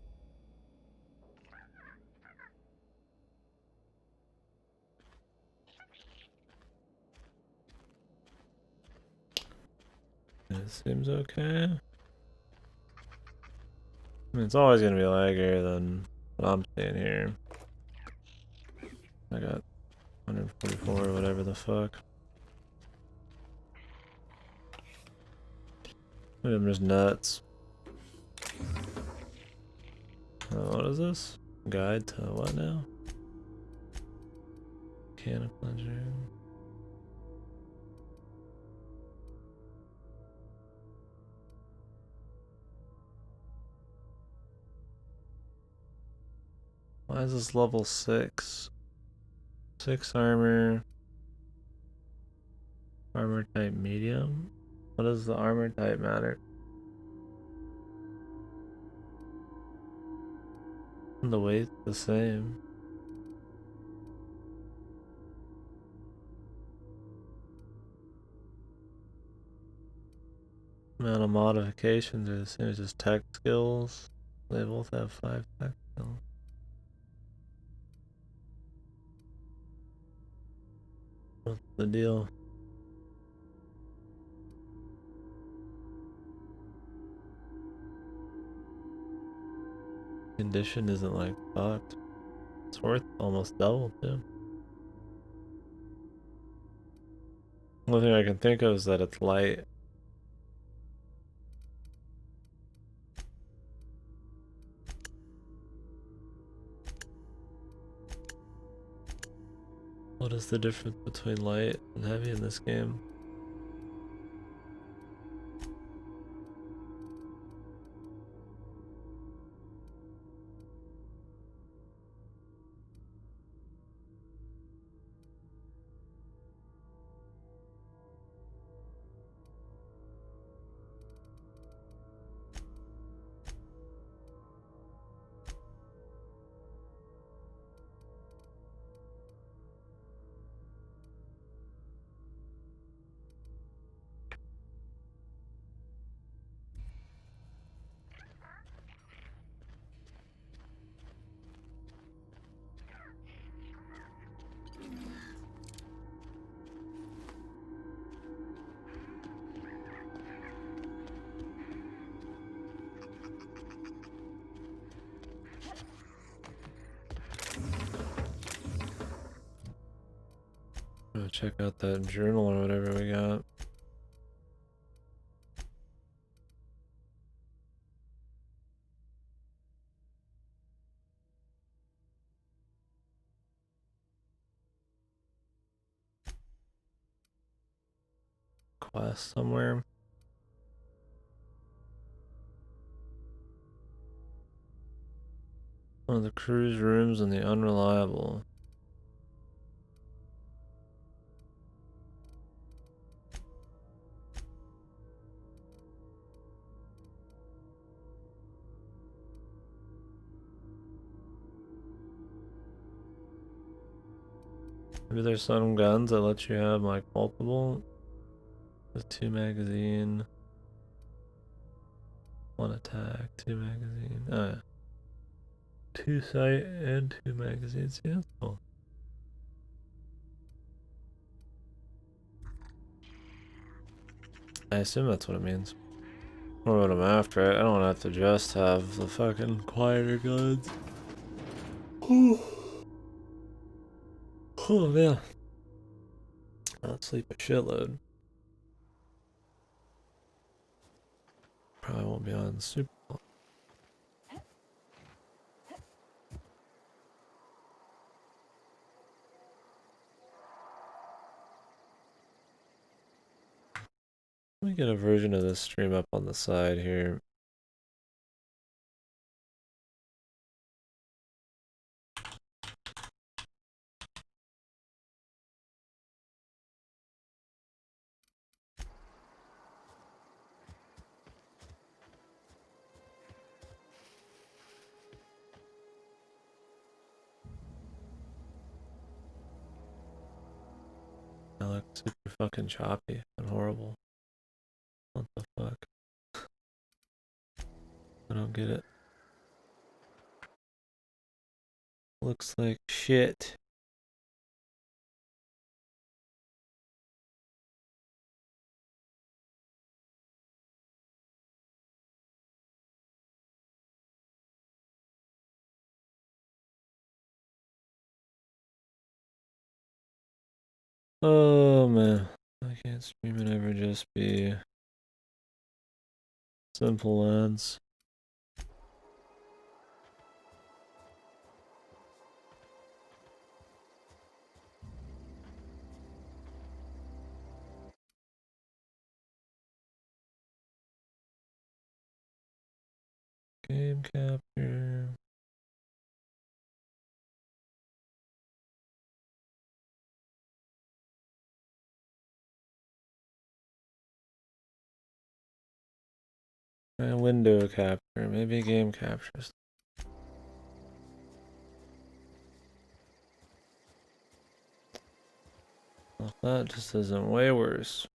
This seems okay. I mean, it's always gonna be laggier than what I'm seeing here. I got 144 or whatever the fuck. I'm just nuts. What is this? Guide to what now? Mechanical engineering. Why is this level 6? 6 armor. Armor type medium? What does the armor type matter? The weight's the same. Amount of modifications are the same as just tech skills. They both have 5 tech skills. What's the deal? Condition isn't like fucked. It's worth almost double too. The only thing I can think of is that it's light. What is the difference between light and heavy in this game? Check out that journal or whatever we got. Quest somewhere. One of the crew's rooms in the Unreliable. Maybe there's some guns that let you have like multiple. The 2 magazine. 1 attack, 2 magazine. Oh yeah. 2 sight and 2 magazines. Yeah, that's cool. I assume that's what it means. Or what I'm after. I don't have to just have the fucking quieter guns. Oh man. I'll sleep a shitload. Probably won't be on super long. Let me get a version of this stream up on the side here. I look super fucking choppy and horrible. What the fuck? I don't get it. Looks like shit. Oh man, I can't stream and ever just be simple ads. Game capture. And window capture, maybe game captures. Well, that just isn't way worse.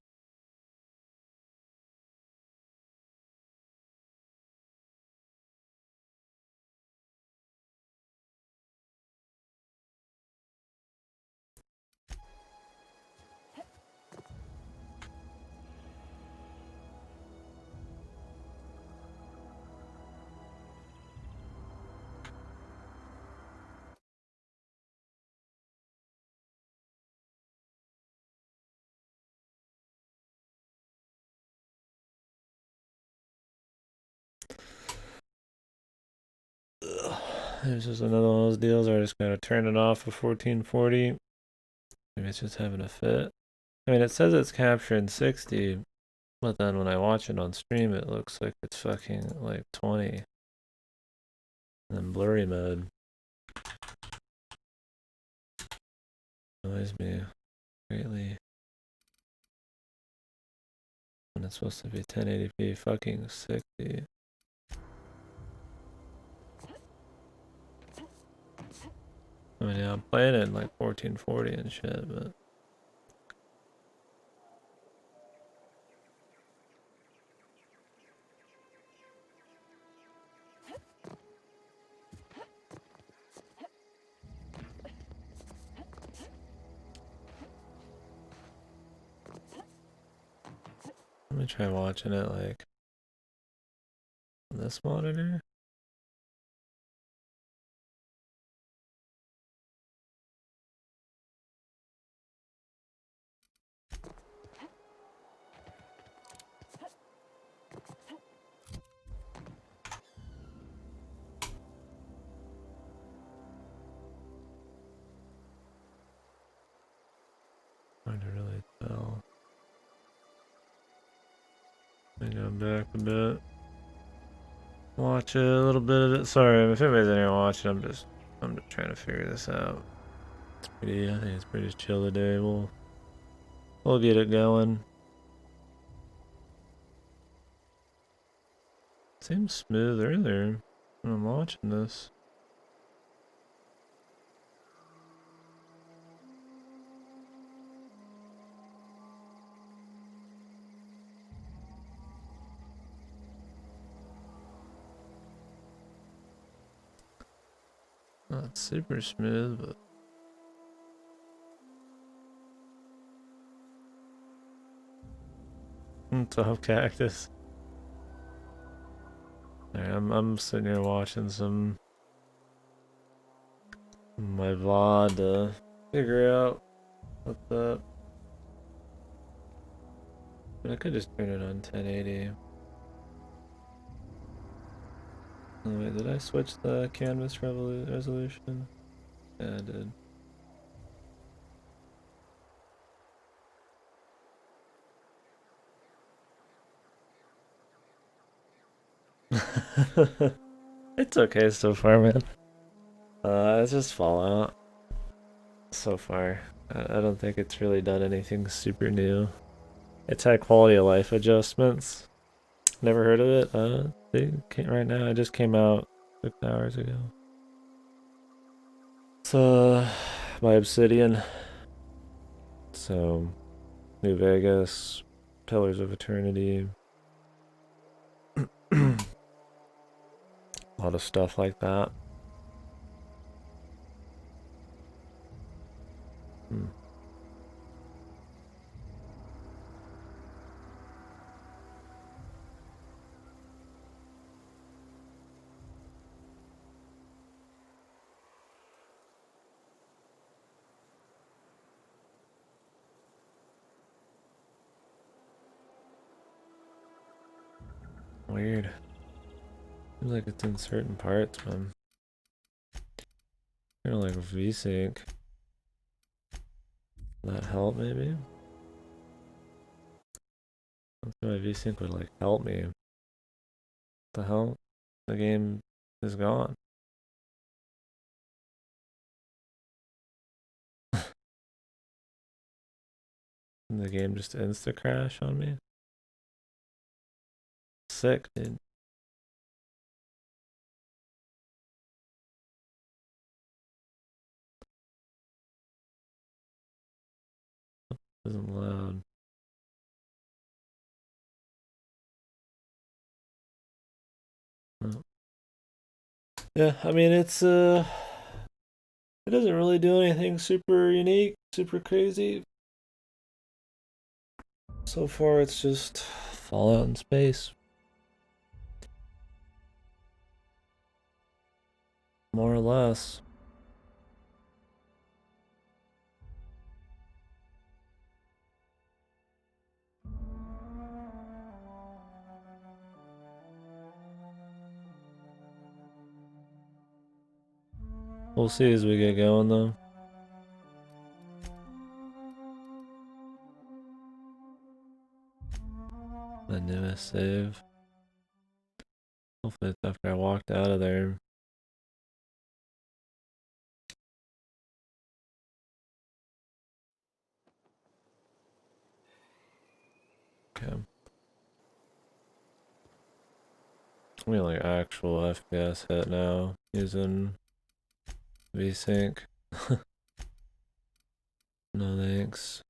There's just another one of those deals where I just gotta turn it off at 1440. Maybe it's just having a fit. I mean, it says it's capturing 60, but then when I watch it on stream, it looks like it's fucking like 20. And then blurry mode annoys me greatly. When it's supposed to be 1080p fucking 60. I mean, yeah, I'm playing it in like 1440 and shit, but let me try watching it like on this monitor. Hard to really tell. I go back a bit. Watch it, a little bit of it. Sorry, if anybody's in here watching, I'm just trying to figure this out. It's pretty, I think it's pretty chill today. We'll get it going. Seems smooth earlier when I'm watching this. Not super smooth, but tough cactus. Right, I'm sitting here watching my VOD to figure out what's up. But I could just turn it on 1080. Oh wait, did I switch the canvas resolution? Yeah, I did. It's okay so far, man. It's just Fallout. So far. I don't think it's really done anything super new. It's had quality of life adjustments. Never heard of it. Right now, it just came out 6 hours ago. It's by Obsidian. So, New Vegas, Pillars of Eternity. A lot of stuff like that. Weird. Seems like it's in certain parts, man. Kind of like VSync. Will that help, maybe? That's why VSync would like help me. What the hell? The game is gone. And the game just insta crash on me. Sick, dude. Isn't loud. No. Yeah, I mean it's it doesn't really do anything super unique, super crazy. So far it's just Fallout in space. More or less. We'll see as we get going though. The newest save. Hopefully it's after I walked out of there. Okay. I mean like actual FPS hit now using VSync. No thanks.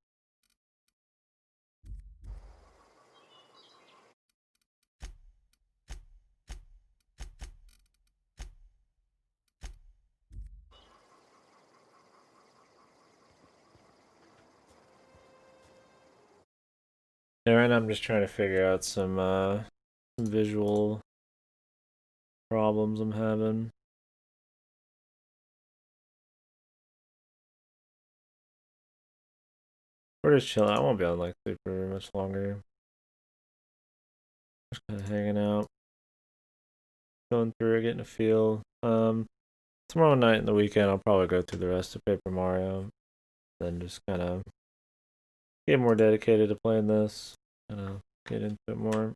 Yeah, right now I'm just trying to figure out some visual problems I'm having. We're just chilling. I won't be on like super much longer. Just kind of hanging out, going through it, getting a feel. Tomorrow night and the weekend I'll probably go through the rest of Paper Mario, then just kind of get more dedicated to playing this, kind of get into it more.